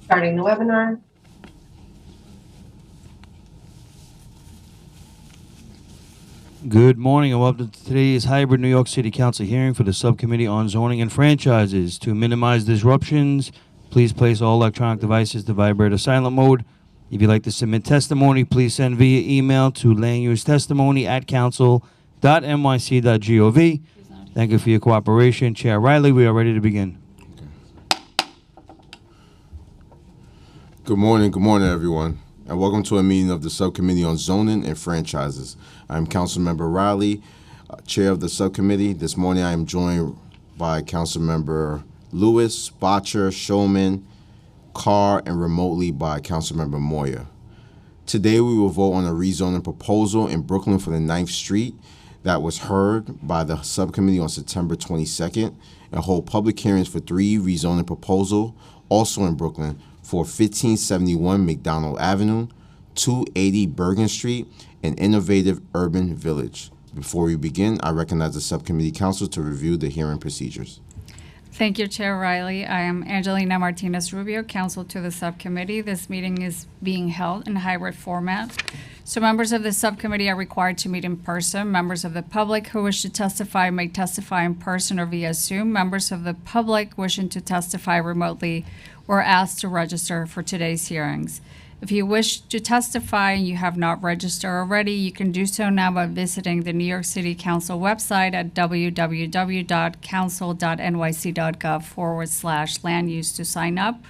Starting the webinar. Good morning and welcome to today's hybrid New York City Council hearing for the Subcommittee on Zoning and Franchises. To minimize disruptions, please place all electronic devices to vibrate or silent mode. If you'd like to submit testimony, please send via email to landusetestimony@council.nyc.gov. Thank you for your cooperation. Chair Riley, we are ready to begin. Good morning, everyone, and welcome to a meeting of the Subcommittee on Zoning and Franchises. I'm Councilmember Riley, Chair of the Subcommittee. This morning I am joined by Councilmember Lewis, Botcher, Showman, Carr, and remotely by Councilmember Moyer. Today we will vote on a rezoning proposal in Brooklyn for the 9th Street that was heard by the Subcommittee on September 22nd and hold public hearings for 3 rezoning proposals also in Brooklyn for 1571 McDonald Avenue, 280 Bergen Street, and Innovative Urban Village. Before we begin, I recognize the Subcommittee Council to review the hearing procedures. Thank you, Chair Riley. I am Angelina Martinez-Rubio, counsel to the subcommittee. This meeting is being held in hybrid format. So members of the subcommittee are required to meet in person. Members of the public who wish to testify may testify in person or via Zoom. Members of the public wishing to testify remotely were asked to register for today's hearings. If you wish to testify and you have not registered already, you can do so now by visiting the New York City Council website at www.council.nyc.gov/land use to sign up.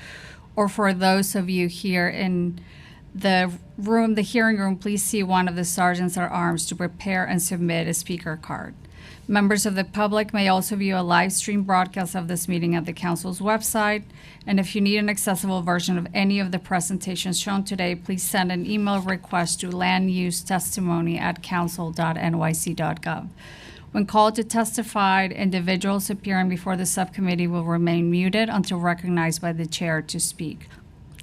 Or for those of you here in the room, the hearing room, please see one of the sergeants at arms to prepare and submit a speaker card. Members of the public may also view a live stream broadcast of this meeting at the council's website. And if you need an accessible version of any of the presentations shown today, please send an email request to landusetestimony@council.nyc.gov. When called to testify, individuals appearing before the subcommittee will remain muted until recognized by the chair to speak.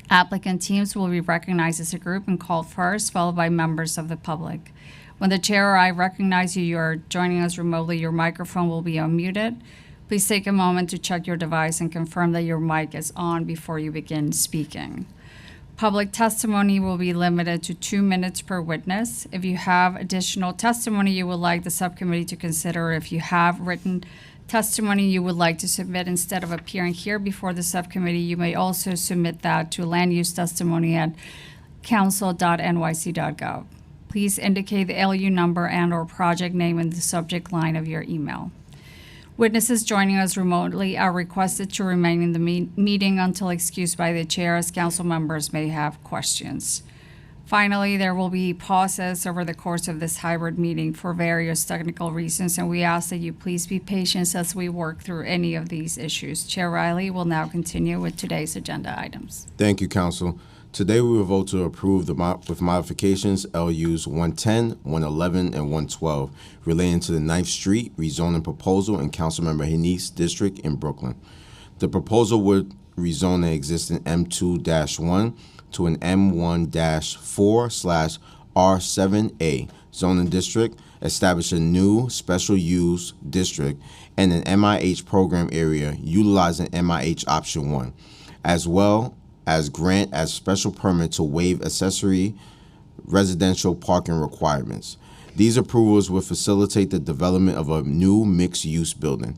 Applicant teams will be recognized as a group and called first, followed by members of the public. When the chair or I recognize you are joining us remotely, your microphone will be unmuted. Please take a moment to check your device and confirm that your mic is on before you begin speaking. Public testimony will be limited to 2 minutes per witness. If you have additional testimony you would like the subcommittee to consider, or if you have written testimony you would like to submit instead of appearing here before the subcommittee, you may also submit that to landusetestimony@council.nyc.gov. Please indicate the LU number and/or project name in the subject line of your email. Witnesses joining us remotely are requested to remain in the meeting until excused by the chair, as council members may have questions. Finally, there will be pauses over the course of this hybrid meeting for various technical reasons, and we ask that you please be patient as we work through any of these issues. Chair Riley will now continue with today's agenda items. Thank you, Council. Today we will vote to approve with modifications LUs 110, 111, and 112 relating to the 9th Street rezoning proposal in Councilmember Hanif's district in Brooklyn. The proposal would rezone the existing M2-1 to an M1-4/R7A zoning district, establish a new special use district, and an MIH program area utilizing MIH option 1, as well as grant as special permit to waive accessory residential parking requirements. These approvals will facilitate the development of a new mixed-use building.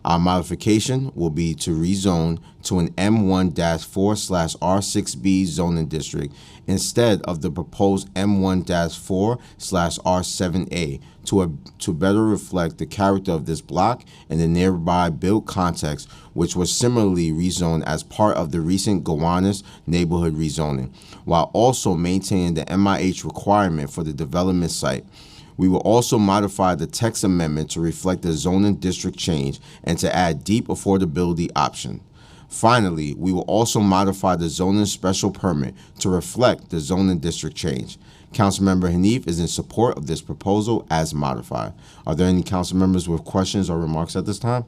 Our modification will be to rezone to an M1-4/R6B zoning district instead of the proposed M1-4/R7A to better reflect the character of this block and the nearby built context, which was similarly rezoned as part of the recent Gowanus neighborhood rezoning, while also maintaining the MIH requirement for the development site. We will also modify the text amendment to reflect the zoning district change and to add deep affordability option. Finally, we will also modify the zoning special permit to reflect the zoning district change. Councilmember Hanif is in support of this proposal as modified. Are there any council members with questions or remarks at this time?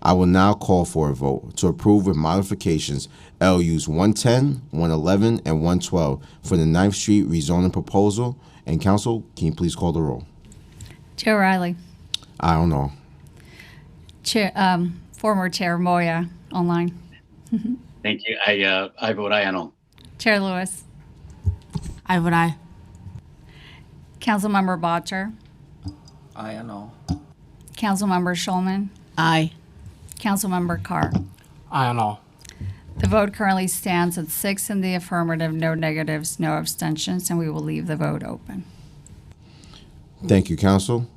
I will now call for a vote to approve with modifications LUs 110, 111, and 112 for the 9th Street rezoning proposal. And council, can you please call the roll? Chair Riley. I don't know. Chair, former Chair Moya, online. Thank you. I vote aye on all. Chair Lewis. I vote aye. Councilmember Bottcher. Aye on all. Councilmember Schulman. Aye. Councilmember Carr. Aye on all. The vote currently stands at 6 in the affirmative, no negatives, no abstentions, and we will leave the vote open. Thank you, Council.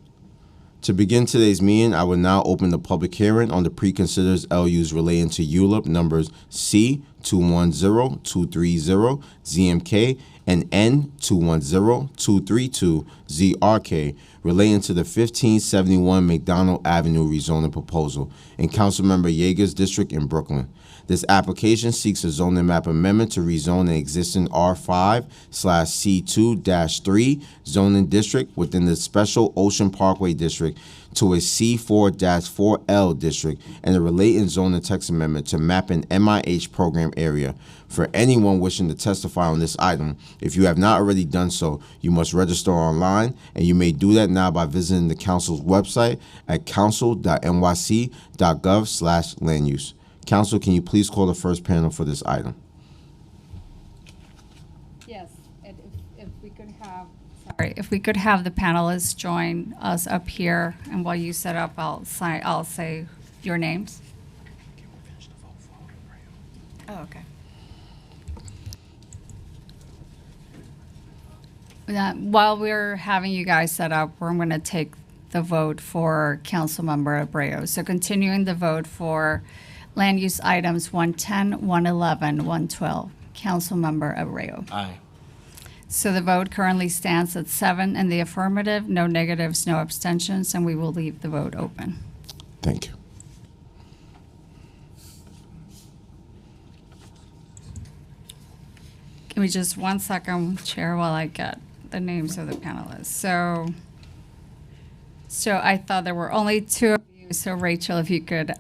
To begin today's meeting, I will now open the public hearing on the pre-considered LUs relating to ULIP numbers C210230 ZMK and N210232 ZRK relating to the 1571 McDonald Avenue rezoning proposal in Councilmember Yeager's district in Brooklyn. This application seeks a zoning map amendment to rezone an existing R5/C2-3 zoning district within the Special Ocean Parkway District to a C4-4L district and a related zoning text amendment to map an MIH program area. For anyone wishing to testify on this item, if you have not already done so, you must register online, and you may do that now by visiting the council's website at council.nyc.gov/land use. Council, can you please call the first panel for this item? Yes, and if we could have, sorry, if we could have the panelists join us up here, and while you set up, I'll say your names. Oh, okay. While we're having you guys set up, we're going to take the vote for Councilmember Abreu. So continuing the vote for land use items 110, 111, 112. Councilmember Abreu. Aye. So the vote currently stands at 7 in the affirmative, no negatives, no abstentions, and we will leave the vote open. Thank you. Give me just 1 second, Chair, while I get the names of the panelists. So I thought there were only 2 of you. So Rachel, if you could,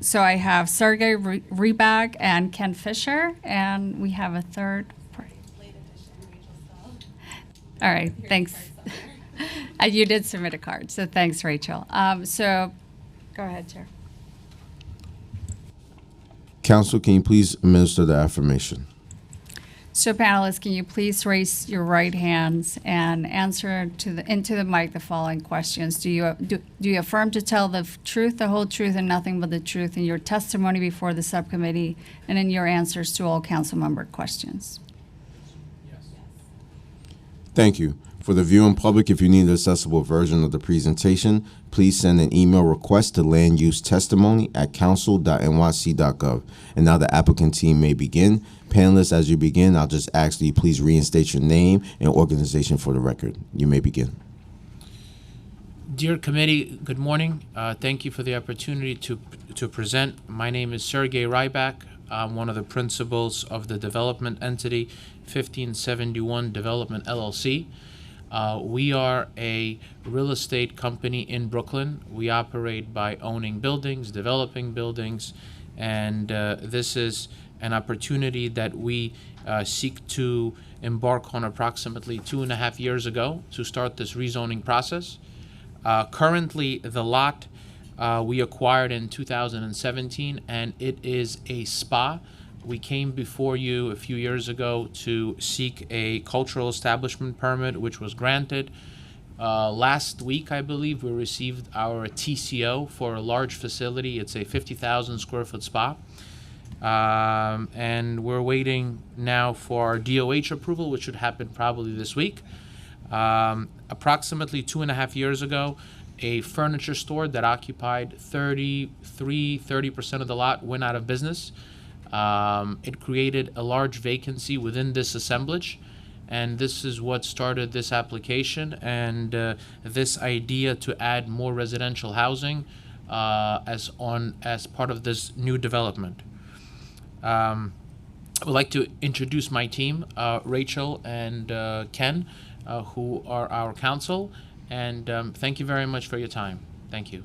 so I have Sergey Rebag and Ken Fisher, and we have a third. All right, thanks. You did submit a card, so thanks, Rachel. So go ahead, Chair. Council, can you please administer the affirmation? So panelists, can you please raise your right hands and answer into the mic the following questions? Do you affirm to tell the truth, the whole truth, and nothing but the truth in your testimony before the subcommittee and in your answers to all council member questions? Yes. Thank you. For the viewing public, if you need an accessible version of the presentation, please send an email request to landusetestimony@council.nyc.gov. And now the applicant team may begin. Panelists, as you begin, I'll just ask that you please reinstate your name and organization for the record. You may begin. Dear committee, good morning. Thank you for the opportunity to present. My name is Sergey Rybak. I'm one of the principals of the development entity 1571 Development LLC. We are a real estate company in Brooklyn. We operate by owning buildings, developing buildings, and this is an opportunity that we seek to embark on approximately 2.5 years ago to start this rezoning process. Currently, the lot we acquired in 2017, and it is a spa. We came before you a few years ago to seek a cultural establishment permit, which was granted. Last week, I believe, we received our TCO for a large facility. It's a 50,000 square foot spa. And we're waiting now for our DOH approval, which should happen probably this week. Approximately 2.5 years ago, a furniture store that occupied 30% of the lot went out of business. It created a large vacancy within this assemblage, and this is what started this application and this idea to add more residential housing as part of this new development. I would like to introduce my team, Rachel and Ken, who are our counsel, and thank you very much for your time. Thank you.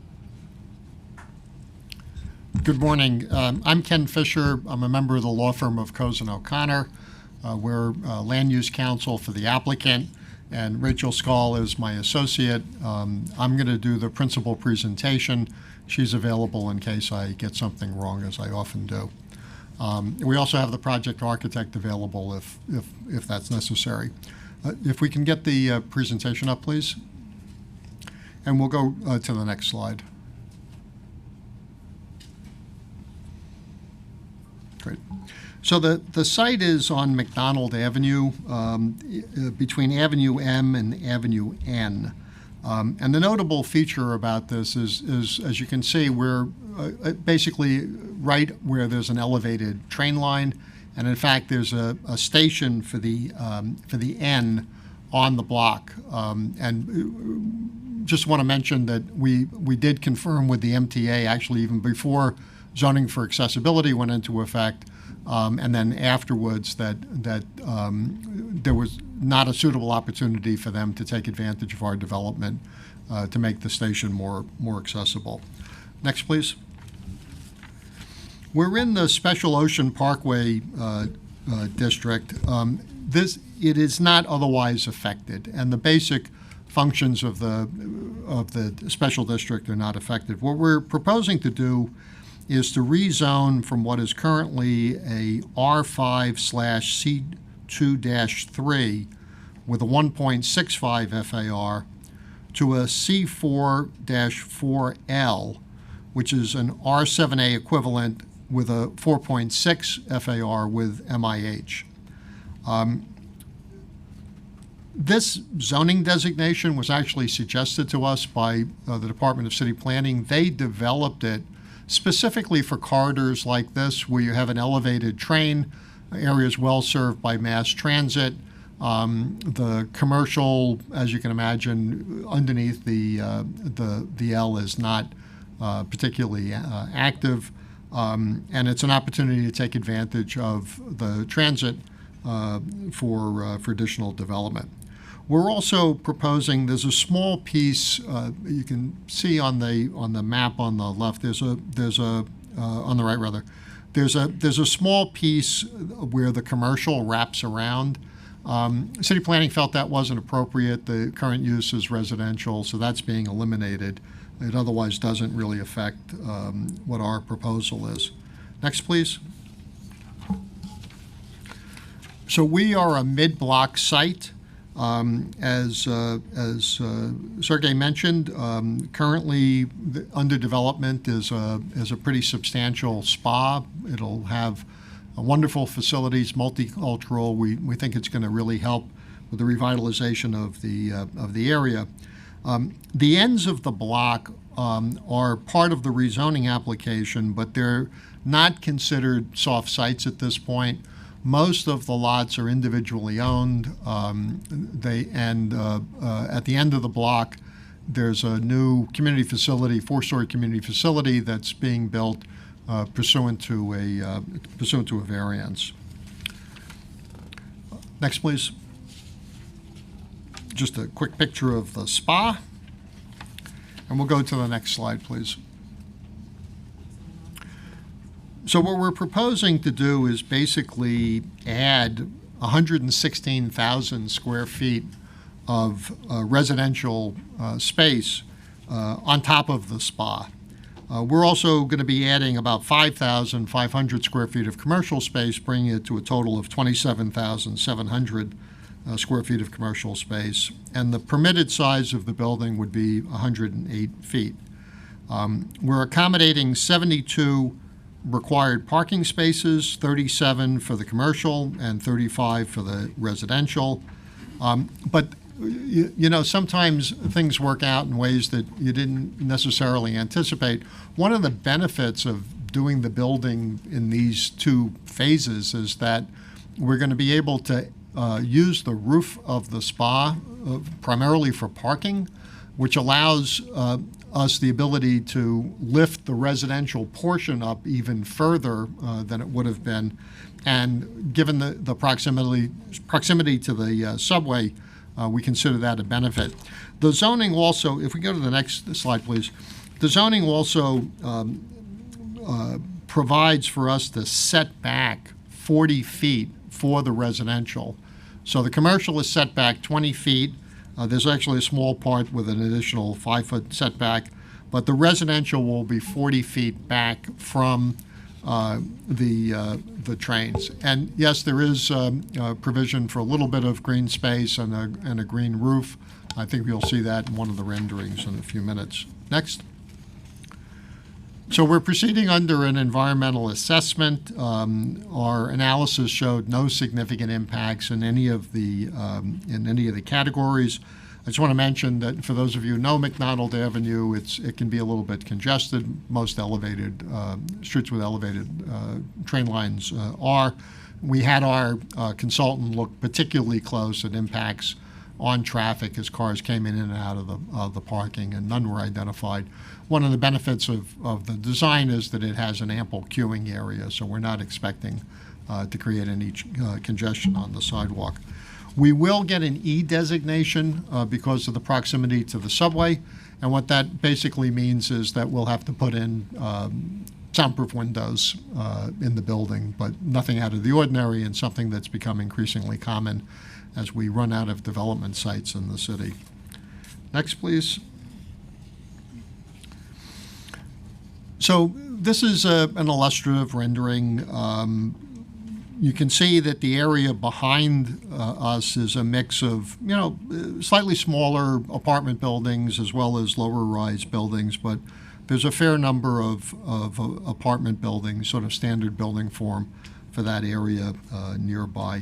Good morning. I'm Ken Fisher. I'm a member of the law firm of Cozen O'Connor. We're land use counsel for the applicant, and Rachel Skull is my associate. I'm going to do the principal presentation. She's available in case I get something wrong, as I often do. We also have the project architect available if that's necessary. If we can get the presentation up, please. And we'll go to the next slide. Great. So the site is on McDonald Avenue, between Avenue M and Avenue N. And the notable feature about this is as you can see, we're basically right where there's an elevated train line, and in fact, there's a station for the N on the block. And just want to mention that we did confirm with the MTA actually even before zoning for accessibility went into effect, and then afterwards that there was not a suitable opportunity for them to take advantage of our development to make the station more accessible. Next, please. We're in the Special Ocean Parkway district. It is not otherwise affected, and the basic functions of the special district are not affected. What we're proposing to do is to rezone from what is currently a R5/C2-3 with a 1.65 FAR to a C4-4L, which is an R7A equivalent with a 4.6 FAR with MIH. This zoning designation was actually suggested to us by the Department of City Planning. They developed it specifically for corridors like this, where you have an elevated train, areas well served by mass transit. The commercial, as you can imagine, underneath the L is not particularly active, and it's an opportunity to take advantage of the transit for additional development. We're also proposing, there's a small piece you can see on the map on the left. There's a on the right rather. There's a small piece where the commercial wraps around. City Planning felt that wasn't appropriate. The current use is residential, so that's being eliminated. It otherwise doesn't really affect what our proposal is. Next, please. So we are a mid-block site. As Sergey mentioned, currently under development is a pretty substantial spa. It'll have wonderful facilities, multicultural. We think it's going to really help with the revitalization of the area. The ends of the block are part of the rezoning application, but they're not considered soft sites at this point. Most of the lots are individually owned. At the end of the block, there's a new community facility, 4-story community facility that's being built pursuant to a variance. Next, please. Just a quick picture of the spa, and we'll go to the next slide, please. So what we're proposing to do is basically add 116,000 square feet of residential space on top of the spa. We're also going to be adding about 5,500 square feet of commercial space, bringing it to a total of 27,700 square feet of commercial space. And the permitted size of the building would be 108 feet. We're accommodating 72 required parking spaces, 37 for the commercial and 35 for the residential. But you know, sometimes things work out in ways that you didn't necessarily anticipate. One of the benefits of doing the building in these two phases is that we're going to be able to use the roof of the spa primarily for parking, which allows us the ability to lift the residential portion up even further than it would have been. And given the proximity to the subway, we consider that a benefit. The zoning also, if we go to the next slide, please, the zoning also provides for us to set back 40 feet for the residential. So the commercial is set back 20 feet. There's actually a small part with an additional 5-foot setback, but the residential will be 40 feet back from the trains. And yes, there is provision for a little bit of green space and a green roof. I think you'll see that in one of the renderings in a few minutes. Next. So we're proceeding under an environmental assessment. Our analysis showed no significant impacts in any of the categories. I just want to mention that for those of you who know McDonald Avenue, it can be a little bit congested. Most elevated streets with elevated train lines are. We had our consultant look particularly close at impacts on traffic as cars came in and out of the parking, and none were identified. One of the benefits of the design is that it has an ample queuing area, so we're not expecting to create any congestion on the sidewalk. We will get an E designation because of the proximity to the subway, and what that basically means is that we'll have to put in soundproof windows in the building, but nothing out of the ordinary, and something that's become increasingly common as we run out of development sites in the city. Next, please. So this is an illustrative rendering. You can see that the area behind us is a mix of, slightly smaller apartment buildings as well as lower-rise buildings, but there's a fair number of apartment buildings, sort of standard building form for that area nearby.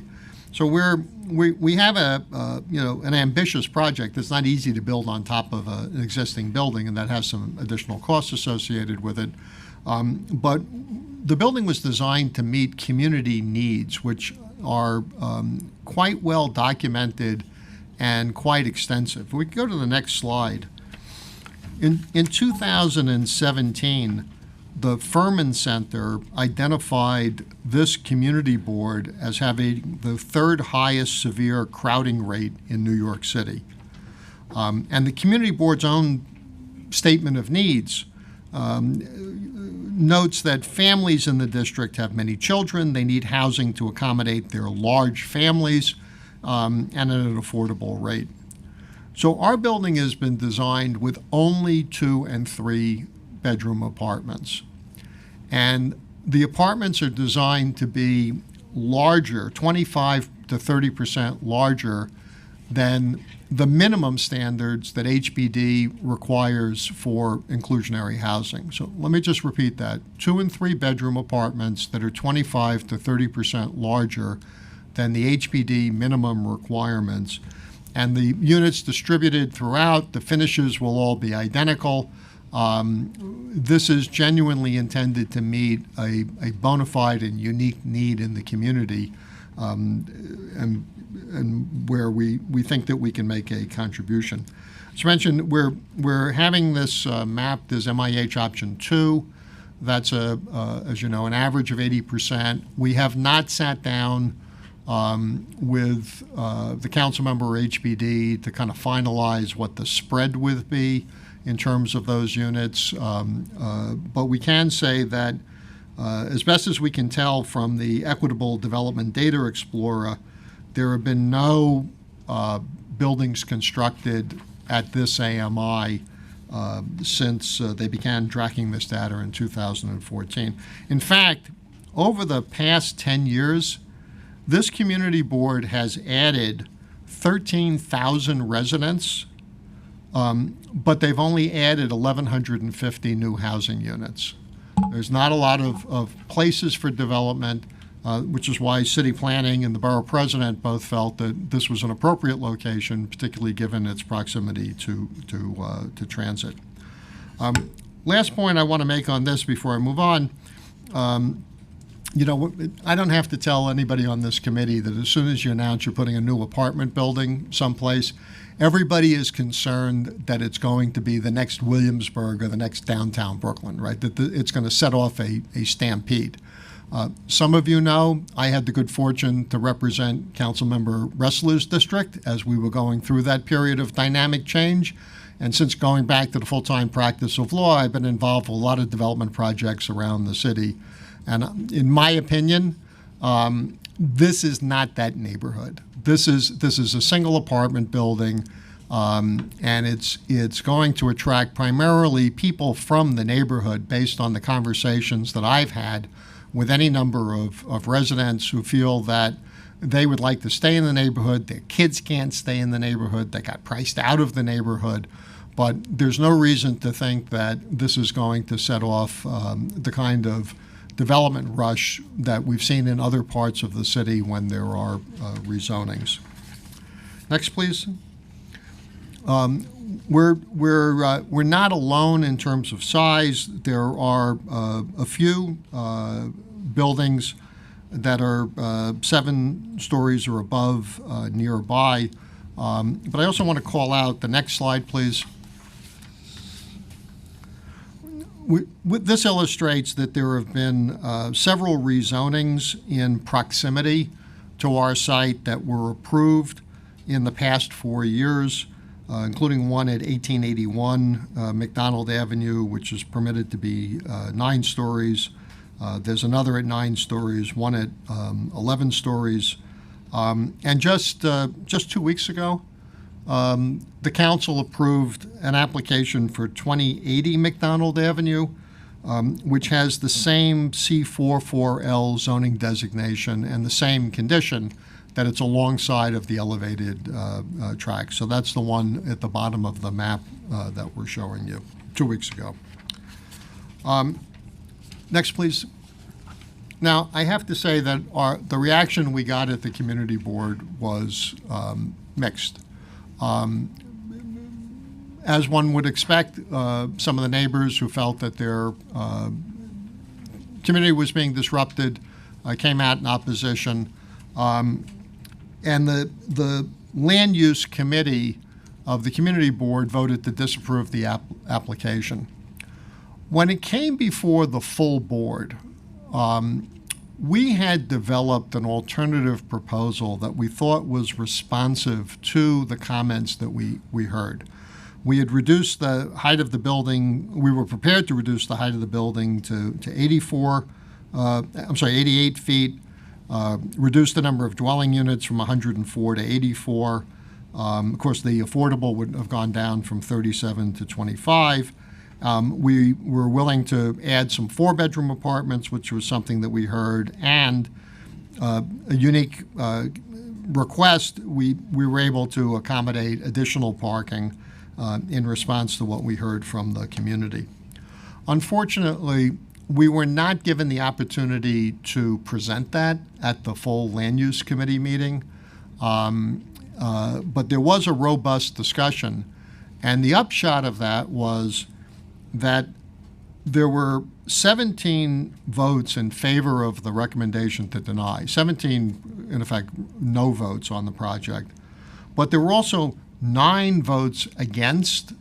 So we have an ambitious project that's not easy to build on top of an existing building, and that has some additional costs associated with it. But the building was designed to meet community needs, which are quite well documented and quite extensive. We can go to the next slide. In 2017, the Furman Center identified this community board as having the third highest severe crowding rate in New York City. And the community board's own statement of needs notes that families in the district have many children. They need housing to accommodate their large families and at an affordable rate. So our building has been designed with only 2 and 3 bedroom apartments. And the apartments are designed to be larger, 25 to 30% larger than the minimum standards that HBD requires for inclusionary housing. So let me just repeat that. 2 and 3 bedroom apartments that are 25 to 30% larger than the HBD minimum requirements. And the units distributed throughout, the finishes will all be identical. This is genuinely intended to meet a bona fide and unique need in the community, and where we think that we can make a contribution. As mentioned, we're having this mapped as MIH option 2. That's as you know, an average of 80%. We have not sat down with the council member or HBD to kind of finalize what the spread would be in terms of those units, but we can say that as best as we can tell from the Equitable Development Data Explorer, there have been no buildings constructed at this AMI since they began tracking this data in 2014. In fact, over the past 10 years, this community board has added 13,000 residents, but they've only added 1,150 new housing units. There's not a lot of places for development, which is why city planning and the borough president both felt that this was an appropriate location, particularly given its proximity to transit. Last point I want to make on this before I move on. I don't have to tell anybody on this committee that as soon as you announce you're putting a new apartment building someplace, everybody is concerned that it's going to be the next Williamsburg or the next downtown Brooklyn, right? That it's going to set off a stampede. Some of you know I had the good fortune to represent Councilmember Ressler's district as we were going through that period of dynamic change. And since going back to the full-time practice of law, I've been involved with a lot of development projects around the city. And in my opinion, this is not that neighborhood. This is a single apartment building, and it's going to attract primarily people from the neighborhood based on the conversations that I've had with any number of residents who feel that they would like to stay in the neighborhood. Their kids can't stay in the neighborhood. They got priced out of the neighborhood. But there's no reason to think that this is going to set off the kind of development rush that we've seen in other parts of the city when there are rezonings. Next, please. We're not alone in terms of size. There are a few buildings that are 7 stories or above nearby. But I also want to call out the next slide, please. This illustrates that there have been several rezonings in proximity to our site that were approved in the past 4 years, including one at 1881 McDonald Avenue, which is permitted to be 9 stories. There's another at 9 stories, one at 11 stories. And just 2 weeks ago, the council approved an application for 2080 McDonald Avenue, which has the same C44L zoning designation and the same condition that it's alongside of the elevated track. So that's the one at the bottom of the map that we're showing you 2 weeks ago. Next, please. Now, I have to say that the reaction we got at the community board was mixed. As one would expect, some of the neighbors who felt that their community was being disrupted came out in opposition. And the land use committee of the community board voted to disapprove the application. When it came before the full board, we had developed an alternative proposal that we thought was responsive to the comments that we heard. We had reduced the height of the building. We were prepared to reduce the height of the building to 88 feet, reduce the number of dwelling units from 104 to 84. Of course, the affordable would have gone down from 37 to 25. We were willing to add some 4-bedroom apartments, which was something that we heard, and a unique request, we were able to accommodate additional parking in response to what we heard from the community. Unfortunately, we were not given the opportunity to present that at the full land use committee meeting, but there was a robust discussion, and the upshot of that was that there were 17 votes in favor of the recommendation to deny, 17, in effect, no votes on the project. But there were also 9 votes against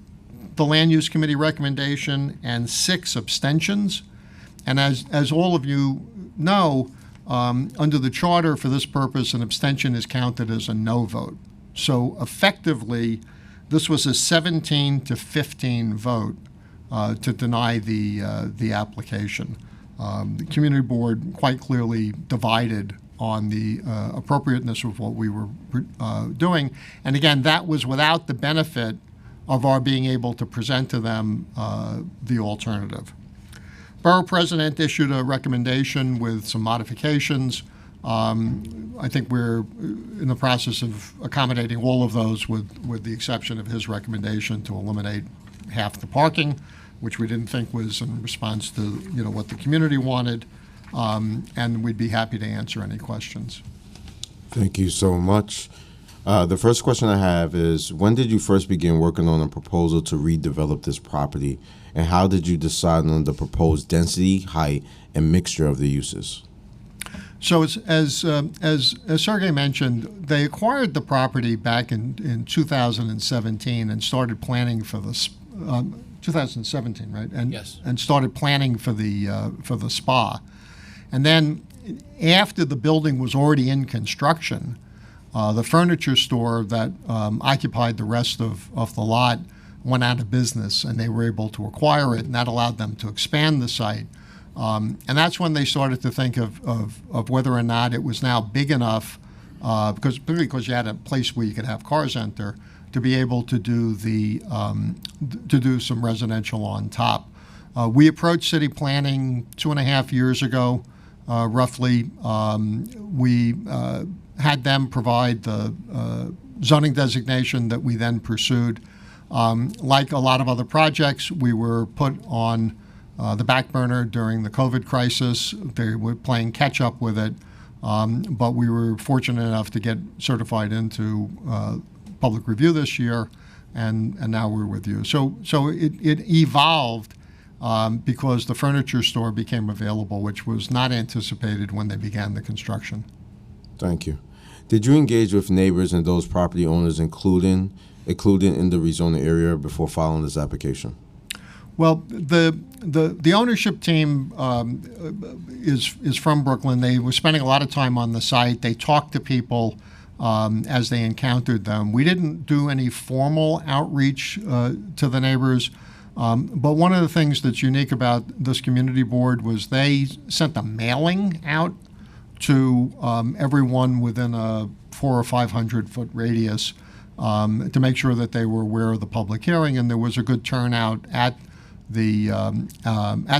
the Land Use Committee recommendation and 6 abstentions. And as all of you know, under the charter for this purpose, an abstention is counted as a no vote. So effectively, this was a 17 to 15 vote to deny the application. The community board quite clearly divided on the appropriateness of what we were doing. And again, that was without the benefit of our being able to present to them the alternative. Borough President issued a recommendation with some modifications. I think we're in the process of accommodating all of those with the exception of his recommendation to eliminate half the parking, which we didn't think was in response to what the community wanted, and we'd be happy to answer any questions. Thank you so much. The first question I have is, when did you first begin working on a proposal to redevelop this property, and how did you decide on the proposed density, height, and mixture of the uses? So as Sergey mentioned, they acquired the property back in 2017 and started planning for the 2017, right? And Yes. And started planning for the spa, and then after the building was already in construction, the furniture store that occupied the rest of the lot went out of business, and they were able to acquire it, and that allowed them to expand the site. And that's when they started to think of whether or not it was now big enough, particularly because you had a place where you could have cars enter, to be able to do some residential on top. We approached city planning 2.5 years ago roughly. We had them provide the zoning designation that we then pursued. Like a lot of other projects, we were put on the back burner during the COVID crisis. They were playing catch up with it, but we were fortunate enough to get certified into public review this year, and now we're with you. So it evolved because the furniture store became available, which was not anticipated when they began the construction. Thank you. Did you engage with neighbors and those property owners included in the rezoning area before filing this application? Well, the ownership team is from Brooklyn. They were spending a lot of time on the site. They talked to people as they encountered them. We didn't do any formal outreach to the neighbors, but one of the things that's unique about this community board was they sent a mailing out to everyone within a 400 or 500 foot radius to make sure that they were aware of the public hearing, and there was a good turnout at the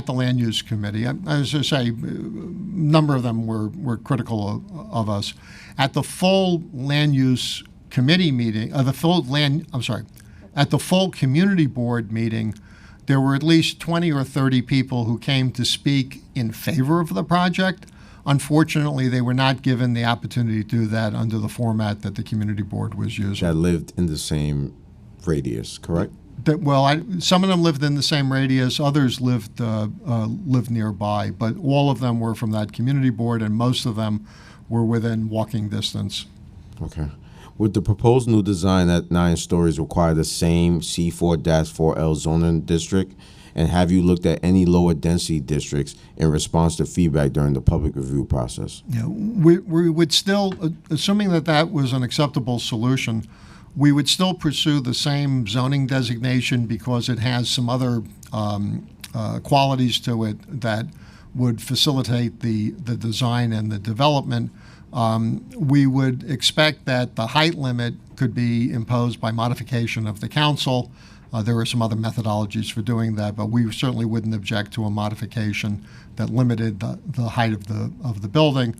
land use committee. As I say, a number of them were critical of us. At the full land use committee meeting, at the full community board meeting, there were at least 20 or 30 people who came to speak in favor of the project. Unfortunately, they were not given the opportunity to do that under the format that the community board was using. That lived in the same radius, correct? Some of them lived in the same radius, others lived nearby, but all of them were from that community board, and most of them were within walking distance. Okay. Would the proposed new design at 9 stories require the same C4-4L zoning district? And have you looked at any lower density districts in response to feedback during the public review process? Yeah, we would still, assuming that was an acceptable solution, we would still pursue the same zoning designation because it has some other qualities to it that would facilitate the design and the development. We would expect that the height limit could be imposed by modification of the council. There are some other methodologies for doing that, but we certainly wouldn't object to a modification that limited the height of the building.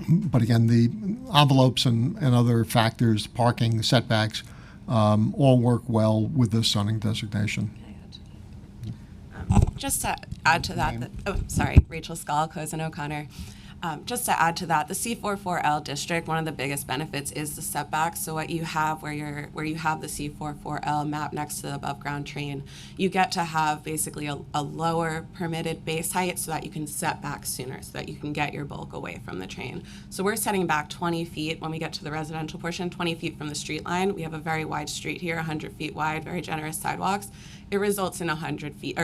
But again, the envelopes and other factors, parking, setbacks, all work well with this zoning designation. Just to add to that, Rachel Scull, Cozen O'Connor. Just to add to that, the C44L district, one of the biggest benefits is the setbacks. So what you have where you have the C44L map next to the above ground train, you get to have basically a lower permitted base height so that you can set back sooner, so that you can get your bulk away from the train. So we're setting back 20 feet when we get to the residential portion, 20 feet from the street line. We have a very wide street here, 100 feet wide, very generous sidewalks. It results in 40 feet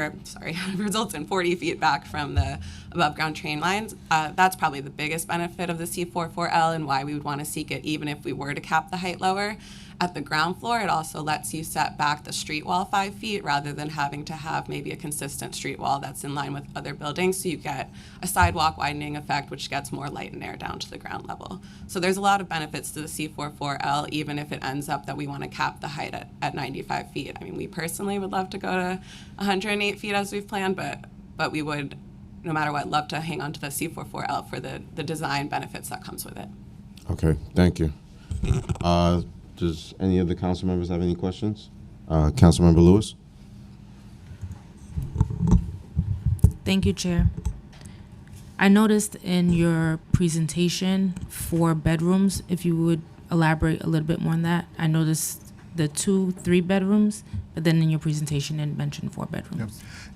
back from the above ground train lines. That's probably the biggest benefit of the C44L and why we would want to seek it even if we were to cap the height lower. At the ground floor, it also lets you set back the street wall 5 feet rather than having to have maybe a consistent street wall that's in line with other buildings. So you get a sidewalk widening effect, which gets more light and air down to the ground level. So there's a lot of benefits to the C44L, even if it ends up that we want to cap the height at 95 feet. I mean, we personally would love to go to 108 feet as we've planned, but we would, no matter what, love to hang on to the C44L for the design benefits that comes with it. Okay, thank you. Does any of the council members have any questions? Councilmember Lewis? Thank you, Chair. I noticed in your presentation 4 bedrooms. If you would elaborate a little bit more on that. I noticed the 2-3 bedrooms, but then in your presentation it mentioned 4 bedrooms. Yep.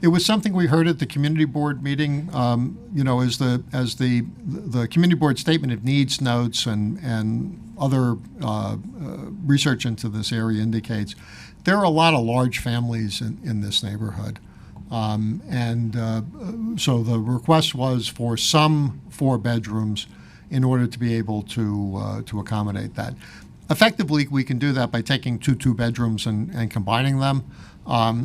It was something we heard at the community board meeting. As the community board statement of needs notes and other research into this area indicates, there are a lot of large families in this neighborhood. So the request was for some 4 bedrooms in order to be able to accommodate that. Effectively, we can do that by taking 2 bedrooms and combining them.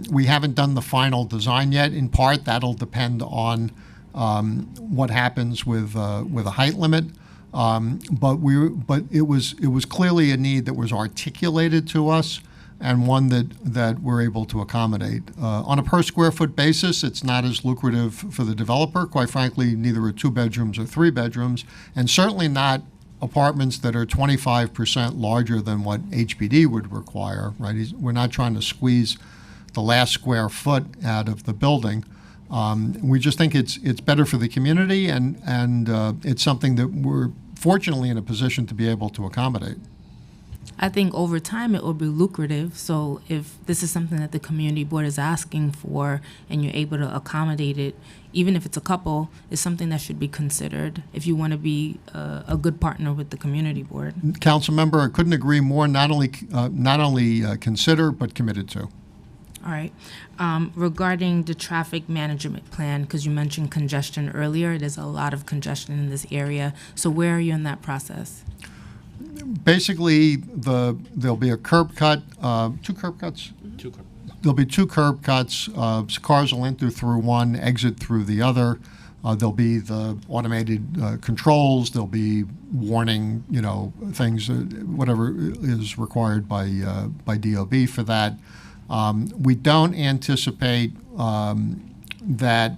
We haven't done the final design yet. In part, that'll depend on what happens with a height limit. But it was clearly a need that was articulated to us, and one that we're able to accommodate. On a per square foot basis, it's not as lucrative for the developer. Quite frankly, neither are 2 bedrooms or 3 bedrooms, and certainly not apartments that are 25% larger than what HPD would require, right? We're not trying to squeeze the last square foot out of the building. We just think it's better for the community, and it's something that we're fortunately in a position to be able to accommodate. I think over time it will be lucrative. So if this is something that the community board is asking for and you're able to accommodate it, even if it's a couple, is something that should be considered if you want to be a good partner with the community board. Council member, I couldn't agree more. Not only consider, but committed to. All right. Regarding the traffic management plan, because you mentioned congestion earlier, there's a lot of congestion in this area. So where are you in that process? Basically, there'll be a curb cut, 2 curb cuts. There'll be 2 curb cuts. Cars will enter through one, exit through the other. There'll be the automated controls. There'll be warning, things, whatever is required by DOB for that. We don't anticipate that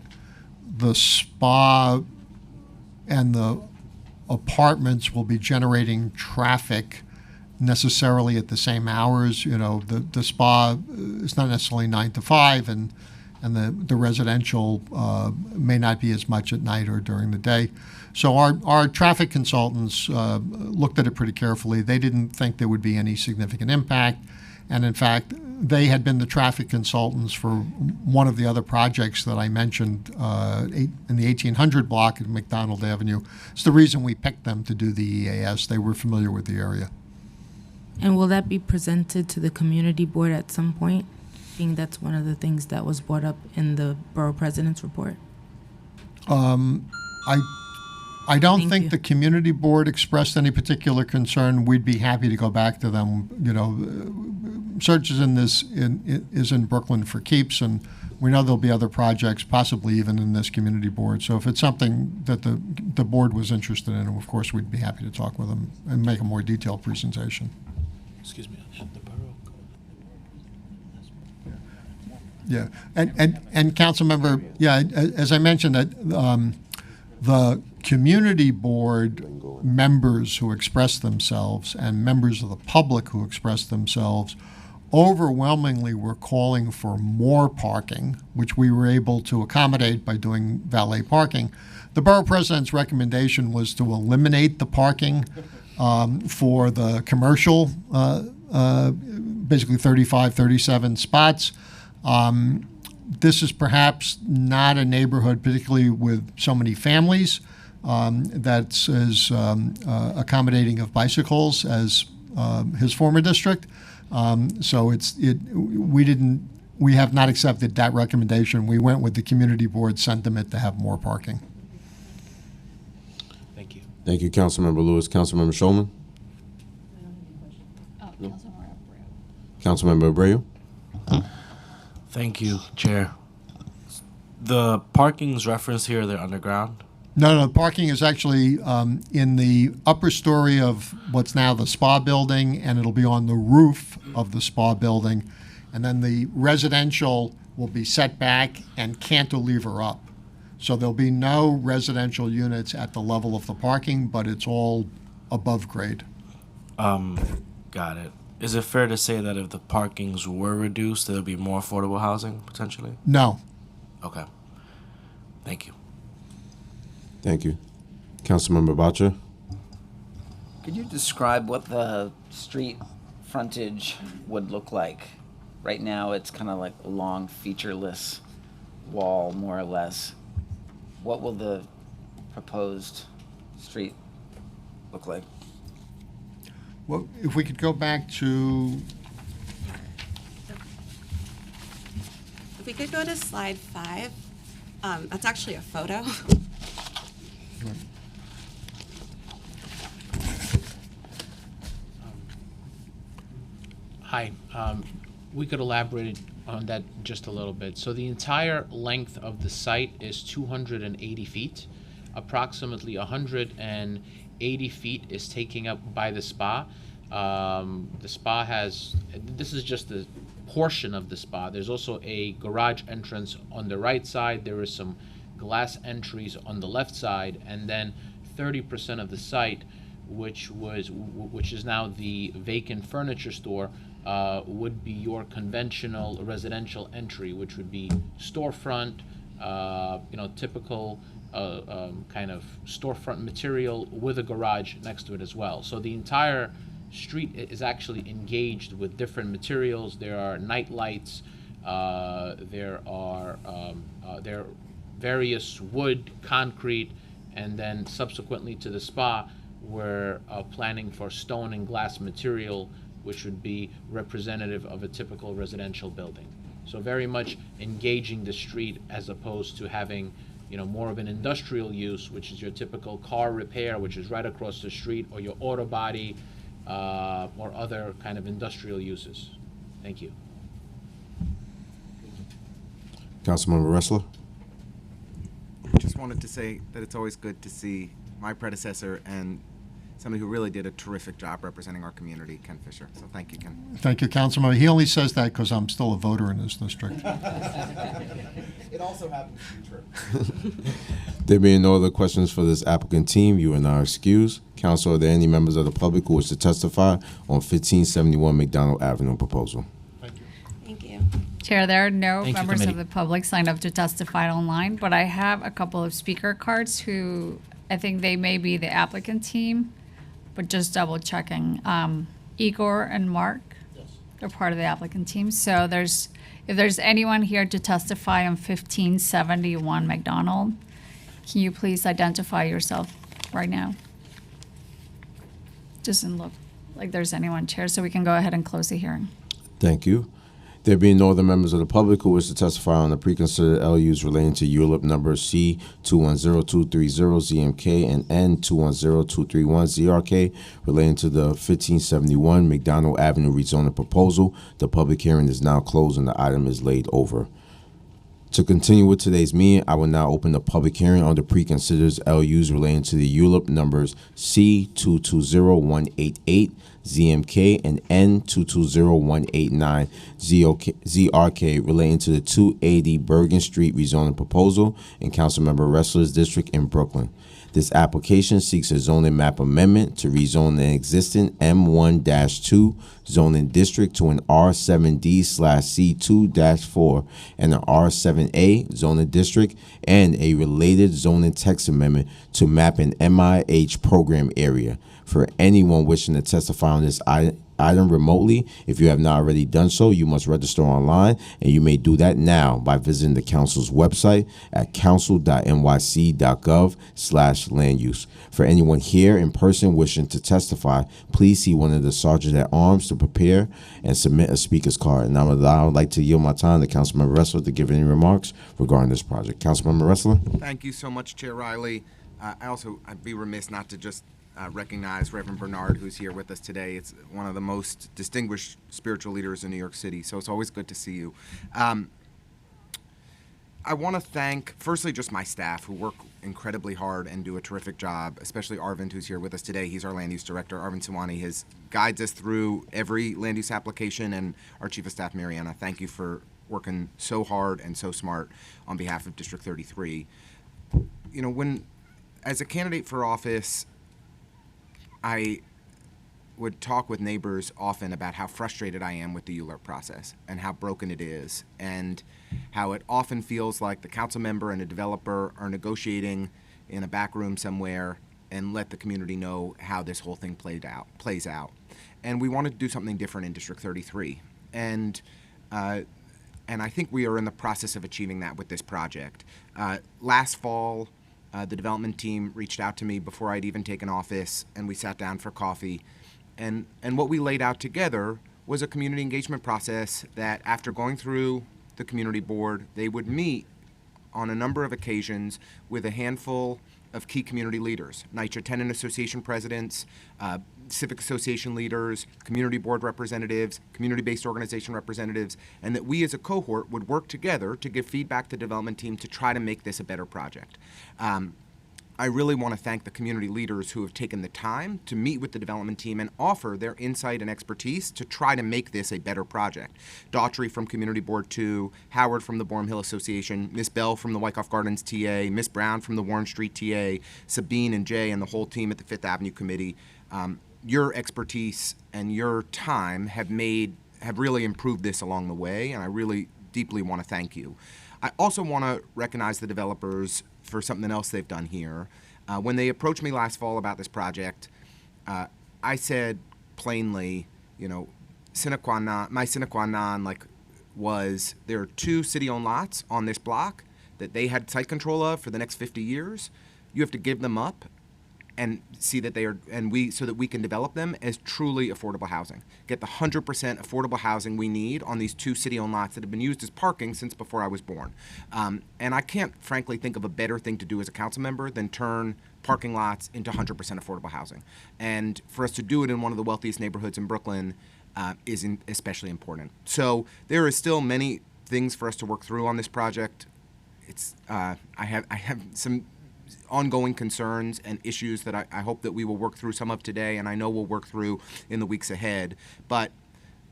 the spa and the apartments will be generating traffic necessarily at the same hours. The spa is not necessarily 9 to 5, and the residential may not be as much at night or during the day. So our traffic consultants looked at it pretty carefully. They didn't think there would be any significant impact. And in fact, they had been the traffic consultants for one of the other projects that I mentioned in the 1800 block at McDonald Avenue. It's the reason we picked them to do the EAS. They were familiar with the area. And will that be presented to the community board at some point? I think that's one of the things that was brought up in the borough president's report. I don't Thank think you. the community board expressed any particular concern. We'd be happy to go back to them. Search is is in Brooklyn for keeps, and we know there'll be other projects, possibly even in this community board. So if it's something that the board was interested in, of course, we'd be happy to talk with them and make a more detailed presentation. Excuse me, the borough. Yeah, and council member, yeah, as I mentioned, that the community board members who expressed themselves and members of the public who expressed themselves overwhelmingly were calling for more parking, which we were able to accommodate by doing valet parking. The borough president's recommendation was to eliminate the parking for the commercial, basically 35, 37 spots. This is perhaps not a neighborhood, particularly with so many families, that's as accommodating of bicycles as his former district. So we have not accepted that recommendation. We went with the community board sentiment to have more parking. Thank you. Thank you, Councilmember Lewis. Councilmember Shulman? Councilmember Abreu? Thank you, Chair. The parking's referenced here, they're underground. No, parking is actually in the upper story of what's now the spa building, and it'll be on the roof of the spa building. And then the residential will be set back and cantilever up. So there'll be no residential units at the level of the parking, but it's all above grade. Got it. Is it fair to say that if the parkings were reduced, there'll be more affordable housing, potentially? No. Okay. Thank you. Thank you. Councilmember Bacha? Could you describe what the street frontage would look like? Right now, it's kind of like a long, featureless wall, more or less. What will the proposed street look like? Well, if we could go back to, If we could go to slide 5, that's actually a photo. Hi, we could elaborate on that just a little bit. So the entire length of the site is 280 feet. Approximately 180 feet is taken up by the spa. The spa has, this is just a portion of the spa. There's also a garage entrance on the right side. There is some glass entries on the left side, and then 30% of the site, which is now the vacant furniture store, would be your conventional residential entry, which would be storefront, typical kind of storefront material with a garage next to it as well. So the entire street is actually engaged with different materials. There are night lights. There are various wood, concrete, and then subsequently to the spa, we're planning for stone and glass material, which would be representative of a typical residential building. So very much engaging the street as opposed to having, more of an industrial use, which is your typical car repair, which is right across the street, or your auto body, or other kind of industrial uses. Thank you. Councilmember Wrestler. Just wanted to say that it's always good to see my predecessor and somebody who really did a terrific job representing our community, Ken Fisher. So thank you, Ken. Thank you, Councilman. He only says that because I'm still a voter in this district. It also happens to be true. There being no other questions for this applicant team, you are now excused. Council, are there any members of the public who wish to testify on 1571 McDonald Avenue proposal? Thank you. Chair, there are no Thank you, members of committee. the public signed up to testify online, but I have a couple of speaker cards who I think they may be the applicant team, but just double checking. Igor and Mark are part of the applicant team. So if there's anyone here to testify on 1571 McDonald, can you please identify yourself right now? Doesn't look like there's anyone, Chair, so we can go ahead and close the hearing. Thank you. There being no other members of the public who wish to testify on the pre-considered LUs relating to ULIP number C210230ZMK and N210231ZRK relating to the 1571 McDonald Avenue rezoning proposal, the public hearing is now closed and the item is laid over. To continue with today's meeting, I will now open the public hearing on the pre-considered LUs relating to the ULIP numbers C220188 ZMK and N220189 ZRK relating to the 280 Bergen Street rezoning proposal in Councilmember Wrestler's district in Brooklyn. This application seeks a zoning map amendment to rezone an existing M1-2 zoning district to an R7D/C2-4 and an R7A zoning district and a related zoning text amendment to map an MIH program area. For anyone wishing to testify on this item remotely, if you have not already done so, you must register online, and you may do that now by visiting the council's website at council.nyc.gov/land use. For anyone here in person wishing to testify, please see one of the sergeants at arms to prepare and submit a speaker's card. And I would like to yield my time to Councilmember Wrestler to give any remarks regarding this project. Councilmember Wrestler. Thank you so much, Chair Riley. I'd be remiss not to just recognize Reverend Bernard, who's here with us today. It's one of the most distinguished spiritual leaders in New York City, so it's always good to see you. I want to thank, firstly, just my staff who work incredibly hard and do a terrific job, especially Arvind, who's here with us today. He's our land use director. Arvind Sawani guides us through every land use application, and our chief of staff, Mariana. Thank you for working so hard and so smart on behalf of District 33. As a candidate for office, I would talk with neighbors often about how frustrated I am with the ULIRP process and how broken it is, and how it often feels like the council member and a developer are negotiating in a back room somewhere and let the community know how this whole thing plays out. And we wanted to do something different in District 33. And I think we are in the process of achieving that with this project. Last fall, the development team reached out to me before I'd even taken office, and we sat down for coffee. And what we laid out together was a community engagement process that, after going through the community board, they would meet on a number of occasions with a handful of key community leaders, NYCHA Tenant Association presidents, civic association leaders, community board representatives, community-based organization representatives, and that we as a cohort would work together to give feedback to the development team to try to make this a better project. I really want to thank the community leaders who have taken the time to meet with the development team and offer their insight and expertise to try to make this a better project. Daughtry from Community Board 2, Howard from the Borum Hill Association, Miss Bell from the Wyckoff Gardens TA, Miss Brown from the Warren Street TA, Sabine and Jay and the whole team at the Fifth Avenue Committee. Your expertise and your time have really improved this along the way, and I really deeply want to thank you. I also want to recognize the developers for something else they've done here. When they approached me last fall about this project, I said plainly, you know, my sine qua non was there are 2 city-owned lots on this block that they had site control of for the next 50 years. You have to give them up and see that they are, so that we can develop them as truly affordable housing. Get the 100% affordable housing we need on these 2 city-owned lots that have been used as parking since before I was born. And I can't, frankly, think of a better thing to do as a council member than turn parking lots into 100% affordable housing. And for us to do it in one of the wealthiest neighborhoods in Brooklyn is especially important. So there is still many things for us to work through on this project. I have some ongoing concerns and issues that I hope that we will work through some of today, and I know we'll work through in the weeks ahead. But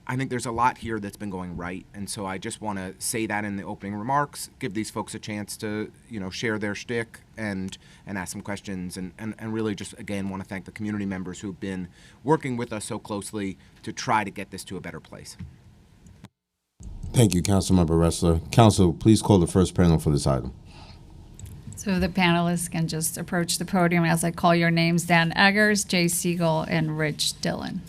I think there's a lot here that's been going right, and so I just want to say that in the opening remarks, give these folks a chance to, you know, share their shtick and ask some questions, and really just, again, want to thank the community members who've been working with us so closely to try to get this to a better place. Thank you, Councilmember Ressler. Council, please call the first panel for this item. So the panelists can just approach the podium as I call your names: Dan Eggers, Jay Siegel, and Rich Dillon.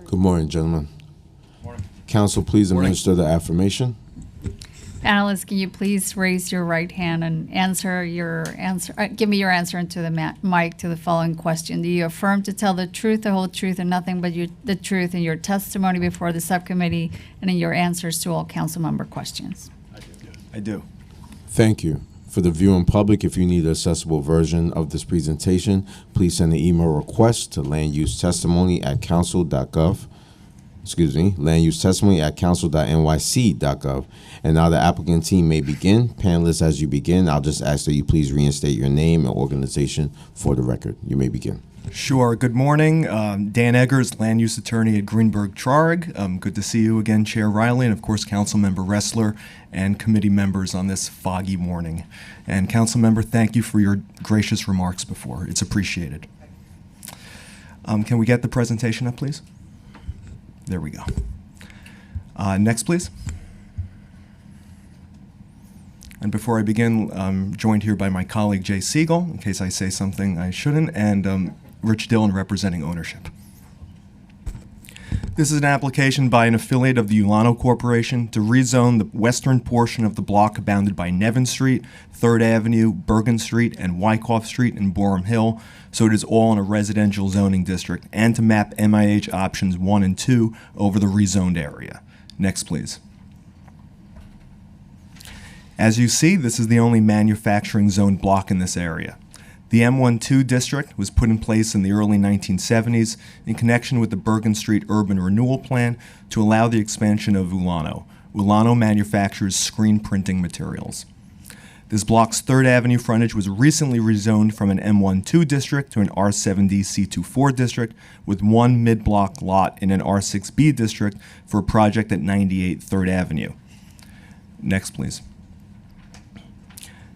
Good morning, gentlemen. Council, please administer the affirmation. Panelists, can you please raise your right hand and give me your answer into the mic to the following question. Do you affirm to tell the truth, the whole truth, and nothing but the truth in your testimony before the subcommittee and in your answers to all council member questions? I do. Thank you. For the viewing public, if you need an accessible version of this presentation, please send an email request to landusetestimony@council.gov. landusetestimony@council.nyc.gov. And now the applicant team may begin. Panelists, as you begin, I'll just ask that you please reinstate your name and organization for the record. You may begin. Sure. Good morning. Dan Eggers, land use attorney at Greenberg Trarg. Good to see you again, Chair Riley, and of course, Councilmember Ressler and committee members on this foggy morning. And Councilmember, thank you for your gracious remarks before. It's appreciated. Can we get the presentation up, please? There we go. Next, please. And before I begin, I'm joined here by my colleague, Jay Siegel, in case I say something I shouldn't, and Rich Dillon representing ownership. This is an application by an affiliate of the Ulano Corporation to rezone the western portion of the block bounded by Nevin Street, 3rd Avenue, Bergen Street, and Wyckoff Street in Borum Hill, so it is all in a residential zoning district, and to map MIH options 1 and 2 over the rezoned area. Next, please. As you see, this is the only manufacturing zone block in this area. The M12 district was put in place in the early 1970s in connection with the Bergen Street Urban Renewal Plan to allow the expansion of Ulano. Ulano manufactures screen printing materials. This block's 3rd Avenue frontage was recently rezoned from an M12 district to an R7D C24 district with one mid-block lot in an R6B district for a project at 98 3rd Avenue. Next, please.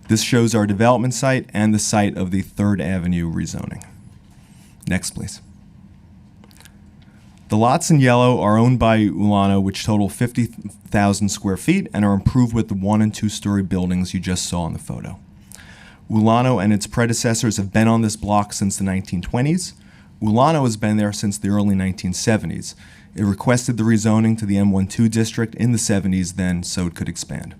This shows our development site and the site of the 3rd Avenue rezoning. Next, please. The lots in yellow are owned by Ulano, which total 50,000 square feet and are improved with the 1- and 2-story buildings you just saw in the photo. Ulano and its predecessors have been on this block since the 1920s. Ulano has been there since the early 1970s. It requested the rezoning to the M12 district in the 70s then so it could expand.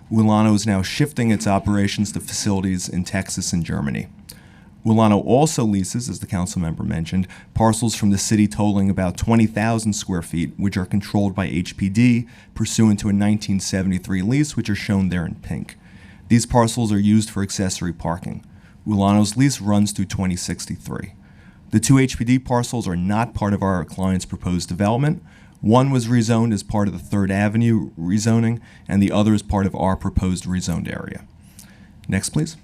Ulano is now shifting its operations to facilities in Texas and Germany. Wilano also leases, as the council member mentioned, parcels from the city totaling about 20,000 square feet, which are controlled by HPD pursuant to a 1973 lease, which are shown there in pink. These parcels are used for accessory parking. Wilano's lease runs through 2063. The two HPD parcels are not part of our client's proposed development. One was rezoned as part of the 3rd Avenue rezoning, and the other is part of our proposed rezoned area. Next, please.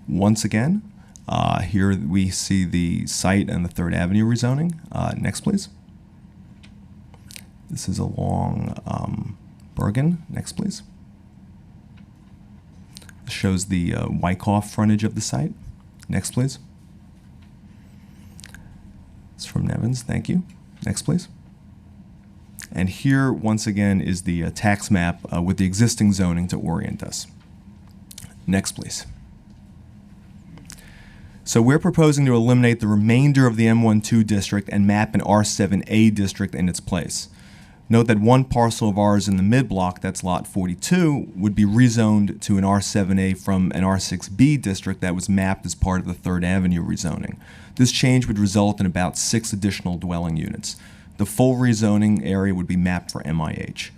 Once again, here we see the site and the 3rd Avenue rezoning. Next, please. This is along Bergen. Next, please. This shows the Wyckoff frontage of the site. Next, please. It's from Nevins. Thank you. Next, please. And here, once again, is the tax map with the existing zoning to orient us. Next, please. So we're proposing to eliminate the remainder of the M12 district and map an R7A district in its place. Note that one parcel of ours in the mid-block, that's lot 42, would be rezoned to an R7A from an R6B district that was mapped as part of the 3rd Avenue rezoning. This change would result in about 6 additional dwelling units. The full rezoning area would be mapped for MIH.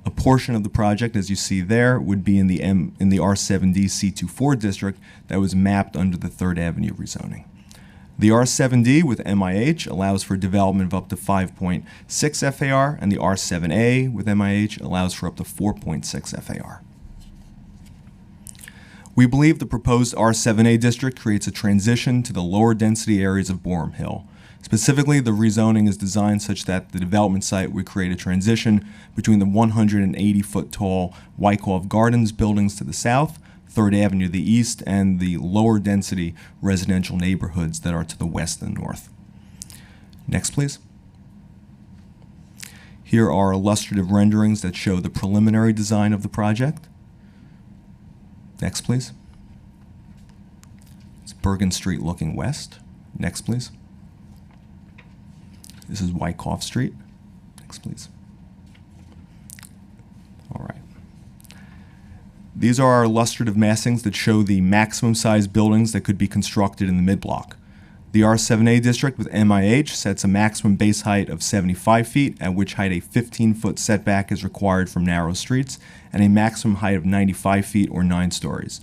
A portion of the project, as you see there, would be in the R7D C24 district that was mapped under the 3rd Avenue rezoning. The R7D with MIH allows for development of up to 5.6 FAR, and the R7A with MIH allows for up to 4.6 FAR. We believe the proposed R7A district creates a transition to the lower density areas of Boerum Hill. Specifically, the rezoning is designed such that the development site would create a transition between the 180-foot tall Wyckoff Gardens buildings to the south, 3rd Avenue to the east, and the lower density residential neighborhoods that are to the west and north. Next, please. Here are illustrative renderings that show the preliminary design of the project. Next, please. It's Bergen Street looking west. Next, please. This is Wyckoff Street. Next, please. All right. These are our illustrative massings that show the maximum size buildings that could be constructed in the mid-block. The R7A district with MIH sets a maximum base height of 75 feet, at which height a 15-foot setback is required from narrow streets, and a maximum height of 95 feet or 9 stories.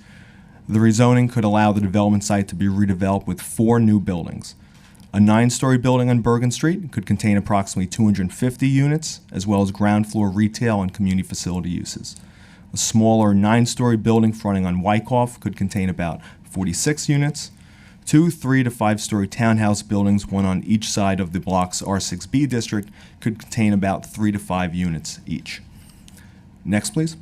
The rezoning could allow the development site to be redeveloped with 4 new buildings. A 9-story building on Bergen Street could contain approximately 250 units, as well as ground floor retail and community facility uses. A smaller 9-story building fronting on Wyckoff could contain about 46 units. 2 3- to 5-story townhouse buildings, one on each side of the block's R6B district, could contain about 3 to 5 units each. Next, please.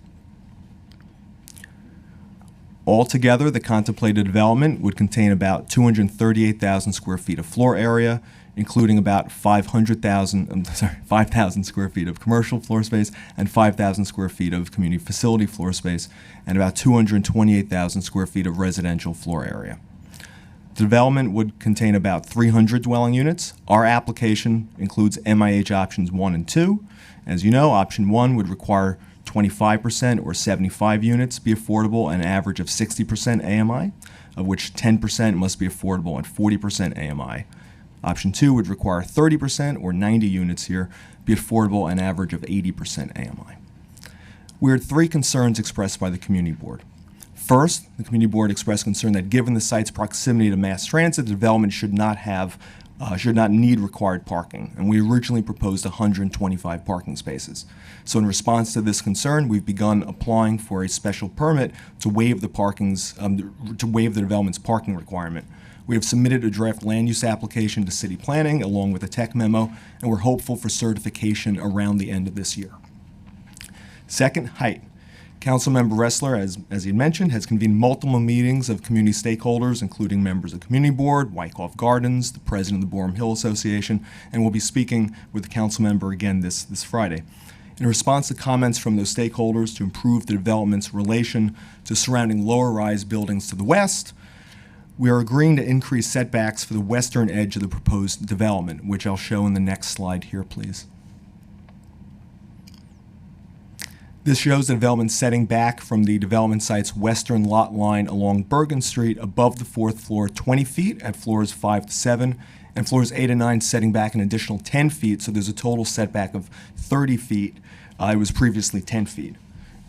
Altogether, the contemplated development would contain about 238,000 square feet of floor area, including about 5,000 square feet of commercial floor space and 5,000 square feet of community facility floor space, and about 228,000 square feet of residential floor area. The development would contain about 300 dwelling units. Our application includes MIH options 1 and 2. As you know, option 1 would require 25% or 75 units be affordable and an average of 60% AMI, of which 10% must be affordable and 40% AMI. Option 2 would require 30% or 90 units here be affordable and an average of 80% AMI. We had 3 concerns expressed by the Community Board. First, the Community Board expressed concern that given the site's proximity to mass transit, the development should not need required parking, and we originally proposed 125 parking spaces. So in response to this concern, we've begun applying for a special permit to waive the development's parking requirement. We have submitted a draft land use application to City Planning along with a tech memo, and we're hopeful for certification around the end of this year. Second, height. Councilmember Ressler, as he mentioned, has convened multiple meetings of community stakeholders, including members of the Community Board, Wyckoff Gardens, the president of the Boerum Hill Association, and will be speaking with the council member again this Friday. In response to comments from those stakeholders to improve the development's relation to surrounding lower-rise buildings to the west, we are agreeing to increase setbacks for the western edge of the proposed development, which I'll show in the next slide here, please. This shows the development setting back from the development site's western lot line along Bergen Street above the fourth floor 20 feet at floors 5 to 7, and floors 8 and 9 setting back an additional 10 feet, so there's a total setback of 30 feet. It was previously 10 feet.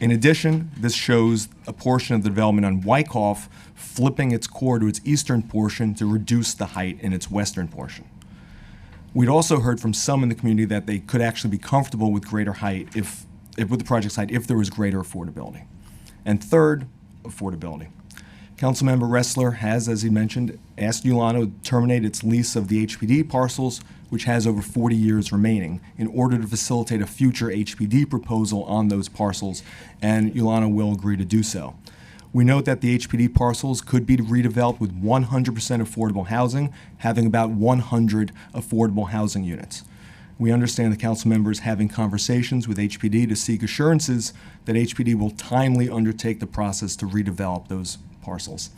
In addition, this shows a portion of the development on Wyckoff flipping its core to its eastern portion to reduce the height in its western portion. We'd also heard from some in the community that they could actually be comfortable with greater height with the project's height if there was greater affordability. And third, affordability. Councilmember Ressler has, as he mentioned, asked Ulano to terminate its lease of the HPD parcels, which has over 40 years remaining, in order to facilitate a future HPD proposal on those parcels, and Ulano will agree to do so. We note that the HPD parcels could be redeveloped with 100% affordable housing, having about 100 affordable housing units. We understand the council members having conversations with HPD to seek assurances that HPD will timely undertake the process to redevelop those parcels.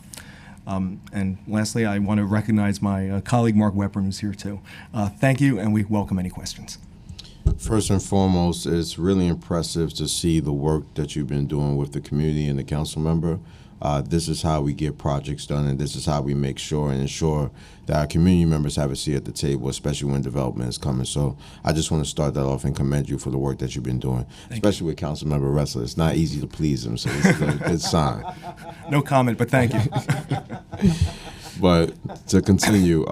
And lastly, I want to recognize my colleague Mark Weprin, who's here too. Thank you, and we welcome any questions. First and foremost, it's really impressive to see the work that you've been doing with the community and the council member. This is how we get projects done, and this is how we make sure and ensure that our community members have a seat at the table, especially when development is coming. So I just want to start that off and commend you for the work that you've been doing, especially with Councilmember Ressler. It's not easy to please him, so this is a good sign. No comment, but thank you. But to continue,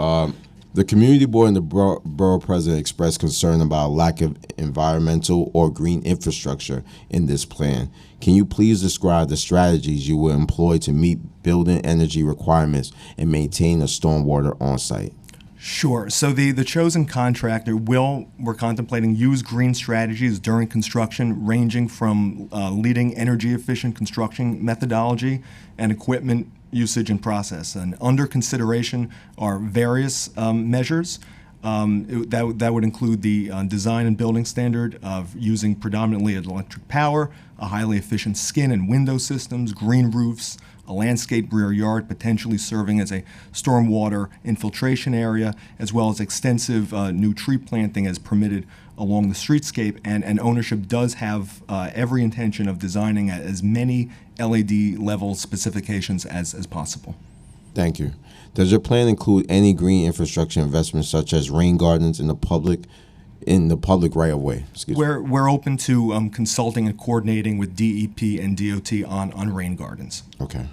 the community board and the borough president expressed concern about lack of environmental or green infrastructure in this plan. Can you please describe the strategies you will employ to meet building energy requirements and maintain a stormwater on-site? Sure. So the chosen contractor we're contemplating use green strategies during construction, ranging from leading energy efficient construction methodology and equipment usage and process. And under consideration are various measures. That would include the design and building standard of using predominantly electric power, a highly efficient skin and window systems, green roofs, a landscape rear yard potentially serving as a stormwater infiltration area, as well as extensive new tree planting as permitted along the streetscape. And ownership does have every intention of designing as many LED level specifications as possible. Thank you. Does your plan include any green infrastructure investments such as rain gardens in the public right of way? We're open to consulting and coordinating with DEP and DOT on rain gardens. Okay.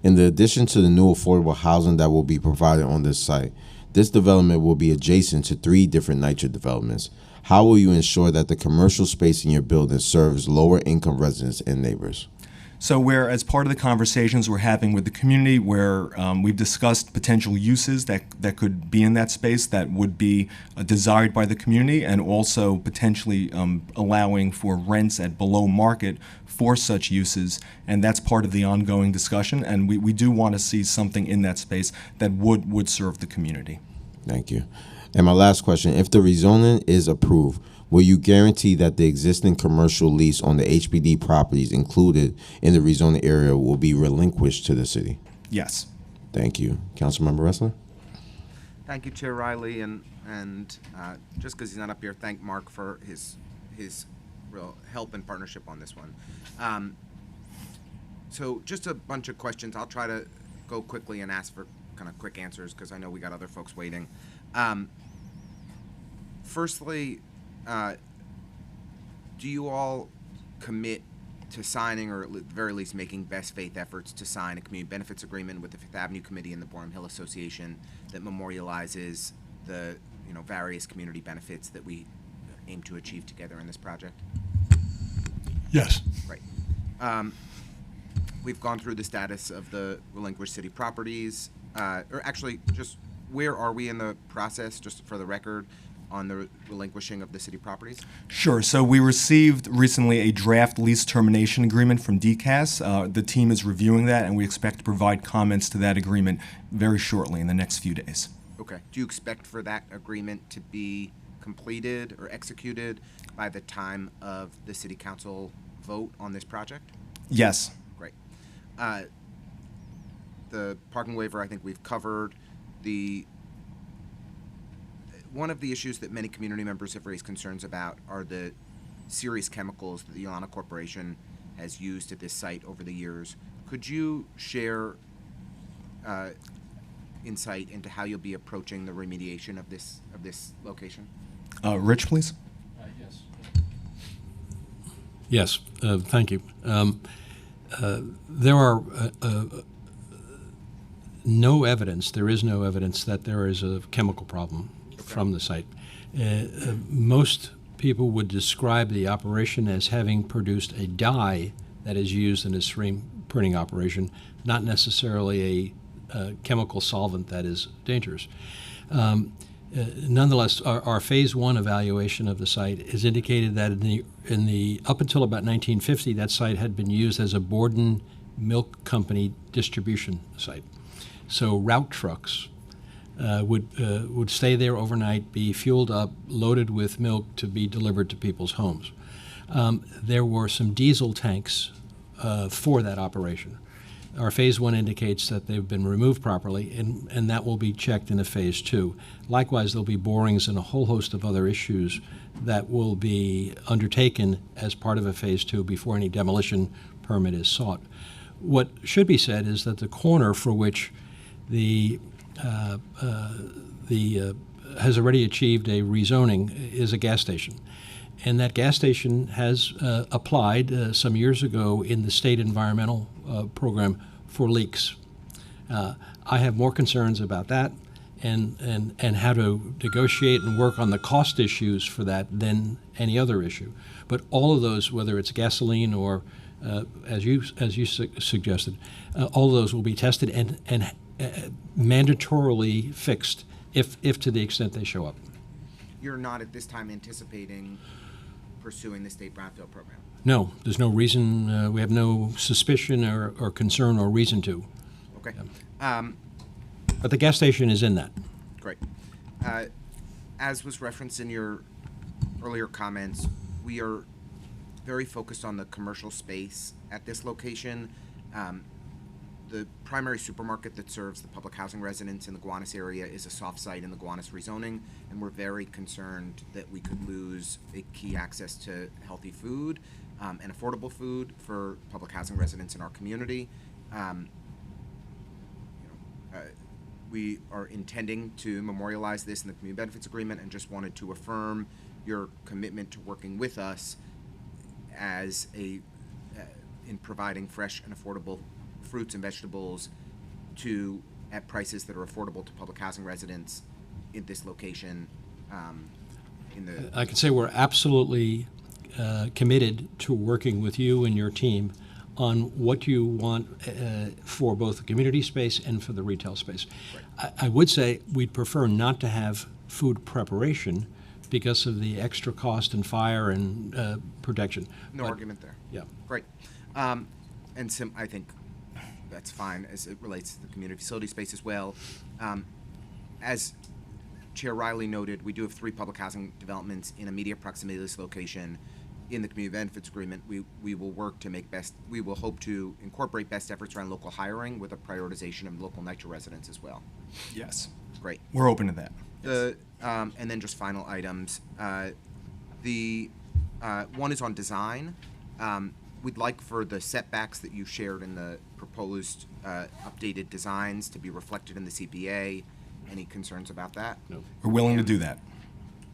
In addition to the new affordable housing that will be provided on this site, this development will be adjacent to 3 different NYCHA developments. How will you ensure that the commercial space in your building serves lower income residents and neighbors? So as part of the conversations we're having with the community, where we've discussed potential uses that could be in that space that would be desired by the community, and also potentially allowing for rents at below market for such uses, and that's part of the ongoing discussion, and we do want to see something in that space that would serve the community. Thank you. And my last question, if the rezoning is approved, will you guarantee that the existing commercial lease on the HPD properties included in the rezoning area will be relinquished to the city? Yes. Thank you. Councilmember Ressler? Thank you, Chair Riley, and just because he's not up here, thank Mark for his real help and partnership on this one. So just a bunch of questions. I'll try to go quickly and ask for kind of quick answers because I know we got other folks waiting. Firstly, do you all commit to signing, or at the very least making best faith efforts to sign a community benefits agreement with the Fifth Avenue Committee and the Boerum Hill Association that memorializes the various community benefits that we aim to achieve together in this project? Yes. Right. We've gone through the status of the relinquished city properties, or actually just where are we in the process, just for the record, on the relinquishing of the city properties? Sure. So we received recently a draft lease termination agreement from DCAS. The team is reviewing that, and we expect to provide comments to that agreement very shortly in the next few days. Okay. Do you expect for that agreement to be completed or executed by the time of the city council vote on this project? Yes. Great. The parking waiver, I think we've covered. One of the issues that many community members have raised concerns about are the serious chemicals that the Ilana Corporation has used at this site over the years. Could you share insight into how you'll be approaching the remediation of this location? Rich, please. Yes, thank you. There are no evidence, there is no evidence that there is a chemical problem from the site. Most people would describe the operation as having produced a dye that is used in a screen printing operation, not necessarily a chemical solvent that is dangerous. Nonetheless, our phase 1 evaluation of the site has indicated that in the up until about 1950, that site had been used as a Borden Milk Company distribution site. So route trucks would stay there overnight, be fueled up, loaded with milk to be delivered to people's homes. There were some diesel tanks for that operation. Our phase 1 indicates that they've been removed properly, and that will be checked in a phase 2. Likewise, there'll be borings and a whole host of other issues that will be undertaken as part of a phase 2 before any demolition permit is sought. What should be said is that the corner for which has already achieved a rezoning is a gas station. And that gas station has applied some years ago in the state environmental program for leaks. I have more concerns about that and how to negotiate and work on the cost issues for that than any other issue. But all of those, whether it's gasoline or as you suggested, all of those will be tested and mandatorily fixed if to the extent they show up. You're not at this time anticipating pursuing the state brownfield program? No, there's no reason. We have no suspicion or concern or reason to. Okay. But the gas station is in that. Great. As was referenced in your earlier comments, we are very focused on the commercial space at this location. The primary supermarket that serves the public housing residents in the Gowanus area is a soft site in the Gowanus rezoning, and we're very concerned that we could lose a key access to healthy food and affordable food for public housing residents in our community. We are intending to memorialize this in the community benefits agreement and just wanted to affirm your commitment to working with us as in providing fresh and affordable fruits and vegetables at prices that are affordable to public housing residents in this location. I can say we're absolutely committed to working with you and your team on what you want for both the community space and for the retail space. Right. I would say we'd prefer not to have food preparation because of the extra cost and fire and protection. No argument there. Yeah. Great. I think that's fine as it relates to the community facility space as well. As Chair Riley noted, we do have 3 public housing developments in immediate proximity to this location. In the community benefits agreement, we will work to we will hope to incorporate best efforts around local hiring with a prioritization of local NYCHA residents as well. Yes. Great. We're open to that. And then just final items. One is on design. We'd like for the setbacks that you shared in the proposed updated designs to be reflected in the CPA. Any concerns about that? No. We're willing to do that.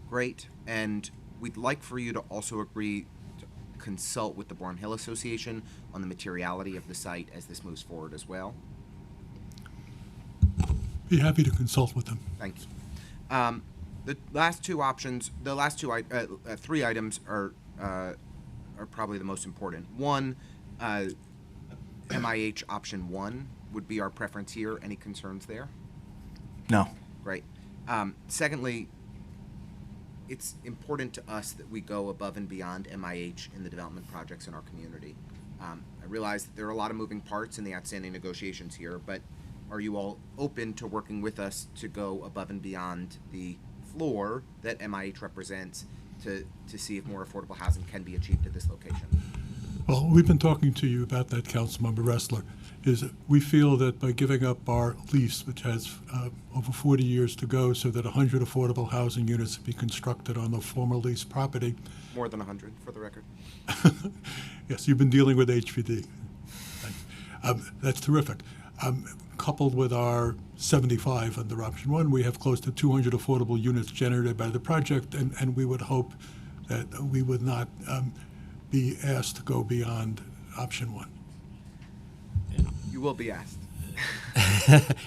Great. And we'd like for you to also agree to consult with the Bourne Hill Association on the materiality of the site as this moves forward as well. Be happy to consult with them. Thank you. The last 2 options, the last 3 items are probably the most important. One, MIH option 1 would be our preference here. Any concerns there? No. Great. Secondly, it's important to us that we go above and beyond MIH in the development projects in our community. I realize that there are a lot of moving parts in the outstanding negotiations here, but are you all open to working with us to go above and beyond the floor that MIH represents to see if more affordable housing can be achieved at this location? Well, we've been talking to you about that, Councilmember Ressler, is that we feel that by giving up our lease, which has over 40 years to go, so that 100 affordable housing units will be constructed on the former lease property. More than 100, for the record. Yes, you've been dealing with HPD. That's terrific. Coupled with our 75 under option one, we have close to 200 affordable units generated by the project, and we would hope that we would not be asked to go beyond option one. You will be asked.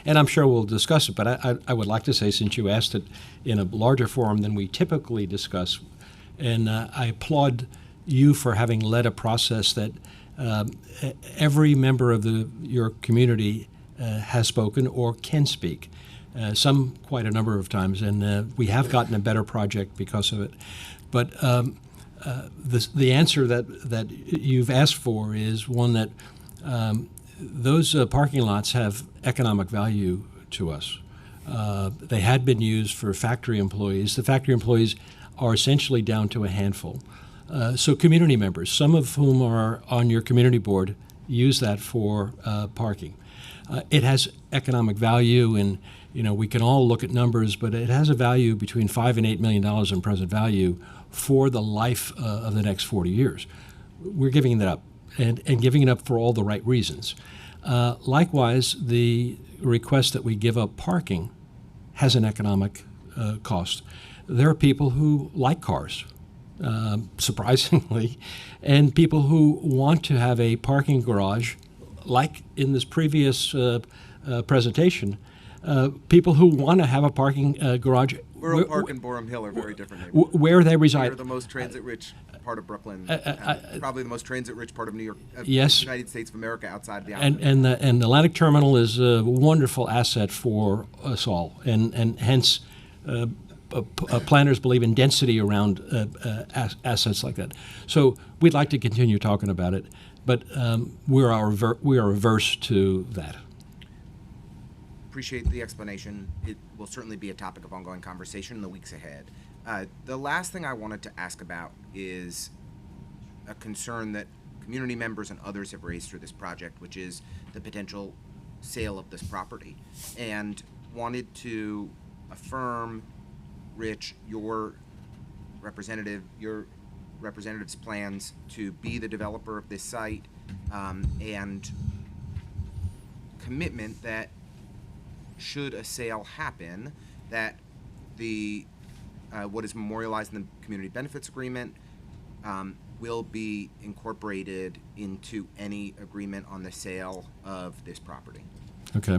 And I'm sure we'll discuss it, but I would like to say, since you asked it in a larger forum than we typically discuss, and I applaud you for having led a process that every member of your community has spoken or can speak, some quite a number of times, and we have gotten a better project because of it. But the answer that you've asked for is one that those parking lots have economic value to us. They had been used for factory employees. The factory employees are essentially down to a handful. So community members, some of whom are on your community board, use that for parking. It has economic value, and we can all look at numbers, but it has a value between $5 and $8 million in present value for the life of the next 40 years. We're giving that up, and giving it up for all the right reasons. Likewise, the request that we give up parking has an economic cost. There are people who like cars, surprisingly, and people who want to have a parking garage, like in this previous presentation, people who want to have a parking garage. Borough Park and Borum Hill are very different neighborhoods. Where they reside. We're the most transit-rich part of Brooklyn, probably the most transit-rich part of New York, yes, United States of America outside the and the Atlantic Terminal is a wonderful asset for us all, and hence planners believe in density around assets like that. So we'd like to continue talking about it, but we are averse to that. Appreciate the explanation. It will certainly be a topic of ongoing conversation in the weeks ahead. The last thing I wanted to ask about is a concern that community members and others have raised through this project, which is the potential sale of this property, and wanted to affirm, Rich, your representative's plans to be the developer of this site, and commitment that should a sale happen, that the what is memorialized in the community benefits agreement will be incorporated into any agreement on the sale of this property. Okay.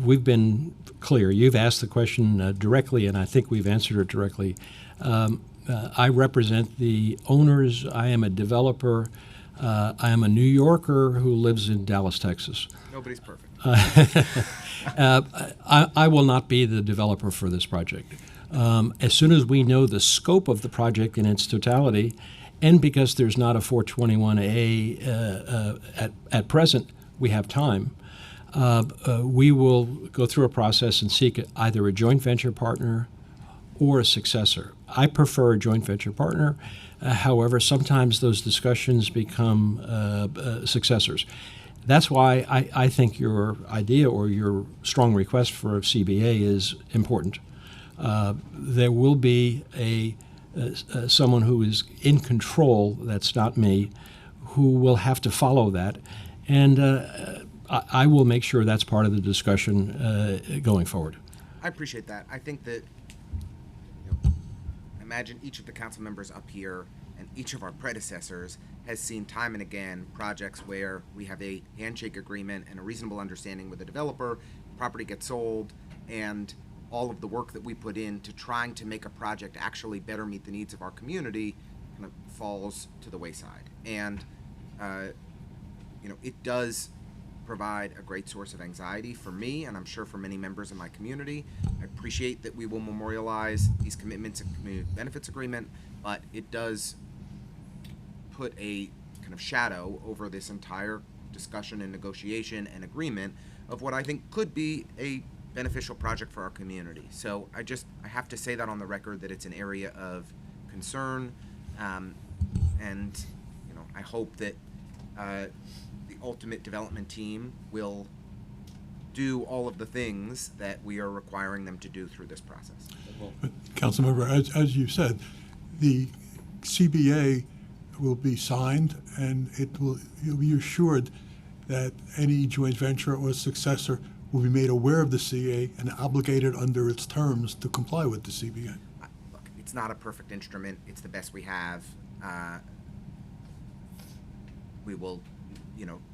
We've been clear. You've asked the question directly, and I think we've answered it directly. I represent the owners. I am a developer. I am a New Yorker who lives in Dallas, Texas. Nobody's perfect. I will not be the developer for this project. As soon as we know the scope of the project in its totality, and because there's not a 421A at present, we have time. We will go through a process and seek either a joint venture partner or a successor. I prefer a joint venture partner. However, sometimes those discussions become successors. That's why I think your idea or your strong request for a CBA is important. There will be someone who is in control, that's not me, who will have to follow that. And I will make sure that's part of the discussion going forward. I appreciate that. I think that, imagine each of the council members up here and each of our predecessors has seen time and again projects where we have a handshake agreement and a reasonable understanding with the developer, property gets sold, and all of the work that we put into trying to make a project actually better meet the needs of our community kind of falls to the wayside. And, it does provide a great source of anxiety for me, and I'm sure for many members of my community. I appreciate that we will memorialize these commitments in the community benefits agreement, but it does put a kind of shadow over this entire discussion and negotiation and agreement of what I think could be a beneficial project for our community. So I have to say that on the record, that it's an area of concern, and I hope that the ultimate development team will do all of the things that we are requiring them to do through this process. But, Councilmember, as you said, the CBA will be signed, and you'll be assured that any joint venture or successor will be made aware of the CA and obligated under its terms to comply with the CBA. Look, it's not a perfect instrument. It's the best we have. We will,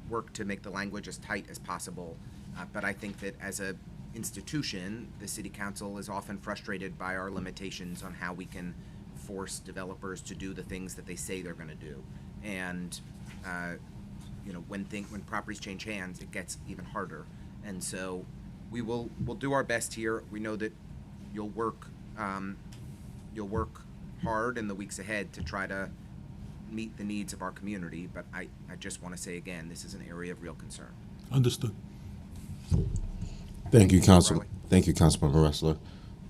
work to make the language as tight as possible. But I think that as a institution, the City Council is often frustrated by our limitations on how we can force developers to do the things that they say they're going to do. And when properties change hands, it gets even harder. And so we'll do our best here. We know that you'll work hard in the weeks ahead to try to meet the needs of our community. But I just want to say again, this is an area of real concern. Understood. Thank you, Council. Thank you, Councilmember Ressler.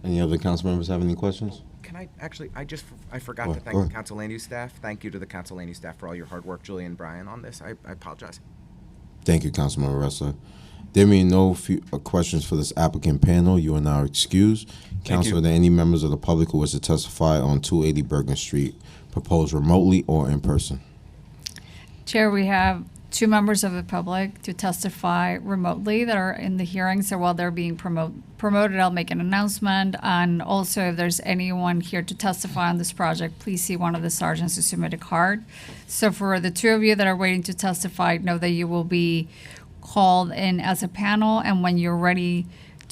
Any other council members have any questions? Can I actually, I forgot to thank the council land use staff. Thank you to the council land use staff for all your hard work, Julie and Brian, on this. I apologize. Thank you, Councilmember Ressler. There being no questions for this applicant panel, you are now excused. Council, are there any members of the public who wish to testify on 280 Bergen Street, proposed remotely or in person? Chair, we have 2 members of the public to testify remotely that are in the hearing. So while they're being promoted, I'll make an announcement. And also, if there's anyone here to testify on this project, please see one of the sergeants to submit a card. So for the 2 of you that are waiting to testify, know that you will be called in as a panel. And when you're ready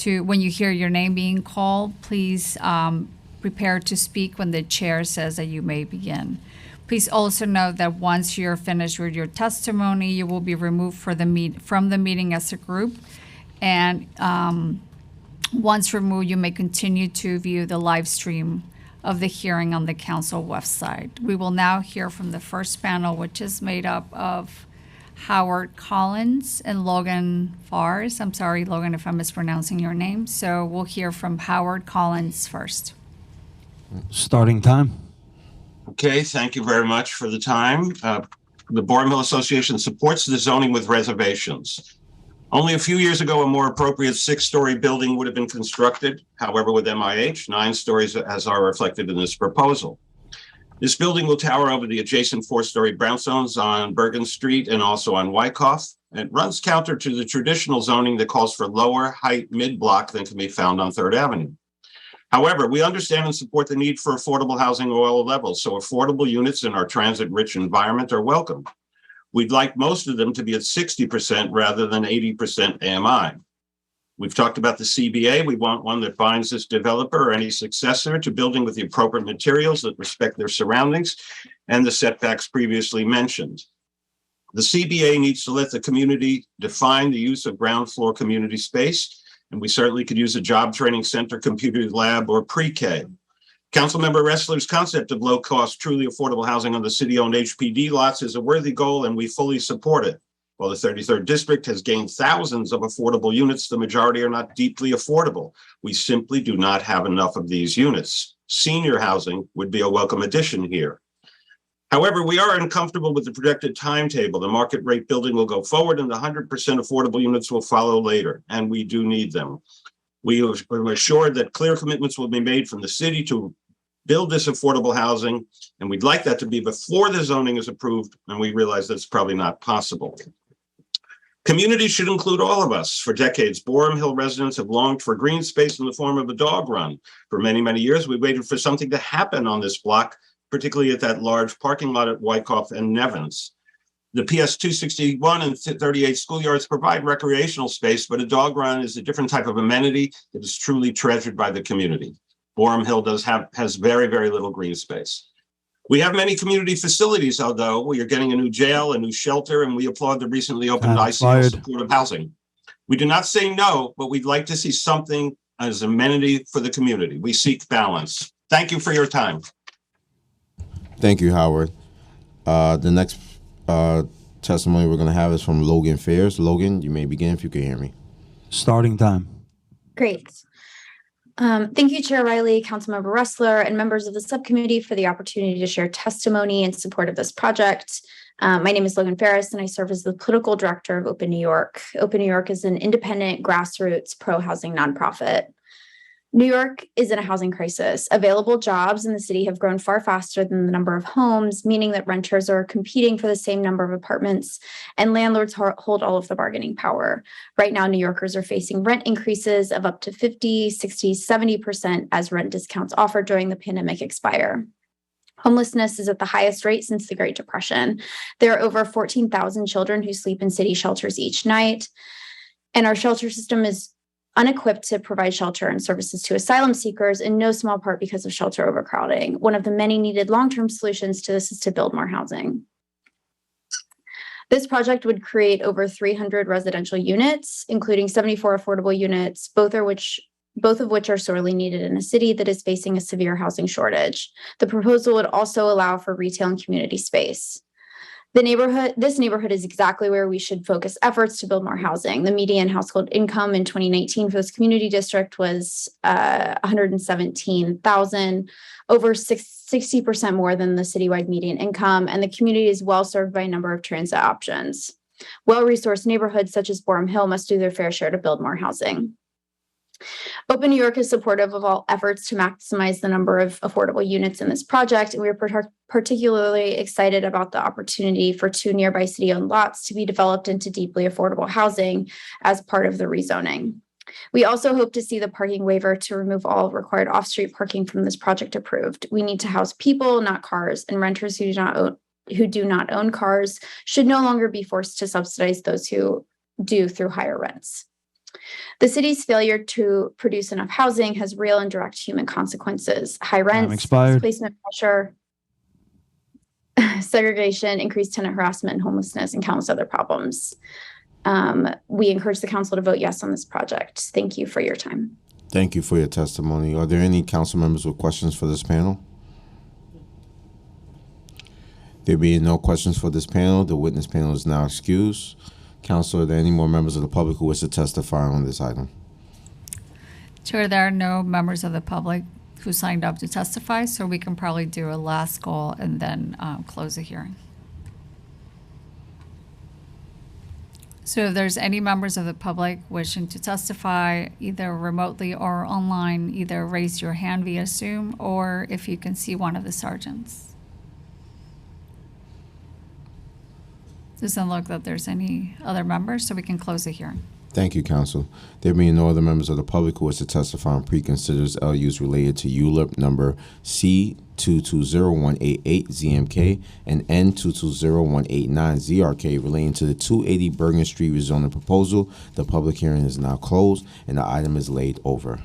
when you hear your name being called, please prepare to speak when the chair says that you may begin. Please also note that once you're finished with your testimony, you will be removed from the meeting as a group. And once removed, you may continue to view the live stream of the hearing on the council website. We will now hear from the first panel, which is made up of Howard Collins and Logan Fars. I'm sorry, Logan, if I'm mispronouncing your name. So we'll hear from Howard Collins first. Starting time. Okay, thank you very much for the time. The Borum Hill Association supports the zoning with reservations. Only a few years ago, a more appropriate 6-story building would have been constructed. However, with MIH, 9 stories as are reflected in this proposal. This building will tower over the adjacent 4-story brownstones on Bergen Street and also on Wyckoff. It runs counter to the traditional zoning that calls for lower height mid-block than can be found on 3rd Avenue. However, we understand and support the need for affordable housing at all levels, so affordable units in our transit-rich environment are welcome. We'd like most of them to be at 60% rather than 80% AMI. We've talked about the CBA. We want one that binds this developer or any successor to building with the appropriate materials that respect their surroundings and the setbacks previously mentioned. The CBA needs to let the community define the use of ground floor community space, and we certainly could use a job training center, computer lab, or pre-K. Councilmember Ressler's concept of low-cost, truly affordable housing on the city-owned HPD lots is a worthy goal, and we fully support it. While the 33rd District has gained thousands of affordable units, the majority are not deeply affordable. We simply do not have enough of these units. Senior housing would be a welcome addition here. However, we are uncomfortable with the projected timetable. The market rate building will go forward and the 100% affordable units will follow later, and we do need them. We are assured that clear commitments will be made from the city to build this affordable housing, and we'd like that to be before the zoning is approved, and we realize that's probably not possible. Community should include all of us. For decades, Borum Hill residents have longed for green space in the form of a dog run. For many, many years, we waited for something to happen on this block, particularly at that large parking lot at Wyckoff and Nevins. The PS 261 and 38 schoolyards provide recreational space, but a dog run is a different type of amenity that is truly treasured by the community. Borum Hill has very, very little green space. We have many community facilities, although we are getting a new jail, a new shelter, and we applaud the recently opened ICL supportive housing. We do not say no, but we'd like to see something as amenity for the community. We seek balance. Thank you for your time. Thank you, Howard. The next testimony we're going to have is from Logan Fairs. Logan, you may begin if you can hear me. Starting time. Great. Thank you, Chair Riley, Councilmember Ressler, and members of the subcommittee for the opportunity to share testimony in support of this project. My name is Logan Ferris, and I serve as the political director of Open New York. Open New York is an independent, grassroots, pro-housing nonprofit. New York is in a housing crisis. Available jobs in the city have grown far faster than the number of homes, meaning that renters are competing for the same number of apartments, and landlords hold all of the bargaining power. Right now, New Yorkers are facing rent increases of up to 50, 60, 70% as rent discounts offered during the pandemic expire. Homelessness is at the highest rate since the Great Depression. There are over 14,000 children who sleep in city shelters each night, and our shelter system is unequipped to provide shelter and services to asylum seekers, in no small part because of shelter overcrowding. One of the many needed long-term solutions to this is to build more housing. This project would create over 300 residential units, including 74 affordable units, both of which are sorely needed in a city that is facing a severe housing shortage. The proposal would also allow for retail and community space. This neighborhood is exactly where we should focus efforts to build more housing. The median household income in 2019 for this community district was $117,000, over 60% more than the citywide median income, and the community is well served by a number of transit options. Well-resourced neighborhoods such as Borum Hill must do their fair share to build more housing. Open New York is supportive of all efforts to maximize the number of affordable units in this project, and we are particularly excited about the opportunity for 2 nearby city-owned lots to be developed into deeply affordable housing as part of the rezoning. We also hope to see the parking waiver to remove all required off-street parking from this project approved. We need to house people, not cars, and renters who do not own cars should no longer be forced to subsidize those who do through higher rents. The city's failure to produce enough housing has real and direct human consequences: high rents, displacement pressure, segregation, increased tenant harassment and homelessness, and countless other problems. We encourage the council to vote yes on this project. Thank you for your time. Thank you for your testimony. Are there any council members with questions for this panel? There being no questions for this panel, the witness panel is now excused. Council, are there any more members of the public who wish to testify on this item? Chair, there are no members of the public who signed up to testify, so we can probably do a last call and then close the hearing. So if there's any members of the public wishing to testify, either remotely or online, either raise your hand via Zoom, or if you can see one of the sergeants. Doesn't look that there's any other members, so we can close the hearing. Thank you, Council. There being no other members of the public who wish to testify on preconsidered LUs related to ULIP number C220188ZMK and N220189ZRK relating to the 280 Bergen Street rezoning proposal, the public hearing is now closed and the item is laid over.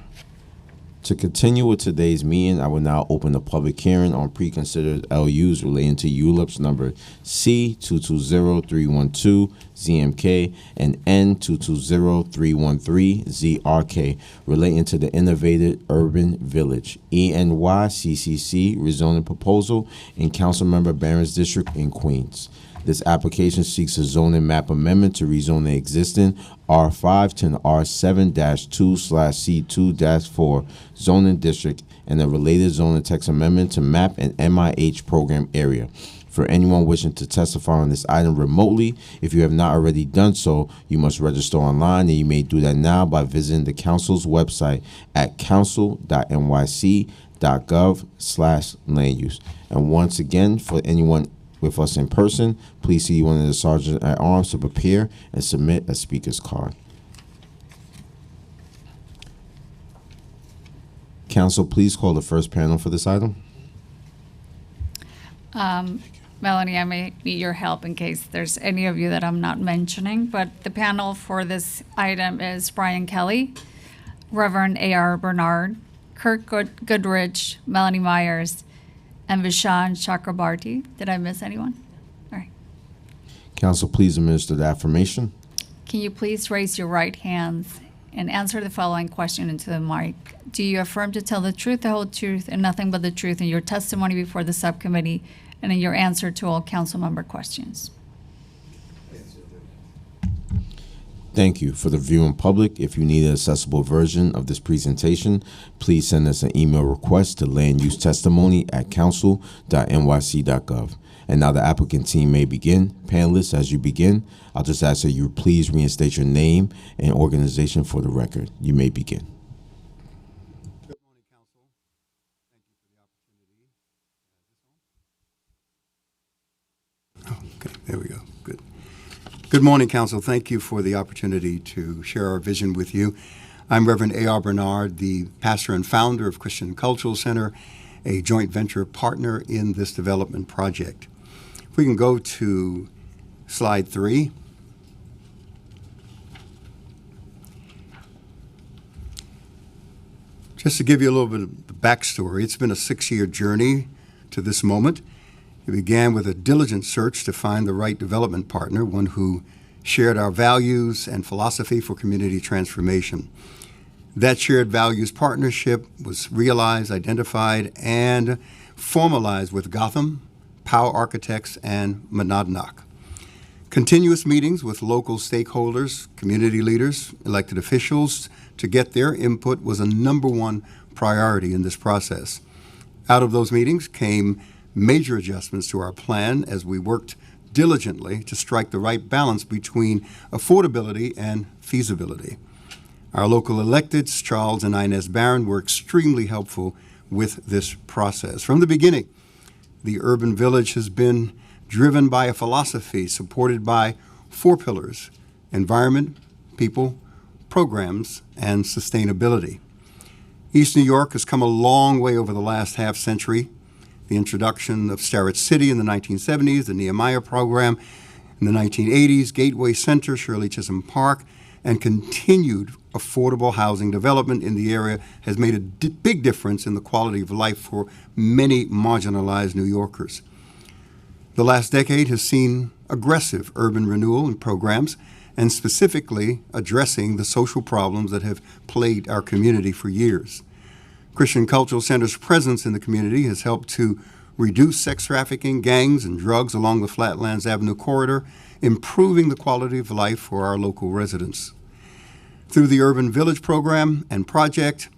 To continue with today's meeting, I will now open the public hearing on preconsidered LUs relating to ULIPs number C220312ZMK and N220313ZRK relating to the Innovative Urban Village NYCC rezoning proposal in Councilmember Barron's district in Queens. This application seeks a zoning map amendment to rezone the existing R5 to an R7-2/C2-4 zoning district and a related zoning text amendment to map an MIH program area. For anyone wishing to testify on this item remotely, if you have not already done so, you must register online, and you may do that now by visiting the council's website at council.nyc.gov/land use. And once again, for anyone with us in person, please see one of the sergeants at arms to prepare and submit a speaker's card. Council, please call the first panel for this item. Melanie, I may need your help in case there's any of you that I'm not mentioning, but the panel for this item is Brian Kelly, Reverend A.R. Bernard, Kirk Goodrich, Melanie Myers, and Vishan Chakrabarti. Did I miss anyone? All right. Council, please administer the affirmation. Can you please raise your right hands and answer the following question into the mic? Do you affirm to tell the truth, the whole truth, and nothing but the truth in your testimony before the subcommittee and in your answer to all council member questions? Thank you. For the viewing public, if you need an accessible version of this presentation, please send us an email request to landusetestimony@council.nyc.gov. And now the applicant team may begin. Panelists, as you begin, I'll just ask that you please reinstate your name and organization for the record. You may begin. Good morning, Council. Thank you for the opportunity. Okay, there we go. Good. Good morning, Council. Thank you for the opportunity to share our vision with you. I'm Reverend A.R. Bernard, the pastor and founder of Christian Cultural Center, a joint venture partner in this development project. If we can go to slide 3. Just to give you a little bit of the backstory, it's been a 6-year journey to this moment. It began with a diligent search to find the right development partner, one who shared our values and philosophy for community transformation. That shared values partnership was realized, identified, and formalized with Gotham, Powell Architects, and Monadnock. Continuous meetings with local stakeholders, community leaders, elected officials to get their input was a number one priority in this process. Out of those meetings came major adjustments to our plan as we worked diligently to strike the right balance between affordability and feasibility. Our local electeds, Charles and Inez Barron, were extremely helpful with this process. From the beginning, the urban village has been driven by a philosophy supported by 4 pillars: environment, people, programs, and sustainability. East New York has come a long way over the last half century. The introduction of Starrett City in the 1970s, the Nehemiah program in the 1980s, Gateway Center, Shirley Chisholm Park, and continued affordable housing development in the area has made a big difference in the quality of life for many marginalized New Yorkers. The last decade has seen aggressive urban renewal and programs, and specifically addressing the social problems that have plagued our community for years. Christian Cultural Center's presence in the community has helped to reduce sex trafficking, gangs, and drugs along the Flatlands Avenue corridor, improving the quality of life for our local residents. Through the Urban Village program and project,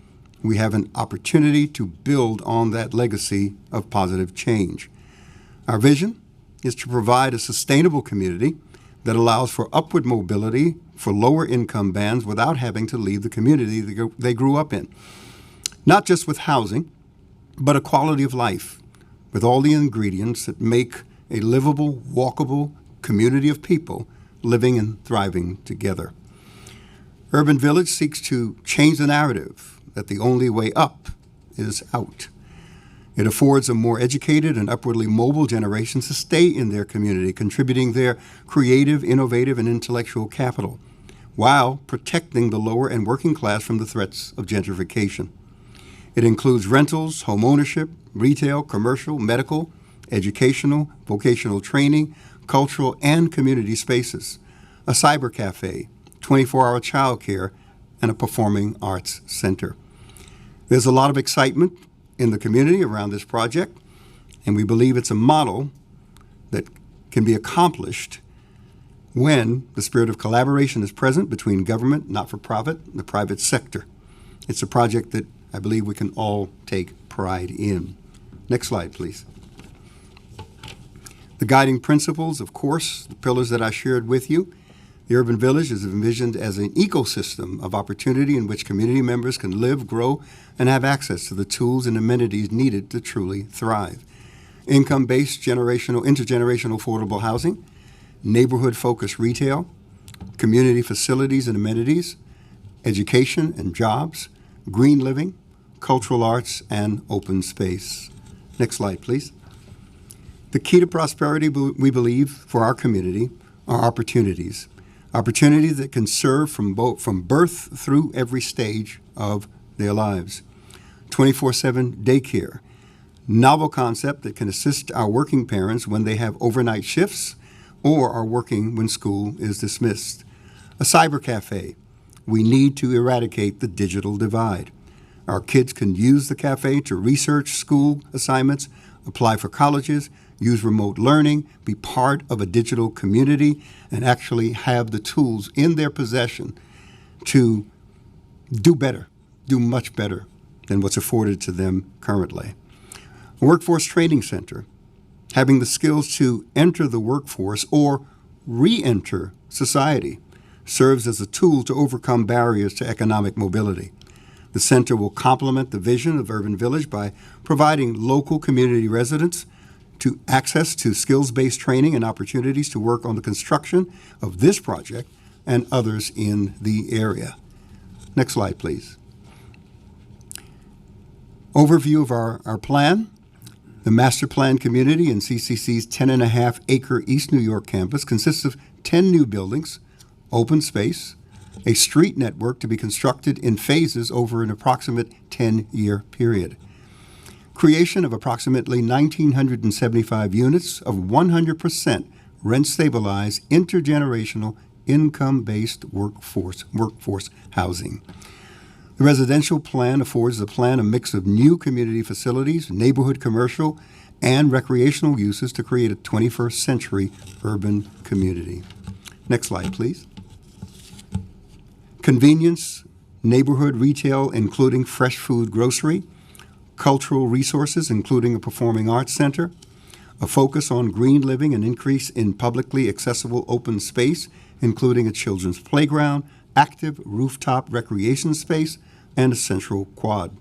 we have an opportunity to build on that legacy of positive change. Our vision is to provide a sustainable community that allows for upward mobility for lower income bands without having to leave the community they grew up in. Not just with housing, but a quality of life with all the ingredients that make a livable, walkable community of people living and thriving together. Urban Village seeks to change the narrative that the only way up is out. It affords a more educated and upwardly mobile generation to stay in their community, contributing their creative, innovative, and intellectual capital, while protecting the lower and working class from the threats of gentrification. It includes rentals, home ownership, retail, commercial, medical, educational, vocational training, cultural, and community spaces, a cyber cafe, 24-hour childcare, and a performing arts center. There's a lot of excitement in the community around this project, and we believe it's a model that can be accomplished when the spirit of collaboration is present between government, not-for-profit, and the private sector. It's a project that I believe we can all take pride in. Next slide, please. The guiding principles, of course, the pillars that I shared with you. The urban village is envisioned as an ecosystem of opportunity in which community members can live, grow, and have access to the tools and amenities needed to truly thrive. Income-based, intergenerational affordable housing, neighborhood-focused retail, community facilities and amenities, education and jobs, green living, cultural arts, and open space. Next slide, please. The key to prosperity, we believe, for our community are opportunities. Opportunities that can serve from birth through every stage of their lives. 24/7 daycare, novel concept that can assist our working parents when they have overnight shifts or are working when school is dismissed. A cyber cafe. We need to eradicate the digital divide. Our kids can use the cafe to research school assignments, apply for colleges, use remote learning, be part of a digital community, and actually have the tools in their possession to do better, do much better than what's afforded to them currently. A workforce training center, having the skills to enter the workforce or re-enter society, serves as a tool to overcome barriers to economic mobility. The center will complement the vision of Urban Village by providing local community residents to access to skills-based training and opportunities to work on the construction of this project and others in the area. Next slide, please. Overview of our plan. The master plan community in CCC's 10.5-acre East New York campus consists of 10 new buildings, open space, a street network to be constructed in phases over an approximate 10-year period. Creation of approximately 1,975 units of 100% rent-stabilized, intergenerational, income-based workforce housing. The residential plan affords the plan a mix of new community facilities, neighborhood commercial, and recreational uses to create a 21st century urban community. Next slide, please. Convenience, neighborhood retail, including fresh food grocery, cultural resources, including a performing arts center, a focus on green living, an increase in publicly accessible open space, including a children's playground, active rooftop recreation space, and a central quad.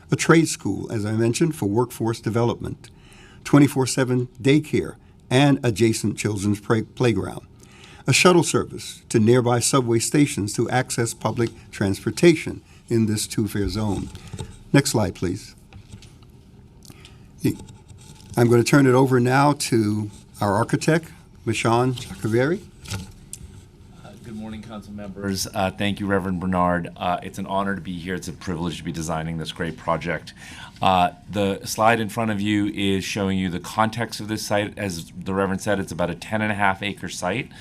A trade school, as I mentioned, for workforce development, 24/7 daycare, and adjacent children's playground. A shuttle service to nearby subway stations to access public transportation in this two-fare zone. Next slide, please. I'm going to turn it over now to our architect, Mishan Chakraveri. Good morning, council members. Thank you, Reverend Bernard. It's an honor to be here. It's a privilege to be designing this great project. The slide in front of you is showing you the context of this site. As the Reverend said, it's about a 10.5-acre site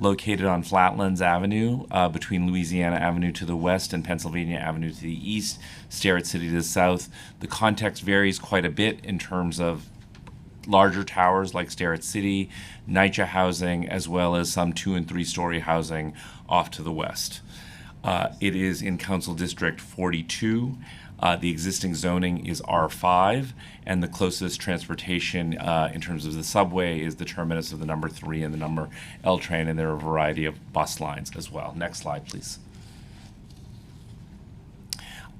located on Flatlands Avenue between Louisiana Avenue to the west and Pennsylvania Avenue to the east, Starrett City to the south. The context varies quite a bit in terms of larger towers like Starrett City, NYCCC housing, as well as some 2- and 3-story housing off to the west. It is in Council District 42. The existing zoning is R5, and the closest transportation in terms of the subway is the terminus of the number 3 and the number L train, and there are a variety of bus lines as well. Next slide, please.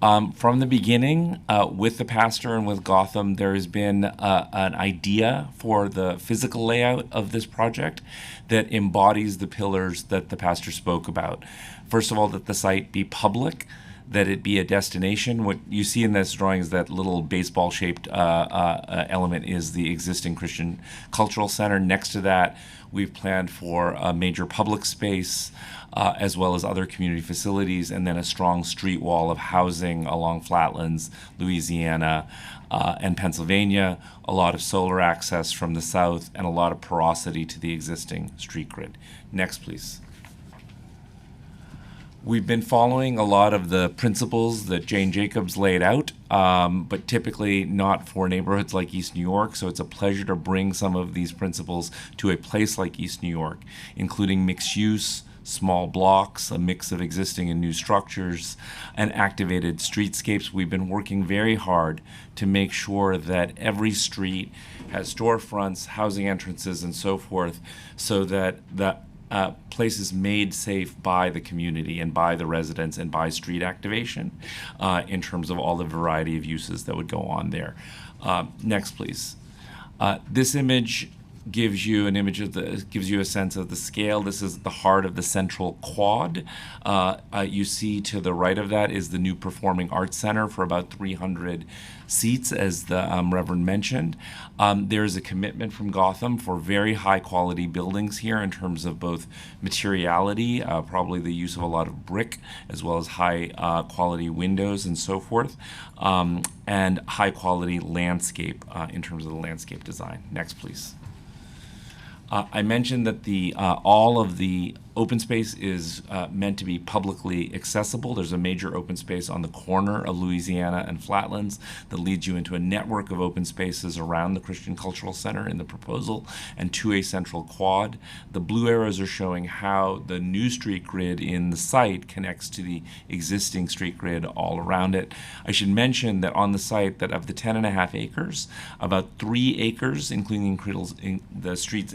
From the beginning, with the pastor and with Gotham, there has been an idea for the physical layout of this project that embodies the pillars that the pastor spoke about. First of all, that the site be public, that it be a destination. What you see in this drawing is that little baseball-shaped element is the existing Christian Cultural Center. Next to that, we've planned for a major public space, as well as other community facilities, and then a strong street wall of housing along Flatlands, Louisiana, and Pennsylvania, a lot of solar access from the south, and a lot of porosity to the existing street grid. Next, please. We've been following a lot of the principles that Jane Jacobs laid out, but typically not for neighborhoods like East New York, so it's a pleasure to bring some of these principles to a place like East New York, including mixed use, small blocks, a mix of existing and new structures, and activated streetscapes. We've been working very hard to make sure that every street has storefronts, housing entrances, and so forth, so that the place is made safe by the community and by the residents and by street activation in terms of all the variety of uses that would go on there. Next, please. This image gives you an image of gives you a sense of the scale. This is the heart of the central quad. You see to the right of that is the new Performing Arts Center for about 300 seats, as the Reverend mentioned. There's a commitment from Gotham for very high quality buildings here in terms of both materiality, probably the use of a lot of brick, as well as high quality windows and so forth, and high quality landscape in terms of the landscape design. Next, please. I mentioned that the all of the open space is meant to be publicly accessible. There's a major open space on the corner of Louisiana and Flatlands that leads you into a network of open spaces around the Christian Cultural Center in the proposal and to a central quad. The blue arrows are showing how the new street grid in the site connects to the existing street grid all around it. I should mention that on the site that of the 10.5 acres, about 3 acres, including the streets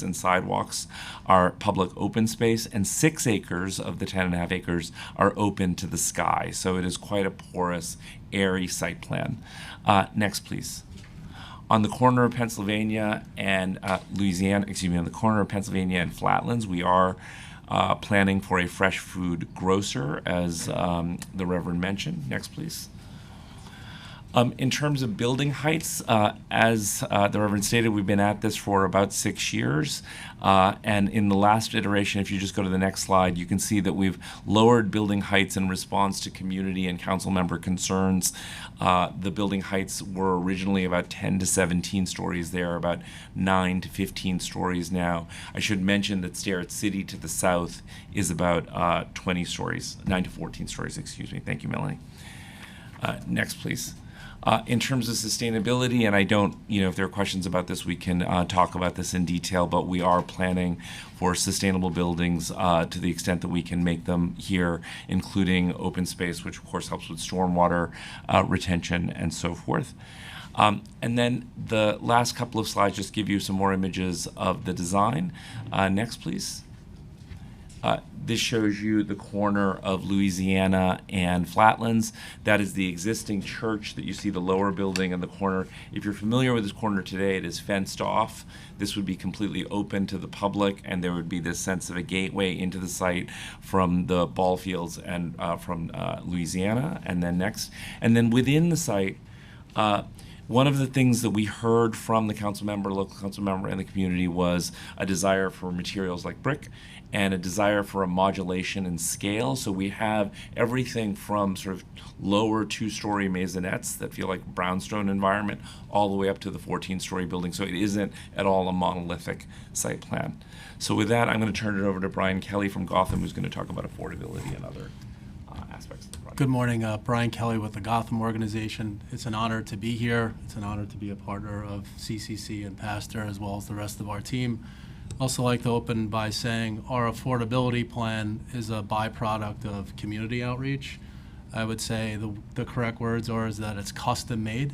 and sidewalks, are public open space, and 6 acres of the 10.5 acres are open to the sky. So it is quite a porous, airy site plan. Next, please. On the corner of Pennsylvania and Louisiana, on the corner of Pennsylvania and Flatlands, we are planning for a fresh food grocer, as the Reverend mentioned. Next, please. In terms of building heights, as the Reverend stated, we've been at this for about 6 years. And in the last iteration, if you just go to the next slide, you can see that we've lowered building heights in response to community and council member concerns. The building heights were originally about 10 to 17 stories. They are about 9 to 15 stories now. I should mention that Starrett City to the south is about 20 stories, 9 to 14 stories, excuse me. Thank you, Melanie. Next, please. In terms of sustainability, and I don't, if there are questions about this, we can talk about this in detail, but we are planning for sustainable buildings to the extent that we can make them here, including open space, which of course helps with stormwater retention and so forth. And then the last couple of slides just give you some more images of the design. Next, please. This shows you the corner of Louisiana and Flatlands. That is the existing church that you see, the lower building in the corner. If you're familiar with this corner today, it is fenced off. This would be completely open to the public, and there would be this sense of a gateway into the site from the ball fields and from Louisiana. And then next. And then within the site, one of the things that we heard from the local council member, and the community was a desire for materials like brick and a desire for a modulation in scale. So we have everything from sort of lower 2-story maisonettes that feel like brownstone environment all the way up to the 14-story building. So it isn't at all a monolithic site plan. So with that, I'm going to turn it over to Brian Kelly from Gotham, who's going to talk about affordability and other aspects of the project. Good morning, Brian Kelly with the Gotham organization. It's an honor to be here. It's an honor to be a partner of CCC and Pastor, as well as the rest of our team. Also like to open by saying our affordability plan is a byproduct of community outreach. I would say the correct words is that it's custom made.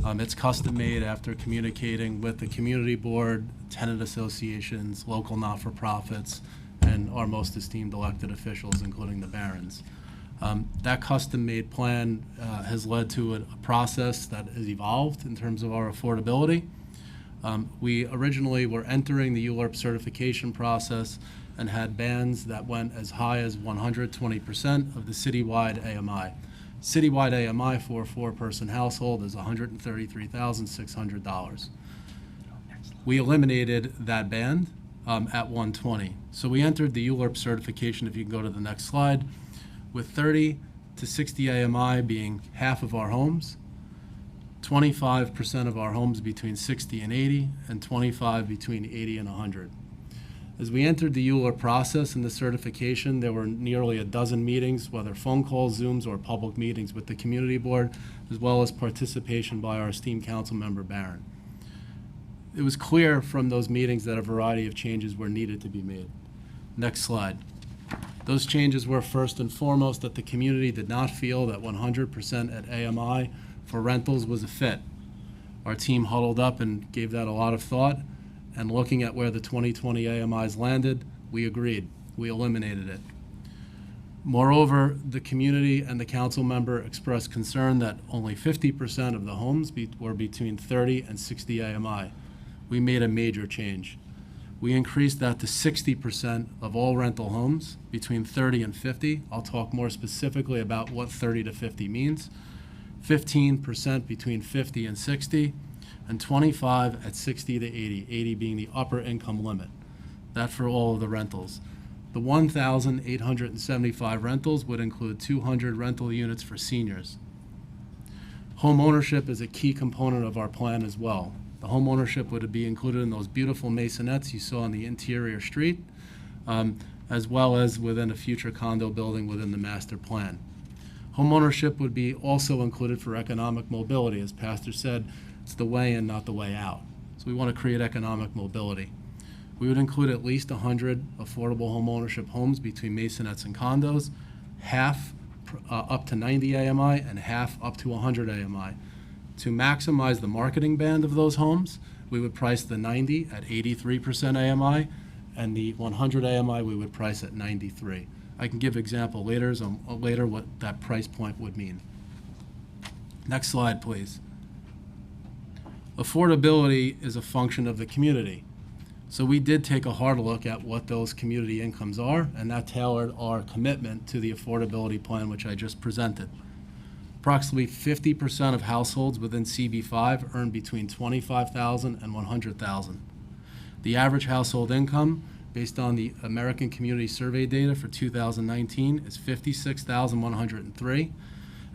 It's custom made after communicating with the community board, tenant associations, local not-for-profits, and our most esteemed elected officials, including the barons. That custom-made plan has led to a process that has evolved in terms of our affordability. We originally were entering the ULURP certification process and had bands that went as high as 120% of the citywide AMI. Citywide AMI for a 4-person household is $133,600. We eliminated that band at 120. So we entered the ULURP certification, if you can go to the next slide, with 30 to 60 AMI being half of our homes, 25% of our homes between 60 and 80, and 25 between 80 and 100. As we entered the ULURP process and the certification, there were nearly a dozen meetings, whether phone calls, Zooms, or public meetings with the community board, as well as participation by our esteemed council member Barron. It was clear from those meetings that a variety of changes were needed to be made. Next slide. Those changes were first and foremost that the community did not feel that 100% at AMI for rentals was a fit. Our team huddled up and gave that a lot of thought, and looking at where the 2020 AMIs landed, we agreed. We eliminated it. Moreover, the community and the council member expressed concern that only 50% of the homes were between 30 and 60 AMI. We made a major change. We increased that to 60% of all rental homes between 30 and 50. I'll talk more specifically about what 30 to 50 means. 15% between 50 and 60, and 25 at 60 to 80, 80 being the upper income limit. That for all of the rentals. The 1,875 rentals would include 200 rental units for seniors. Home ownership is a key component of our plan as well. The homeownership would be included in those beautiful maisonettes you saw on the interior street, as well as within a future condo building within the master plan. Homeownership would be also included for economic mobility. As Pastor said, it's the way in, not the way out. So we want to create economic mobility. We would include at least 100 affordable homeownership homes between masonettes and condos, half up to 90 AMI and half up to 100 AMI. To maximize the marketing band of those homes, we would price the 90 at 83% AMI, and the 100 AMI we would price at 93. I can give example later what that price point would mean. Next slide, please. Affordability is a function of the community. So we did take a hard look at what those community incomes are, and that tailored our commitment to the affordability plan, which I just presented. Approximately 50% of households within CB5 earn between $25,000 and $100,000. The average household income, based on the American Community Survey data for 2019, is $56,103,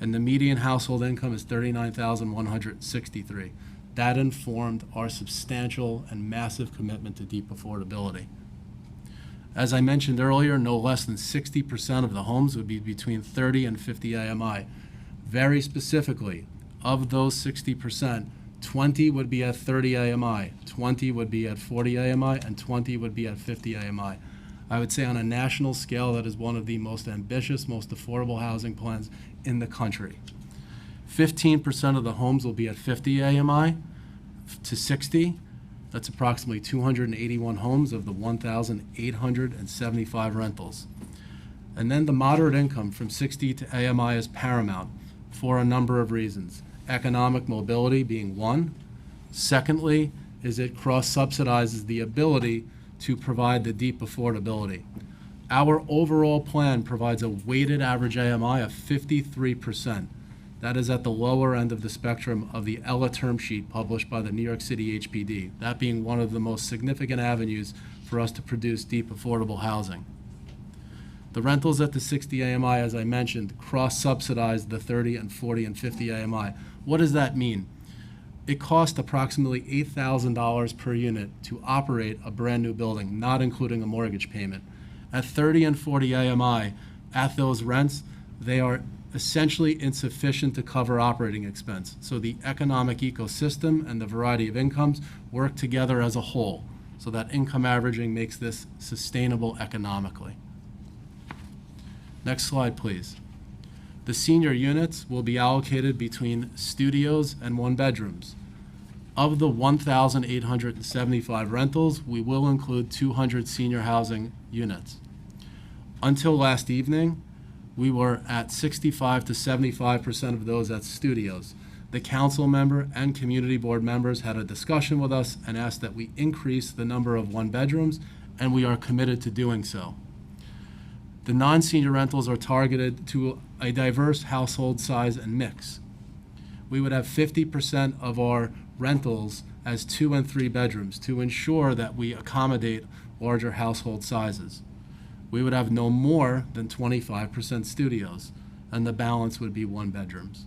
and the median household income is $39,163. That informed our substantial and massive commitment to deep affordability. As I mentioned earlier, no less than 60% of the homes would be between 30 and 50 AMI. Very specifically, of those 60%, 20 would be at 30 AMI, 20 would be at 40 AMI, and 20 would be at 50 AMI. I would say on a national scale, that is one of the most ambitious, most affordable housing plans in the country. 15% of the homes will be at 50 AMI to 60. That's approximately 281 homes of the 1,875 rentals. And then the moderate income from 60 to AMI is paramount for a number of reasons. Economic mobility being one. Secondly, is it cross-subsidizes the ability to provide the deep affordability. Our overall plan provides a weighted average AMI of 53%. That is at the lower end of the spectrum of the ELA term sheet published by the New York City HPD, that being one of the most significant avenues for us to produce deep affordable housing. The rentals at the 60 AMI, as I mentioned, cross-subsidize the 30 and 40 and 50 AMI. What does that mean? It costs approximately $8,000 per unit to operate a brand new building, not including a mortgage payment. At 30 and 40 AMI, at those rents, they are essentially insufficient to cover operating expense. So the economic ecosystem and the variety of incomes work together as a whole, so that income averaging makes this sustainable economically. Next slide, please. The senior units will be allocated between studios and one bedrooms. Of the 1,875 rentals, we will include 200 senior housing units. Until last evening, we were at 65 to 75% of those at studios. The council member and community board members had a discussion with us and asked that we increase the number of one bedrooms, and we are committed to doing so. The non-senior rentals are targeted to a diverse household size and mix. We would have 50% of our rentals as 2 and 3 bedrooms to ensure that we accommodate larger household sizes. We would have no more than 25% studios, and the balance would be 1 bedrooms.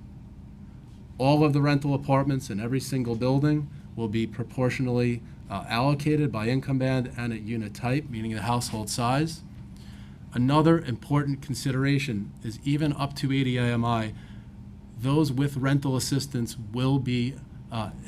All of the rental apartments in every single building will be proportionally allocated by income band and at unit type, meaning the household size. Another important consideration is even up to 80 AMI, those with rental assistance will be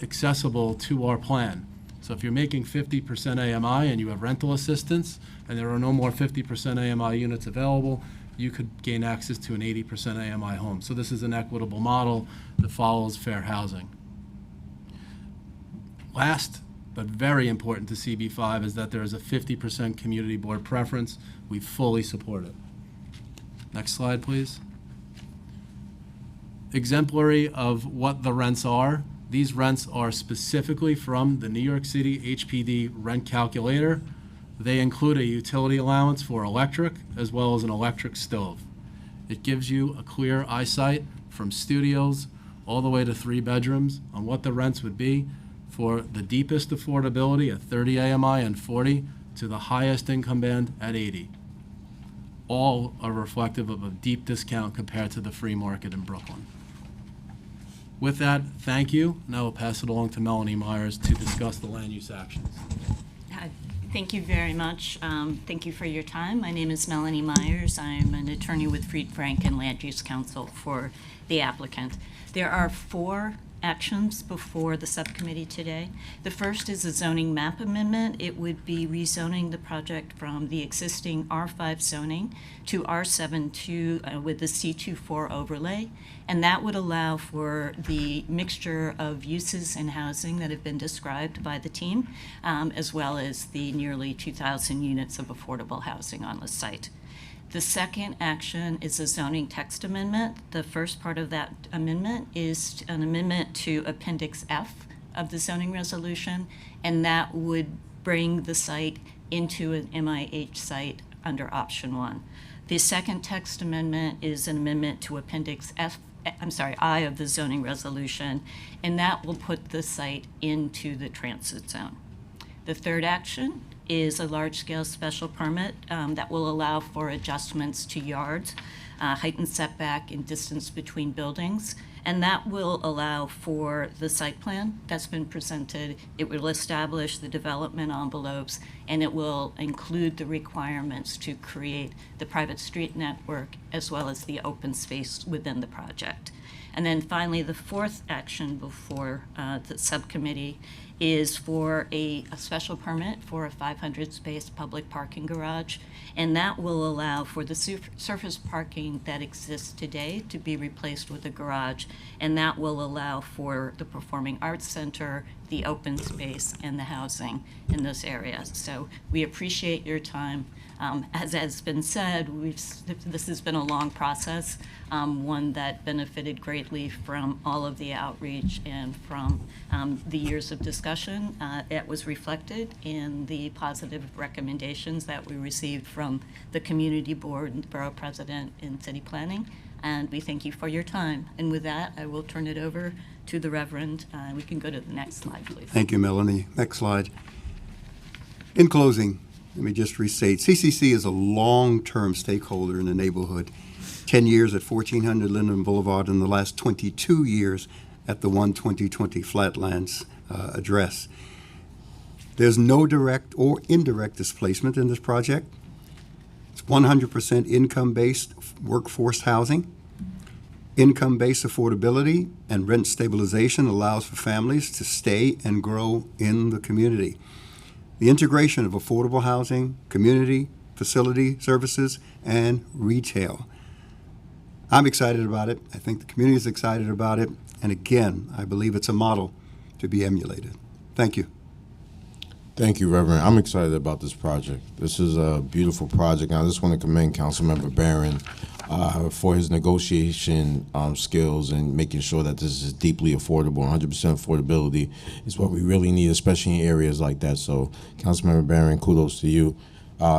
accessible to our plan. So if you're making 50% AMI and you have rental assistance and there are no more 50% AMI units available, you could gain access to an 80% AMI home. So this is an equitable model that follows fair housing. Last, but very important to CB5 is that there is a 50% community board preference. We fully support it. Next slide, please. Exemplary of what the rents are. These rents are specifically from the New York City HPD rent calculator. They include a utility allowance for electric as well as an electric stove. It gives you a clear eyesight from studios all the way to 3 bedrooms on what the rents would be for the deepest affordability at 30 AMI and 40 to the highest income band at 80. All are reflective of a deep discount compared to the free market in Brooklyn. With that, thank you. Now I'll pass it along to Melanie Myers to discuss the land use actions. Thank you very much. Thank you for your time. My name is Melanie Myers. I'm an attorney with Fried Frank and Land Use Counsel for the applicant. There are 4 actions before the subcommittee today. The first is a zoning map amendment. It would be rezoning the project from the existing R5 zoning to R72 with the C24 overlay. And that would allow for the mixture of uses and housing that have been described by the team, as well as the nearly 2,000 units of affordable housing on the site. The second action is a zoning text amendment. The first part of that amendment is an amendment to Appendix F of the zoning resolution, and that would bring the site into an MIH site under option 1. The second text amendment is an amendment to Appendix I of the zoning resolution, and that will put the site into the transit zone. The third action is a large-scale special permit that will allow for adjustments to yards, height and setback, and distance between buildings, and that will allow for the site plan that's been presented. It will establish the development envelopes, and it will include the requirements to create the private street network as well as the open space within the project. And then finally, the fourth action before the subcommittee is for a special permit for a 500-space public parking garage, and that will allow for the surface parking that exists today to be replaced with a garage, and that will allow for the Performing Arts Center, the open space, and the housing in those areas. So we appreciate your time. As has been said, this has been a long process, one that benefited greatly from all of the outreach and from the years of discussion. It was reflected in the positive recommendations that we received from the community board, and the borough president, and city planning. And we thank you for your time. And with that, I will turn it over to the Reverend. We can go to the next slide, please. Thank you, Melanie. Next slide. In closing, let me just restate, CCC is a long-term stakeholder in the neighborhood. 10 years at 1400 Linden Boulevard and the last 22 years at the 12020 Flatlands address. There's no direct or indirect displacement in this project. It's 100% income-based workforce housing. Income-based affordability and rent stabilization allows for families to stay and grow in the community. The integration of affordable housing, community, facility services, and retail. I'm excited about it. I think the community is excited about it. And again, I believe it's a model to be emulated. Thank you. Thank you, Reverend. I'm excited about this project. This is a beautiful project. I just want to commend Councilmember Barron for his negotiation skills and making sure that this is deeply affordable. 100% affordability is what we really need, especially in areas like that. So, Councilmember Barron, kudos to you.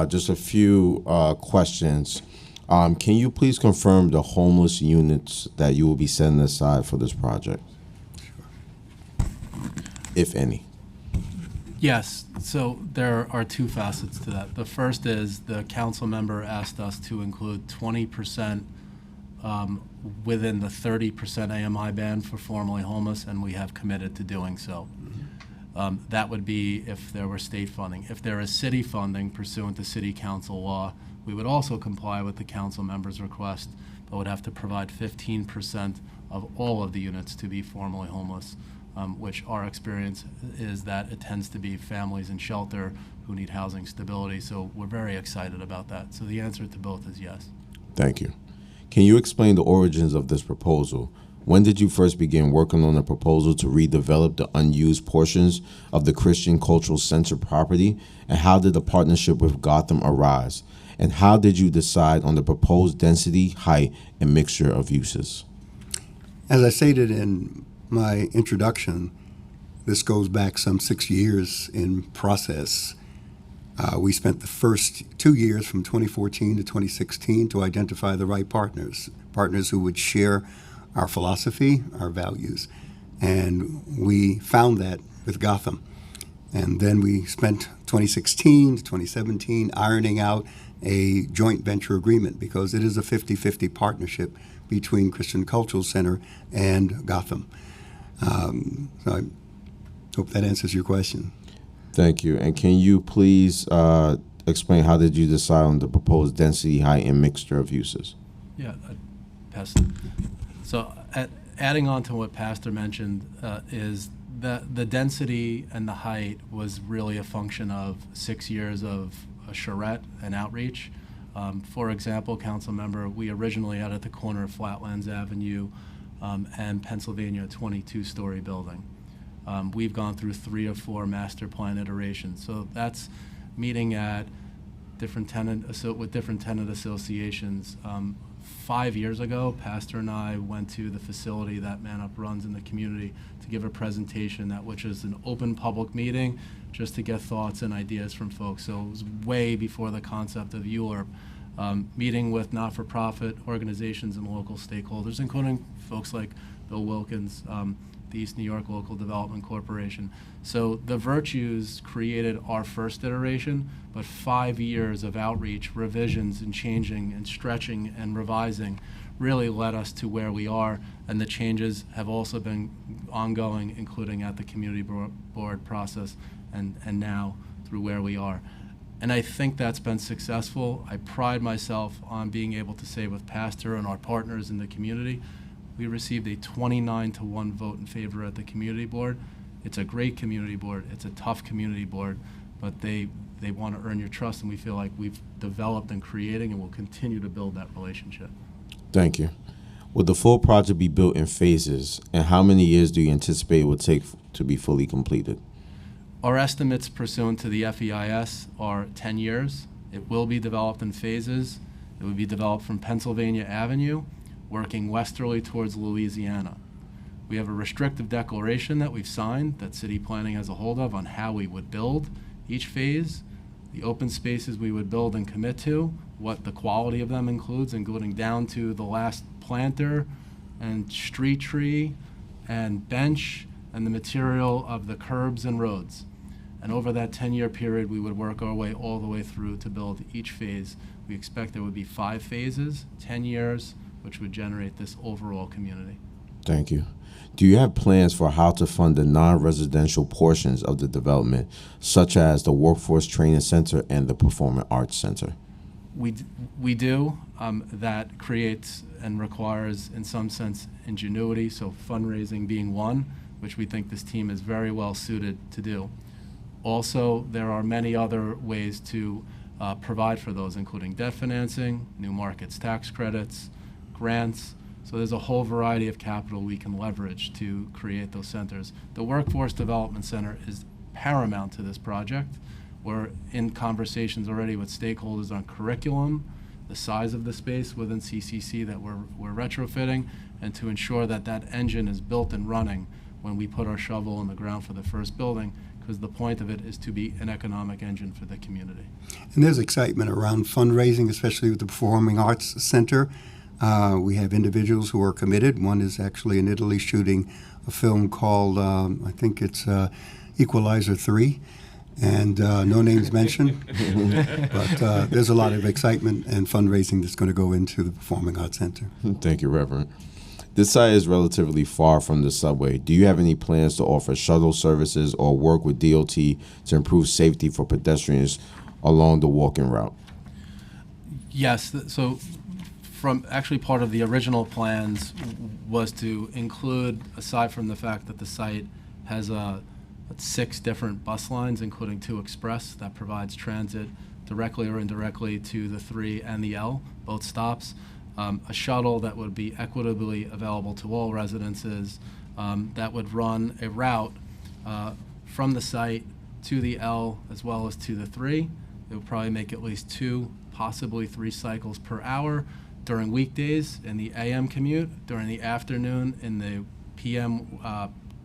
Just a few questions. Can you please confirm the homeless units that you will be setting aside for this project? Sure. If any. Yes, so there are 2 facets to that. The first is the council member asked us to include 20% within the 30% AMI band for formerly homeless, and we have committed to doing so. That would be if there were state funding. If there is city funding pursuant to city council law, we would also comply with the council member's request, but would have to provide 15% of all of the units to be formerly homeless. Which our experience is that it tends to be families in shelter who need housing stability. So we're very excited about that. So the answer to both is yes. Thank you. Can you explain the origins of this proposal? When did you first begin working on a proposal to redevelop the unused portions of the Christian Cultural Center property? And how did the partnership with Gotham arise? And how did you decide on the proposed density, height, and mixture of uses? As I stated in my introduction, this goes back some 6 years in process. We spent the first 2 years from 2014 to 2016 to identify the right partners who would share our philosophy, our values. And we found that with Gotham. And then we spent 2016 to 2017 ironing out a joint venture agreement because it is a 50-50 partnership between Christian Cultural Center and Gotham. So I hope that answers your question. Thank you. And can you please explain how did you decide on the proposed density, height, and mixture of uses? Yeah, Pastor. So adding on to what Pastor mentioned is that the density and the height was really a function of 6 years of a charrette and outreach. For example, council member, we originally had at the corner of Flatlands Avenue and Pennsylvania a 22-story building. We've gone through 3 or 4 master plan iterations. So that's meeting at different with different tenant associations. 5 years ago, Pastor and I went to the facility that Man Up runs in the community to give a presentation, which is an open public meeting, just to get thoughts and ideas from folks. So it was way before the concept of ULURP. Meeting with not-for-profit organizations and local stakeholders, including folks like Bill Wilkins, the East New York Local Development Corporation. So the virtues created our first iteration, but 5 years of outreach, revisions, and changing and stretching and revising really led us to where we are, and the changes have also been ongoing, including at the community board process and now through where we are. And I think that's been successful. I pride myself on being able to say with Pastor and our partners in the community, we received a 29-to-1 vote in favor at the community board. It's a great community board. It's a tough community board, but they want to earn your trust, and we feel like we've developed and creating and will continue to build that relationship. Thank you. Will the full project be built in phases, and how many years do you anticipate it will take to be fully completed? Our estimates pursuant to the FEIS are 10 years. It will be developed in phases. It will be developed from Pennsylvania Avenue, working westerly towards Louisiana. We have a restrictive declaration that we've signed that city planning has a hold of on how we would build each phase, the open spaces we would build and commit to, what the quality of them includes, including down to the last planter and street tree and bench and the material of the curbs and roads. And over that 10-year period, we would work our way all the way through to build each phase. We expect there would be 5 phases, 10 years, which would generate this overall community. Thank you. Do you have plans for how to fund the non-residential portions of the development, such as the Workforce Training Center and the Performing Arts Center? We do. That creates and requires, in some sense, ingenuity, so fundraising being one, which we think this team is very well suited to do. Also, there are many other ways to provide for those, including debt financing, new markets tax credits, grants. So there's a whole variety of capital we can leverage to create those centers. The Workforce Development Center is paramount to this project. We're in conversations already with stakeholders on curriculum, the size of the space within CCC that we're retrofitting, and to ensure that that engine is built and running when we put our shovel in the ground for the first building, because the point of it is to be an economic engine for the community. And there's excitement around fundraising, especially with the Performing Arts Center. We have individuals who are committed. One is actually in Italy shooting a film called, I think it's Equalizer 3, and no names mentioned. But there's a lot of excitement and fundraising that's going to go into the Performing Arts Center. Thank you, Reverend. This site is relatively far from the subway. Do you have any plans to offer shuttle services or work with DOT to improve safety for pedestrians along the walking route? Yes, so from actually part of the original plans was to include, aside from the fact that the site has 6 different bus lines, including 2 express, that provides transit directly or indirectly to the 3 and the L, both stops. A shuttle that would be equitably available to all residences that would run a route from the site to the L as well as to the 3. It would probably make at least 2, possibly 3 cycles per hour during weekdays in the AM commute, during the afternoon in the PM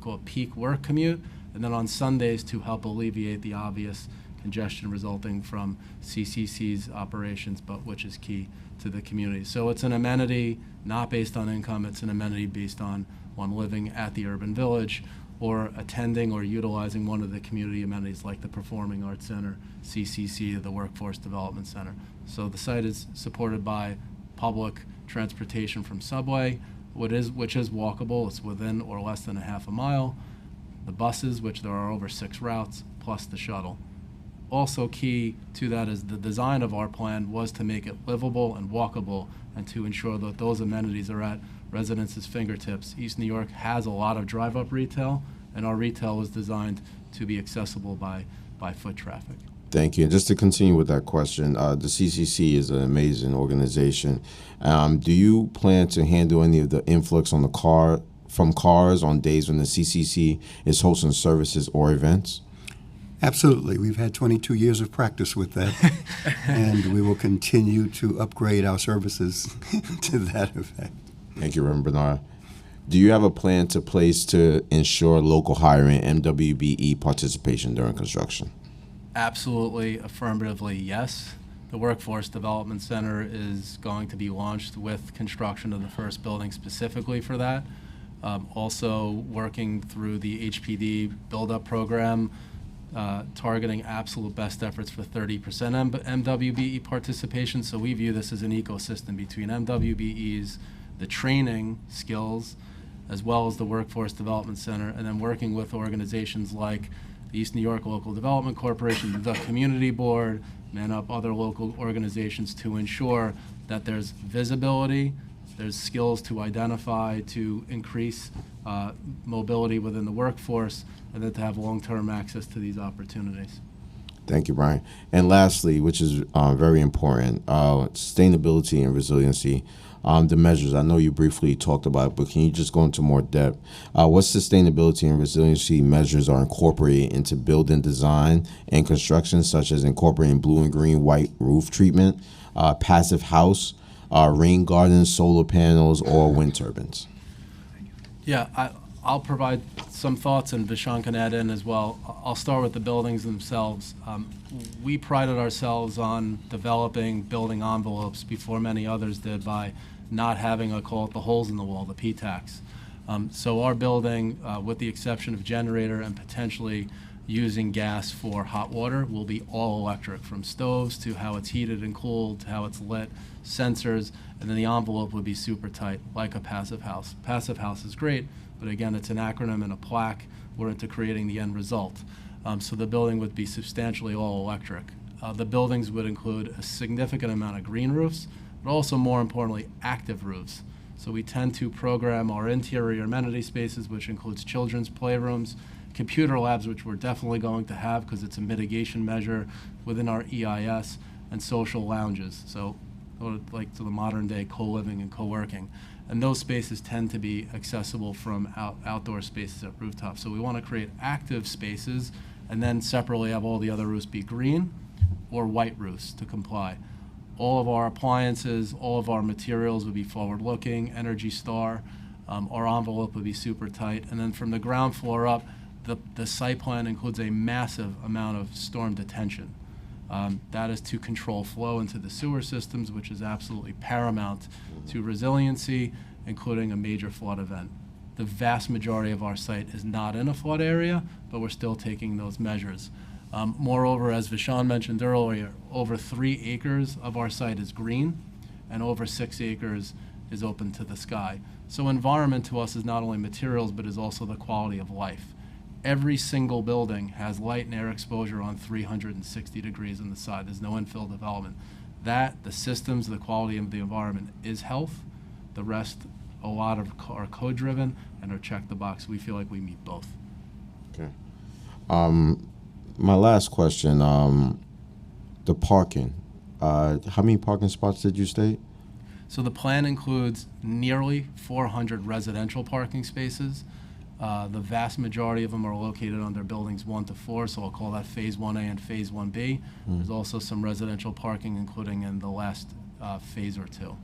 called peak work commute, and then on Sundays to help alleviate the obvious congestion resulting from CCC's operations, but which is key to the community. So it's an amenity not based on income, it's an amenity based on one living at the urban village or attending or utilizing one of the community amenities like the Performing Arts Center, CCC, the Workforce Development Center. So the site is supported by public transportation from subway, which is walkable. It's within or less than a half a mile. The buses, which there are over 6 routes, plus the shuttle. Also key to that is the design of our plan was to make it livable and walkable and to ensure that those amenities are at residents' fingertips. East New York has a lot of drive-up retail, and our retail was designed to be accessible by foot traffic. Thank you. And just to continue with that question, the CCC is an amazing organization. Do you plan to handle any of the influx on from cars on days when the CCC is hosting services or events? Absolutely. We've had 22 years of practice with that, and we will continue to upgrade our services to that effect. Thank you, Reverend Bernard. Do you have a plan to place to ensure local hiring and MWBE participation during construction? Absolutely, affirmatively, yes. The Workforce Development Center is going to be launched with construction of the first building specifically for that. Also working through the HPD build-up program, targeting absolute best efforts for 30% MWBE participation. So we view this as an ecosystem between MWBEs, the training skills, as well as the Workforce Development Center, and then working with organizations like the East New York Local Development Corporation, the Community Board, Man Up, other local organizations to ensure that there's visibility, there's skills to identify, to increase mobility within the workforce, and then to have long-term access to these opportunities. Thank you, Brian. And lastly, which is very important, sustainability and resiliency. The measures, I know you briefly talked about it, but can you just go into more depth? What sustainability and resiliency measures are incorporated into building design and construction, such as incorporating blue and green white roof treatment, passive house, rain gardens, solar panels, or wind turbines? Yeah, I'll provide some thoughts, and Vishon can add in as well. I'll start with the buildings themselves. We prided ourselves on developing building envelopes before many others did by not having, I call it the holes in the wall, the PTACs. So our building, with the exception of generator and potentially using gas for hot water, will be all electric, from stoves to how it's heated and cooled to how it's lit, sensors, and then the envelope would be super tight, like a passive house. Passive house is great, but again, it's an acronym and a plaque. We're into creating the end result. So the building would be substantially all electric. The buildings would include a significant amount of green roofs, but also more importantly, active roofs. So we tend to program our interior amenity spaces, which includes children's playrooms, computer labs, which we're definitely going to have because it's a mitigation measure within our EIS, and social lounges. So like to the modern day co-living and co-working. And those spaces tend to be accessible from outdoor spaces at rooftops. So we want to create active spaces and then separately have all the other roofs be green or white roofs to comply. All of our appliances, all of our materials would be forward-looking, Energy Star. Our envelope would be super tight. And then from the ground floor up, the site plan includes a massive amount of storm detention. That is to control flow into the sewer systems, which is absolutely paramount to resiliency, including a major flood event. The vast majority of our site is not in a flood area, but we're still taking those measures. Moreover, as Vishon mentioned earlier, over 3 acres of our site is green, and over 6 acres is open to the sky. So environment to us is not only materials, but is also the quality of life. Every single building has light and air exposure on 360 degrees on the side. There's no infill development. That, the systems, the quality of the environment is health. The rest, a lot of are code-driven and are check the box. We feel like we meet both. Okay. My last question, the parking. How many parking spots did you state? So the plan includes nearly 400 residential parking spaces. The vast majority of them are located under buildings 1 to 4, so I'll call that Phase 1A and Phase 1B. There's also some residential parking, including in the last phase or 2.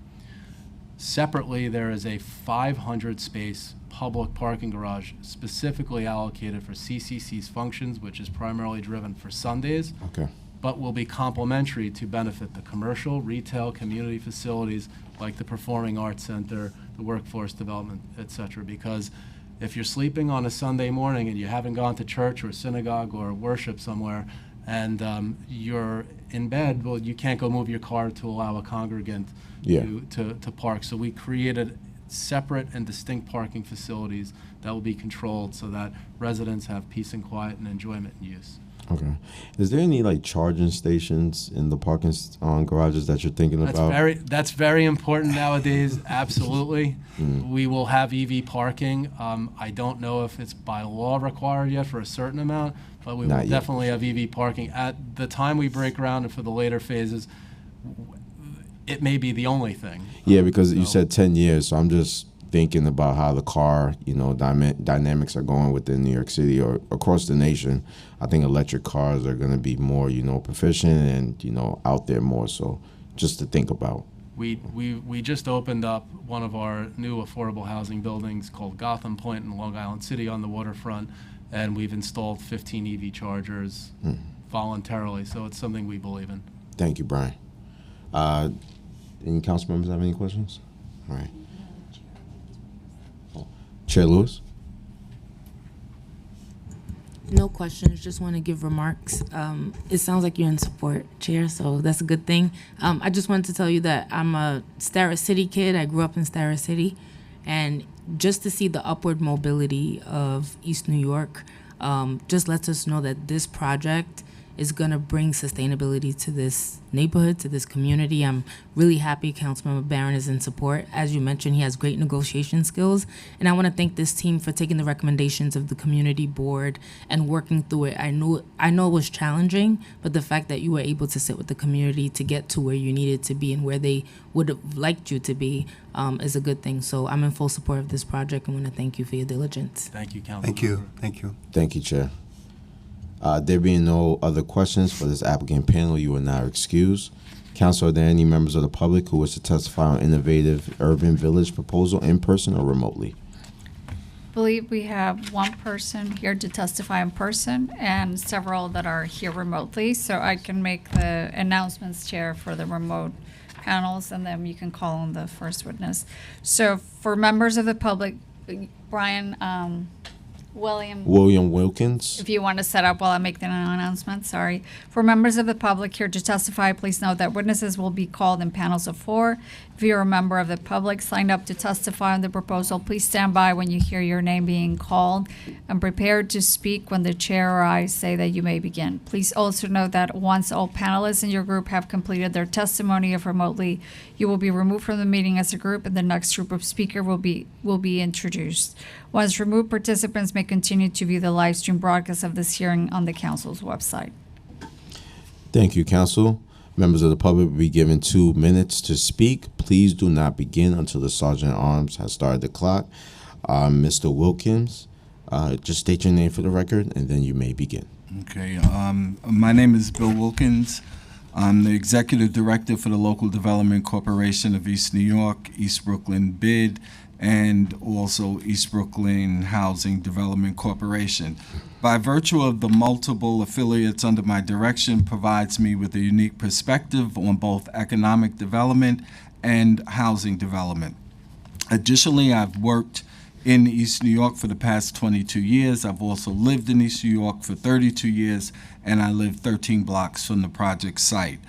Separately, there is a 500-space public parking garage specifically allocated for CCC's functions, which is primarily driven for Sundays, but will be complementary to benefit the commercial, retail, community facilities like the Performing Arts Center, the Workforce Development, et cetera, because if you're sleeping on a Sunday morning and you haven't gone to church or synagogue or worship somewhere and you're in bed, well, you can't go move your car to allow a congregant to park. So we created separate and distinct parking facilities that will be controlled so that residents have peace and quiet and enjoyment and use. Okay. Is there any like charging stations in the parking garages that you're thinking about? That's very important nowadays. Absolutely. We will have EV parking. I don't know if it's by law required yet for a certain amount, but we will Not yet. definitely have EV parking. At the time we break ground and for the later phases, it may be the only thing. Yeah, because you said 10 years, so I'm just thinking about how the car, dynamics are going within New York City or across the nation. I think electric cars are going to be more, proficient and, out there more. So just to think about. We just opened up one of our new affordable housing buildings called Gotham Point in Long Island City on the waterfront, and we've installed 15 EV chargers voluntarily. So it's something we believe in. Thank you, Brian. Any council members have any questions? All right. Chair Lewis? No questions, just want to give remarks. It sounds like you're in support, Chair, so that's a good thing. I just wanted to tell you that I'm a Starrett City kid. I grew up in Starrett City, and just to see the upward mobility of East New York just lets us know that this project is going to bring sustainability to this neighborhood, to this community. I'm really happy Councilmember Barron is in support. As you mentioned, he has great negotiation skills, and I want to thank this team for taking the recommendations of the community board and working through it. I know it was challenging, but the fact that you were able to sit with the community to get to where you needed to be and where they would have liked you to be is a good thing. So I'm in full support of this project and want to thank you for your diligence. Thank you, Councilmember. Thank you. Thank you. Thank you, Chair. There being no other questions for this applicant panel, you are now excused. Council, are there any members of the public who wish to testify on innovative urban village proposal in person or remotely? I believe we have one person here to testify in person and several that are here remotely. So I can make the announcements, Chair, for the remote panels, and then you can call on the first witness. So for members of the public, Brian, William Wilkins. If you want to set up while I make the announcement, sorry. For members of the public here to testify, please note that witnesses will be called in panels of 4. If you're a member of the public signed up to testify on the proposal, please stand by when you hear your name being called and prepared to speak when the chair or I say that you may begin. Please also note that once all panelists in your group have completed their testimony, if remotely, you will be removed from the meeting as a group, and the next group of speaker will be introduced. Once removed, participants may continue to view the live stream broadcast of this hearing on the council's website. Thank you, Council. Members of the public will be given 2 minutes to speak. Please do not begin until the Sergeant at Arms has started the clock. Mr. Wilkins, just state your name for the record, and then you may begin. Okay. My name is Bill Wilkins. I'm the Executive Director for the Local Development Corporation of East New York, East Brooklyn BID, and also East Brooklyn Housing Development Corporation. By virtue of the multiple affiliates under my direction provides me with a unique perspective on both economic development and housing development. Additionally, I've worked in East New York for the past 22 years. I've also lived in East New York for 32 years, and I live 13 blocks from the project site.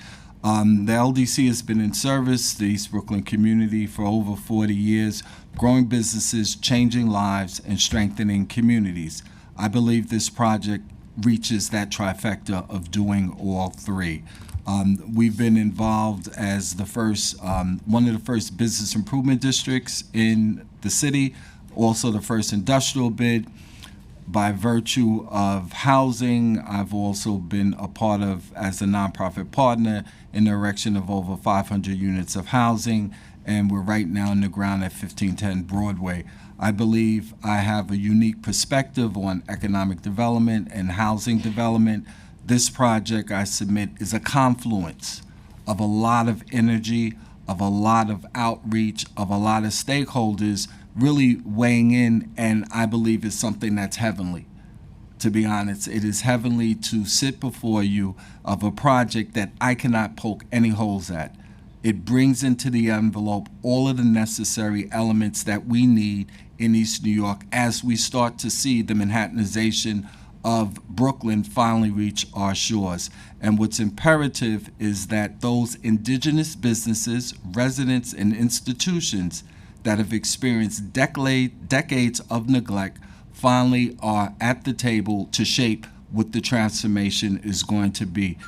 The LDC has been in service, the East Brooklyn community, for over 40 years, growing businesses, changing lives, and strengthening communities. I believe this project reaches that trifecta of doing all three. We've been involved as the first, one of the first business improvement districts in the city, also the first industrial bid. By virtue of housing, I've also been a part of, as a nonprofit partner, in the erection of over 500 units of housing, and we're right now in the ground at 1510 Broadway. I believe I have a unique perspective on economic development and housing development. This project, I submit, is a confluence of a lot of energy, of a lot of outreach, of a lot of stakeholders really weighing in, and I believe it's something that's heavenly. To be honest, it is heavenly to sit before you of a project that I cannot poke any holes at. It brings into the envelope all of the necessary elements that we need in East New York as we start to see the Manhattanization of Brooklyn finally reach our shores. And what's imperative is that those indigenous businesses, residents, and institutions that have experienced decades of neglect finally are at the table to shape what the transformation is going to be.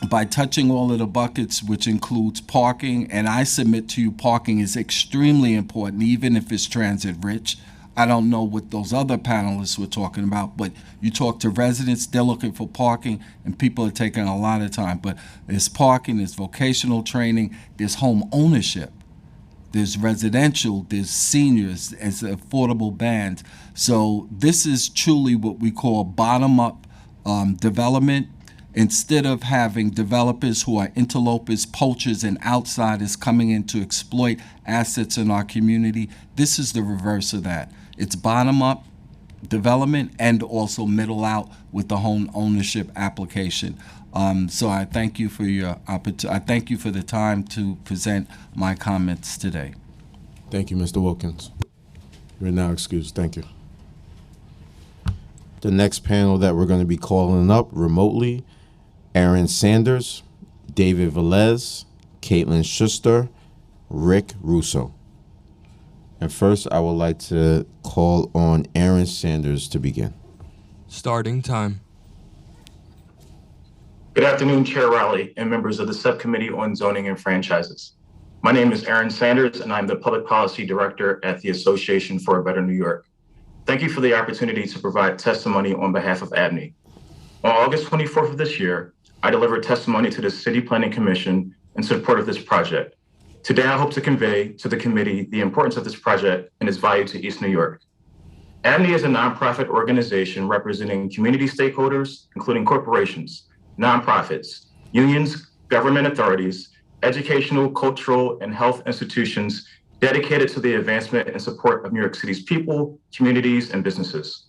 By touching all of the buckets, which includes parking, and I submit to you parking is extremely important, even if it's transit rich. I don't know what those other panelists were talking about, but you talk to residents, they're looking for parking, and people are taking a lot of time. But there's parking, there's vocational training, there's home ownership, there's residential, there's seniors, as affordable bands. So this is truly what we call bottom-up development. Instead of having developers who are interlopers, poachers, and outsiders coming in to exploit assets in our community, this is the reverse of that. It's bottom-up development and also middle out with the home ownership application. So I thank you for your I thank you for the time to present my comments today. Thank you, Mr. Wilkins. You're now excused. Thank you. The next panel that we're going to be calling up remotely, Aaron Sanders, David Velez, Caitlin Schuster, Rick Russo. And first, I would like to call on Aaron Sanders to begin. Starting time. Good afternoon, Chair Rowley and members of the Subcommittee on Zoning and Franchises. My name is Aaron Sanders, and I'm the Public Policy Director at the Association for a Better New York. Thank you for the opportunity to provide testimony on behalf of ABNY. On August 24th of this year, I delivered testimony to the City Planning Commission in support of this project. Today, I hope to convey to the committee the importance of this project and its value to East New York. ABNY is a nonprofit organization representing community stakeholders, including corporations, nonprofits, unions, government authorities, educational, cultural, and health institutions dedicated to the advancement and support of New York City's people, communities, and businesses.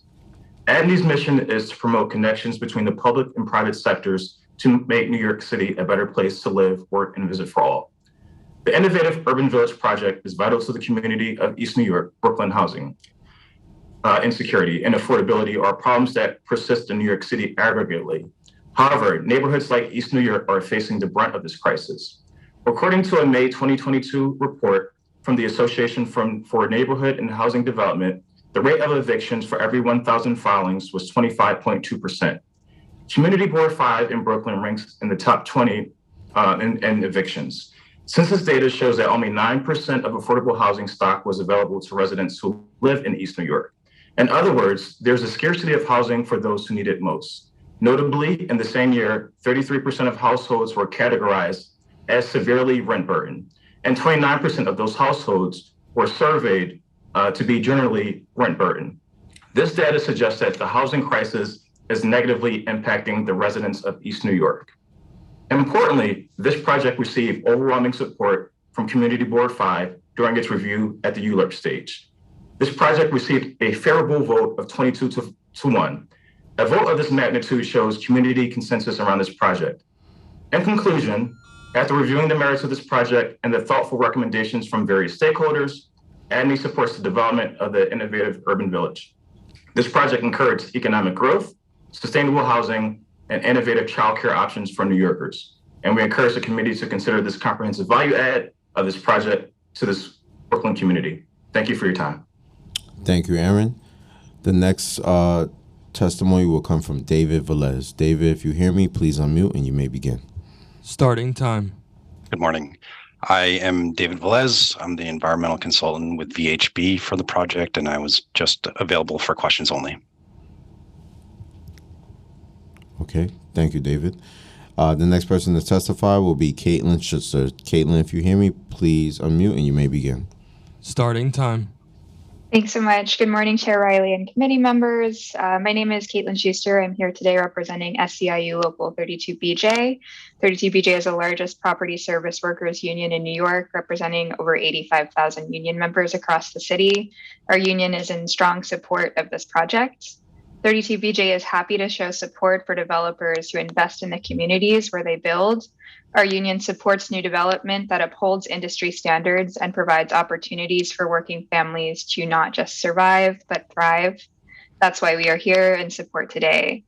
ABNY's mission is to promote connections between the public and private sectors to make New York City a better place to live, work, and visit for all. The innovative Urban Village project is vital to the community of East New York. Brooklyn housing insecurity and affordability are problems that persist in New York City aggregately. However, neighborhoods like East New York are facing the brunt of this crisis. According to a May 2022 report from the Association for Neighborhood and Housing Development, the rate of evictions for every 1,000 filings was 25.2%. Community Board 5 in Brooklyn ranks in the top 20 in evictions. Census data shows that only 9% of affordable housing stock was available to residents who live in East New York. In other words, there's a scarcity of housing for those who need it most. Notably, in the same year, 33% of households were categorized as severely rent burdened, and 29% of those households were surveyed to be generally rent burdened. This data suggests that the housing crisis is negatively impacting the residents of East New York. Importantly, this project received overwhelming support from Community Board 5 during its review at the ULURP stage. This project received a favorable vote of 22 to 1. A vote of this magnitude shows community consensus around this project. In conclusion, after reviewing the merits of this project and the thoughtful recommendations from various stakeholders, ABNY supports the development of the innovative urban village. This project encourages economic growth, sustainable housing, and innovative childcare options for New Yorkers. And we encourage the committee to consider this comprehensive value add of this project to this Brooklyn community. Thank you for your time. Thank you, Aaron. The next testimony will come from David Velez. David, if you hear me, please unmute and you may begin. Starting time. Good morning. I am David Velez. I'm the environmental consultant with VHB for the project, and I was just available for questions only. Okay, thank you, David. The next person to testify will be Caitlin Schuster. Caitlin, if you hear me, please unmute and you may begin. Starting time. Thanks so much. Good morning, Chair Riley and committee members. My name is Caitlin Schuster. I'm here today representing SCIU Local 32BJ. 32BJ is the largest property service workers union in New York, representing over 85,000 union members across the city. Our union is in strong support of this project. 32BJ is happy to show support for developers who invest in the communities where they build. Our union supports new development that upholds industry standards and provides opportunities for working families to not just survive, but thrive. That's why we are here in support today.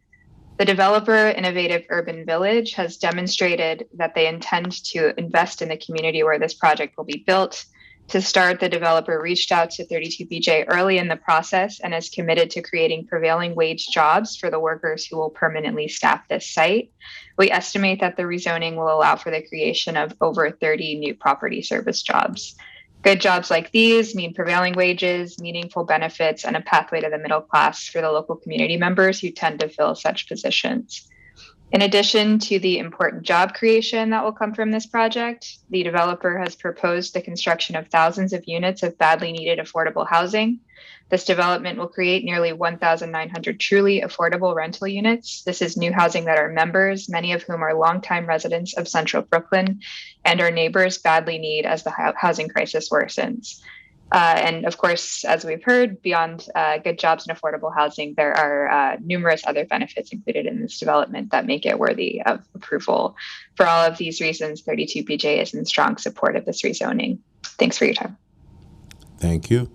The developer Innovative Urban Village has demonstrated that they intend to invest in the community where this project will be built. To start, the developer reached out to 32BJ early in the process and is committed to creating prevailing wage jobs for the workers who will permanently staff this site. We estimate that the rezoning will allow for the creation of over 30 new property service jobs. Good jobs like these mean prevailing wages, meaningful benefits, and a pathway to the middle class for the local community members who tend to fill such positions. In addition to the important job creation that will come from this project, the developer has proposed the construction of thousands of units of badly needed affordable housing. This development will create nearly 1,900 truly affordable rental units. This is new housing that our members, many of whom are longtime residents of Central Brooklyn, and our neighbors badly need as the housing crisis worsens. And of course, as we've heard, beyond good jobs and affordable housing, there are numerous other benefits included in this development that make it worthy of approval. For all of these reasons, 32BJ is in strong support of this rezoning. Thanks for your time. Thank you.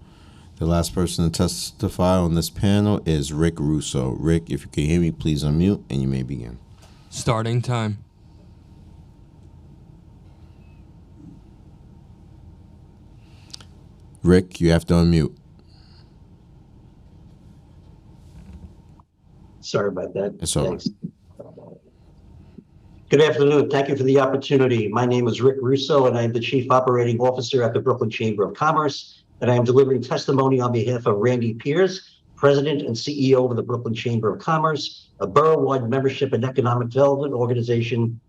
The last person to testify on this panel is Rick Russo. Rick, if you can hear me, please unmute and you may begin. Starting time. Rick, you have to unmute. Sorry about that. It's all right. Thanks. Good afternoon. Thank you for the opportunity. My name is Rick Russo, and I am the Chief Operating Officer at the Brooklyn Chamber of Commerce, and I am delivering testimony on behalf of Randy Piers, President and CEO of the Brooklyn Chamber of Commerce, a borough-wide membership and economic development organization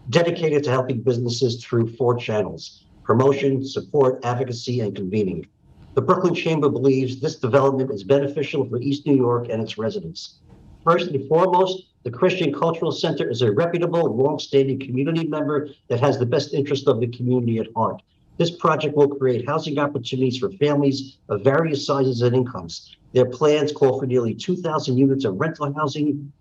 dedicated to helping businesses through 4 channels: promotion, support, advocacy, and convening. The Brooklyn Chamber believes this development is beneficial for East New York and its residents. First and foremost, the Christian Cultural Center is a reputable, long-standing community member that has the best interest of the community at heart. This project will create housing opportunities for families of various sizes and incomes. Their plans call for nearly 2,000 units of rental housing,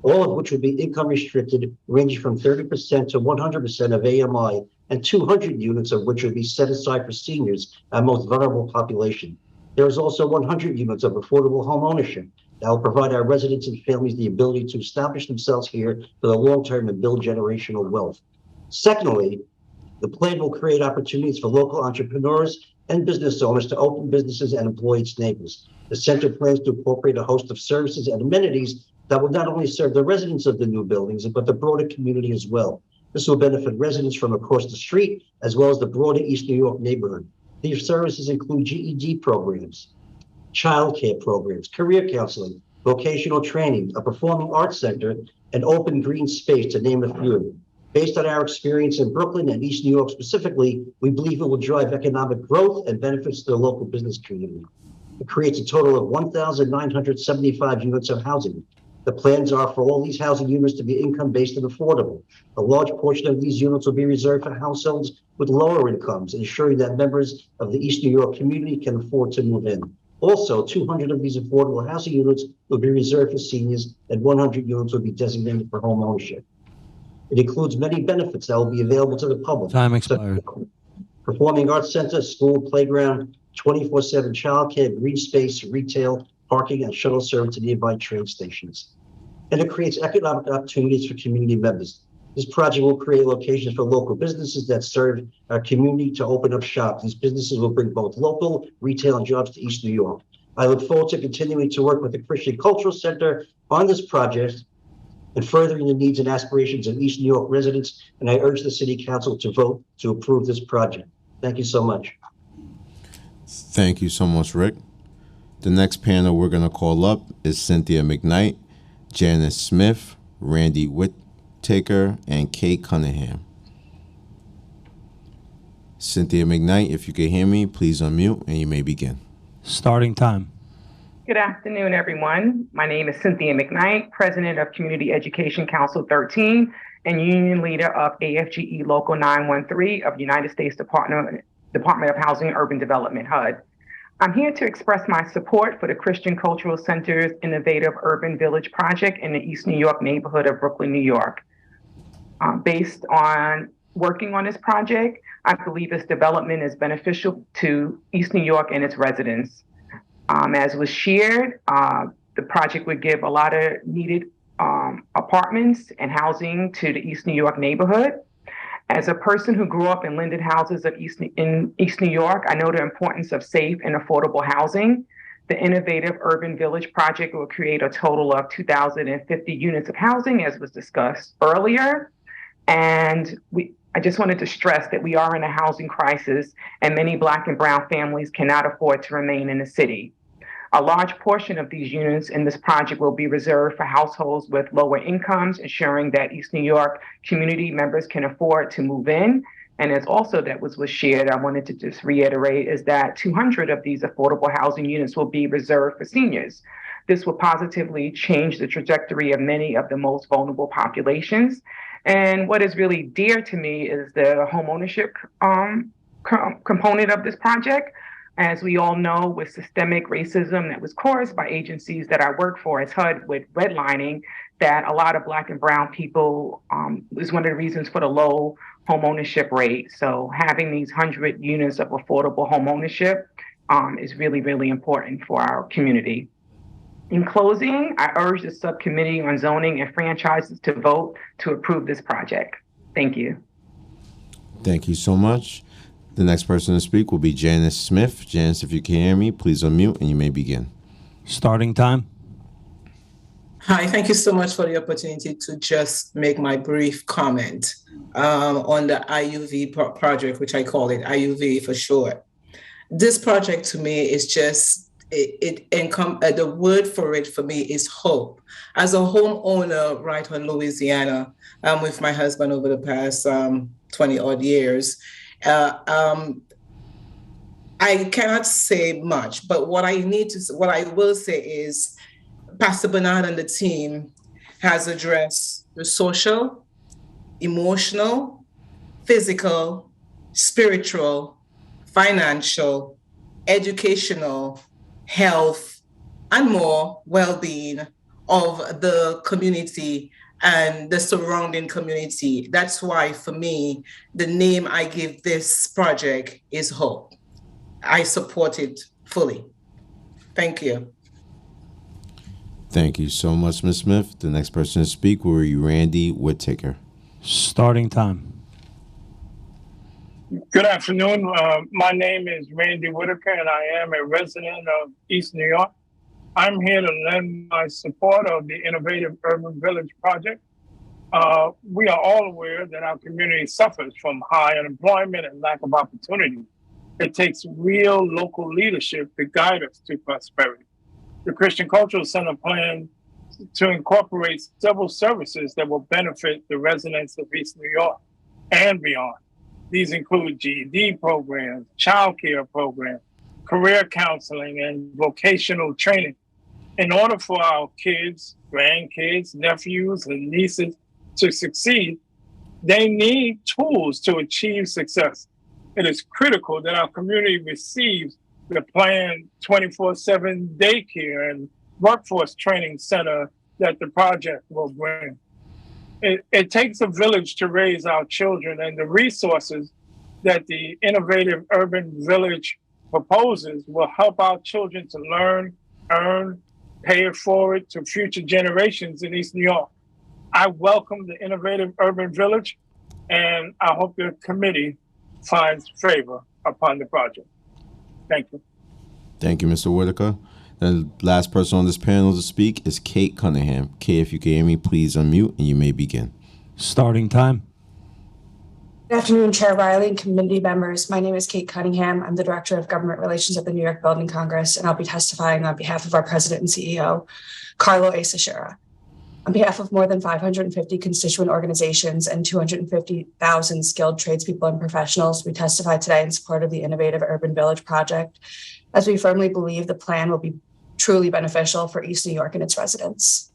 all of which will be income restricted, ranging from 30% to 100% of AMI, and 200 units of which will be set aside for seniors, our most vulnerable population. There is also 100 units of affordable home ownership that will provide our residents and families the ability to establish themselves here for the long term and build generational wealth. Secondly, the plan will create opportunities for local entrepreneurs and business owners to open businesses and employ its neighbors. The center plans to incorporate a host of services and amenities that will not only serve the residents of the new buildings, but the broader community as well. This will benefit residents from across the street, as well as the broader East New York neighborhood. These services include GED programs, childcare programs, career counseling, vocational training, a performing arts center, and open green space, to name a few. Based on our experience in Brooklyn and East New York specifically, we believe it will drive economic growth and benefits to the local business community. It creates a total of 1,975 units of housing. The plans are for all these housing units to be income-based and affordable. A large portion of these units will be reserved for households with lower incomes, ensuring that members of the East New York community can afford to move in. Also, 200 of these affordable housing units will be reserved for seniors, and 100 units will be designated for home ownership. It includes many benefits that will be available to the public. Time expired. Performing arts center, school, playground, 24/7 childcare, green space, retail, parking, and shuttle service to nearby train stations. And it creates economic opportunities for community members. This project will create locations for local businesses that serve our community to open up shop. These businesses will bring both local, retail, and jobs to East New York. I look forward to continuing to work with the Christian Cultural Center on this project and furthering the needs and aspirations of East New York residents, and I urge the City Council to vote to approve this project. Thank you so much. Thank you so much, Rick. The next panel we're going to call up is Cynthia McKnight, Janice Smith, Randy Whittaker, and Kate Cunningham. Cynthia McKnight, if you can hear me, please unmute and you may begin. Starting time. Good afternoon, everyone. My name is Cynthia McKnight, President of Community Education Council 13 and Union Leader of AFGE Local 913 of United States Department of Housing and Urban Development, HUD. I'm here to express my support for the Christian Cultural Center's innovative Urban Village project in the East New York neighborhood of Brooklyn, New York. Based on working on this project, I believe this development is beneficial to East New York and its residents. As was shared, the project would give a lot of needed apartments and housing to the East New York neighborhood. As a person who grew up in Linden houses in East New York, I know the importance of safe and affordable housing. The Innovative Urban Village project will create a total of 2,050 units of housing, as was discussed earlier. And I just wanted to stress that we are in a housing crisis, and many Black and Brown families cannot afford to remain in the city. A large portion of these units in this project will be reserved for households with lower incomes, ensuring that East New York community members can afford to move in. And as also that was shared, I wanted to just reiterate is that 200 of these affordable housing units will be reserved for seniors. This will positively change the trajectory of many of the most vulnerable populations. And what is really dear to me is the homeownership component of this project. As we all know, with systemic racism that was caused by agencies that I work for as HUD with redlining, that a lot of Black and Brown people is one of the reasons for the low homeownership rate. So having these 100 units of affordable homeownership is really, really important for our community. In closing, I urge the subcommittee on zoning and franchises to vote to approve this project. Thank you. Thank you so much. The next person to speak will be Janice Smith. Janice, if you can hear me, please unmute and you may begin. Starting time. Hi, thank you so much for the opportunity to just make my brief comment on the IUV project, which I call it IUV for short. This project to me is just, the word for it for me is hope. As a homeowner right in Louisiana, with my husband over the past 20 odd years, I cannot say much, but what I will say is Pastor Bernard and the team has addressed the social, emotional, physical, spiritual, financial, educational, health, and more well-being of the community and the surrounding community. That's why, for me, the name I give this project is Hope. I support it fully. Thank you. Thank you so much, Ms. Smith. The next person to speak will be Randy Whittaker. Starting time. Good afternoon. My name is Randy Whittaker, and I am a resident of East New York. I'm here to lend my support of the Innovative Urban Village project. We are all aware that our community suffers from high unemployment and lack of opportunity. It takes real local leadership to guide us to prosperity. The Christian Cultural Center plans to incorporate several services that will benefit the residents of East New York and beyond. These include GED programs, child care programs, career counseling, and vocational training. In order for our kids, grandkids, nephews, and nieces to succeed, they need tools to achieve success. It is critical that our community receives the planned 24/7 daycare and workforce training center that the project will bring. It takes a village to raise our children, and the resources that the Innovative Urban Village proposes will help our children to learn, earn, pay it forward to future generations in East New York. I welcome the Innovative Urban Village, and I hope the committee finds favor upon the project. Thank you. Thank you, Mr. Whittaker. The last person on this panel to speak is Kate Cunningham. Kate, if you can hear me, please unmute and you may begin. Starting time. Good afternoon, Chair Riley and committee members. My name is Kate Cunningham. I'm the Director of Government Relations at the New York Building Congress, and I'll be testifying on behalf of our President and CEO, Carlo A. Sciarra. On behalf of more than 550 constituent organizations and 250,000 skilled tradespeople and professionals, we testify today in support of the Innovative Urban Village project, as we firmly believe the plan will be truly beneficial for East New York and its residents.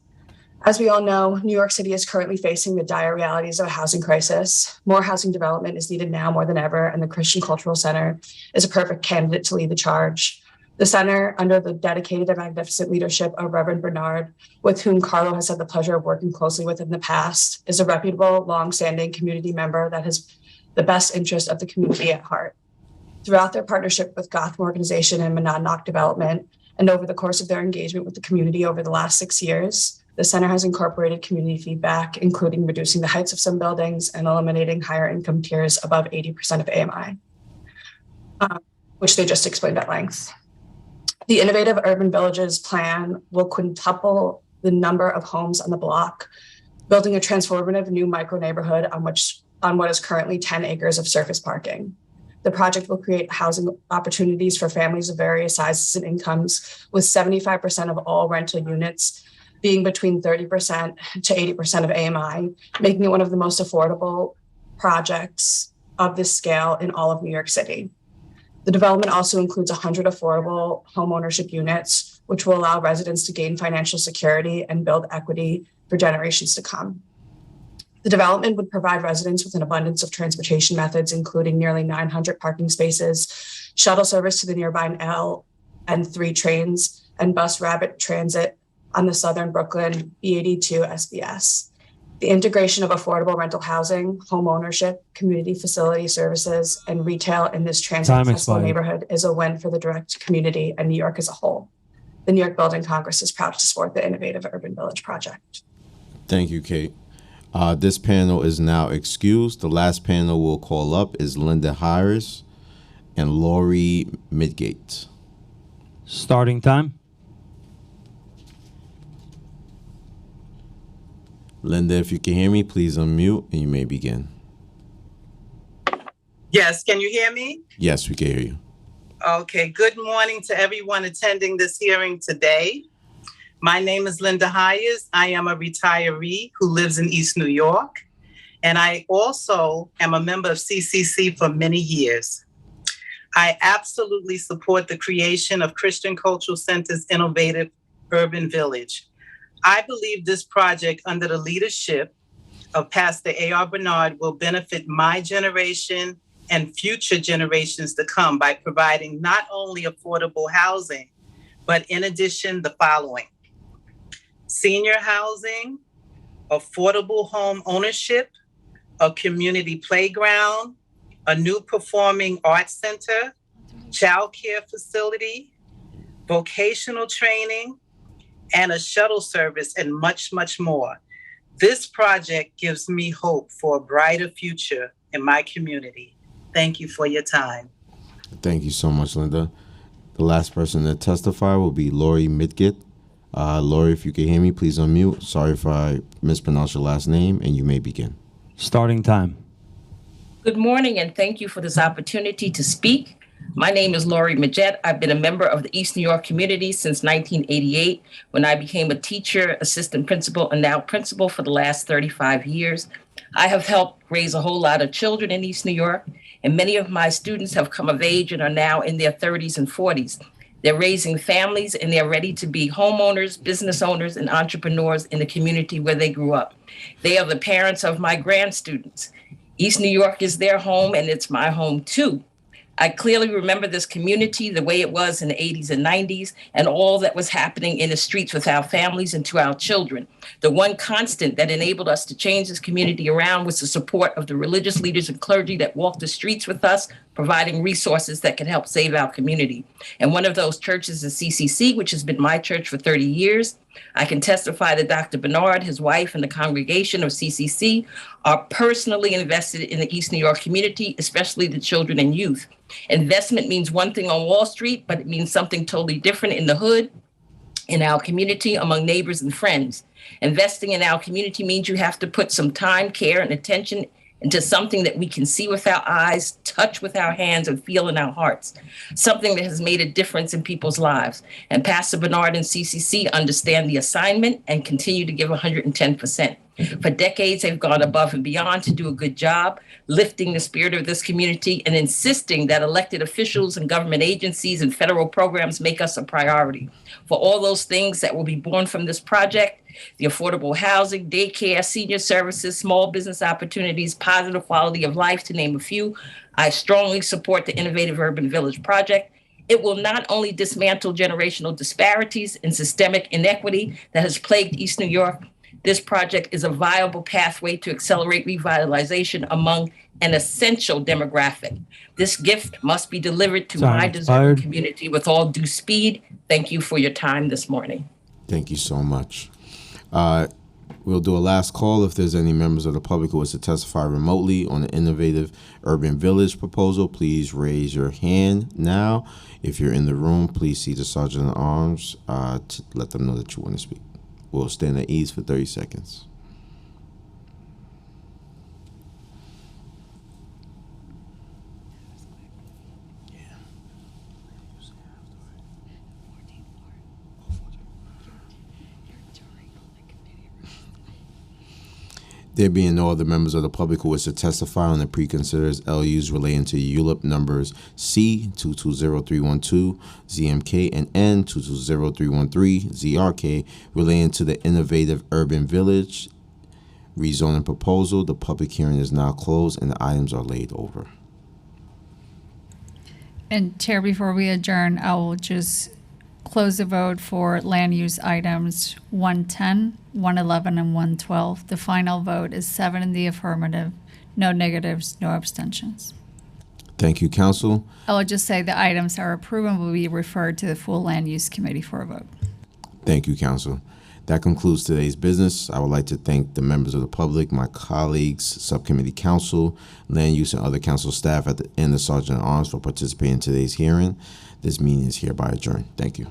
As we all know, New York City is currently facing the dire realities of a housing crisis. More housing development is needed now more than ever, and the Christian Cultural Center is a perfect candidate to lead the charge. The center, under the dedicated and magnificent leadership of Reverend Bernard, with whom Carlo has had the pleasure of working closely with in the past, is a reputable, long-standing community member that has the best interest of the community at heart. Throughout their partnership with Gotham Organization and Monadnock Development, and over the course of their engagement with the community over the last 6 years, The center has incorporated community feedback, including reducing the heights of some buildings and eliminating higher income tiers above 80% of AMI, which they just explained at length. The Innovative Urban Villages plan will quintuple the number of homes on the block, building a transformative new micro neighborhood on what is currently 10 acres of surface parking. The project will create housing opportunities for families of various sizes and incomes, with 75% of all rental units being between 30% to 80% of AMI, making it one of the most affordable projects of this scale in all of New York City. The development also includes 100 affordable homeownership units, which will allow residents to gain financial security and build equity for generations to come. The development would provide residents with an abundance of transportation methods, including nearly 900 parking spaces, shuttle service to the nearby L and 3 trains, and bus rapid transit on the Southern Brooklyn B82 SBS. The integration of affordable rental housing, home ownership, community facility services, and retail in this transit-accessible neighborhood is a win for the direct community and New York as a whole. The New York Building Congress is proud to support the Innovative Urban Village project. Thank you, Kate. This panel is now excused. The last panel we'll call up is Linda Harris and Lori Midgate. Starting time. Linda, if you can hear me, please unmute and you may begin. Yes, can you hear me? Yes, we can hear you. Okay, good morning to everyone attending this hearing today. My name is Linda Hayes. I am a retiree who lives in East New York, and I also am a member of CCC for many years. I absolutely support the creation of Christian Cultural Center's Innovative Urban Village. I believe this project, under the leadership of Pastor A.R. Bernard, will benefit my generation and future generations to come by providing not only affordable housing, but in addition, the following: senior housing, affordable home ownership, a community playground, a new performing arts center, childcare facility, vocational training, and a shuttle service, and much, much more. This project gives me hope for a brighter future in my community. Thank you for your time. Thank you so much, Linda. The last person to testify will be Lori Midgate. Lori, if you can hear me, please unmute. Sorry if I mispronounced your last name, and you may begin. Starting time. Good morning, and thank you for this opportunity to speak. My name is Lori Midgate. I've been a member of the East New York community since 1988, when I became a teacher, assistant principal, and now principal for the last 35 years. I have helped raise a whole lot of children in East New York, and many of my students have come of age and are now in their 30s and 40s. They're raising families, and they're ready to be homeowners, business owners, and entrepreneurs in the community where they grew up. They are the parents of my grand students. East New York is their home, and it's my home too. I clearly remember this community the way it was in the 80s and 90s, and all that was happening in the streets with our families and to our children. The one constant that enabled us to change this community around was the support of the religious leaders and clergy that walked the streets with us, providing resources that could help save our community. And one of those churches is CCC, which has been my church for 30 years. I can testify that Dr. Bernard, his wife, and the congregation of CCC are personally invested in the East New York community, especially the children and youth. Investment means one thing on Wall Street, but it means something totally different in the hood, in our community, among neighbors and friends. Investing in our community means you have to put some time, care, and attention into something that we can see with our eyes, touch with our hands, and feel in our hearts, something that has made a difference in people's lives. And Pastor Bernard and CCC understand the assignment and continue to give 110%. For decades, they've gone above and beyond to do a good job, lifting the spirit of this community and insisting that elected officials and government agencies and federal programs make us a priority. For all those things that will be born from this project, the affordable housing, daycare, senior services, small business opportunities, positive quality of life, to name a few, I strongly support the Innovative Urban Village project. It will not only dismantle generational disparities and systemic inequity that has plagued East New York. This project is a viable pathway to accelerate revitalization among an essential demographic. This gift must be delivered to my deserving community with all due speed. Thank you for your time this morning. Thank you so much. We'll do a last call. If there's any members of the public who wish to testify remotely on the innovative urban village proposal, please raise your hand now. If you're in the room, please see the Sergeant at Arms to let them know that you want to speak. We'll stand at ease for 30 seconds. There being no other members of the public who wish to testify on the preconsidered LUs relating to ULIP numbers C220312, ZMK, and N220313, ZRK, relating to the innovative urban village rezoning proposal, the public hearing is now closed and the items are laid over. And Chair, before we adjourn, I will just close the vote for land use items 110, 111, and 112. The final vote is 7 in the affirmative, no negatives, no abstentions. Thank you, Council. I will just say the items are approved and will be referred to the full Land Use Committee for a vote. Thank you, Council. That concludes today's business. I would like to thank the members of the public, my colleagues, subcommittee council, land use, and other council staff and the Sergeant at Arms for participating in today's hearing. This meeting is hereby adjourned. Thank you.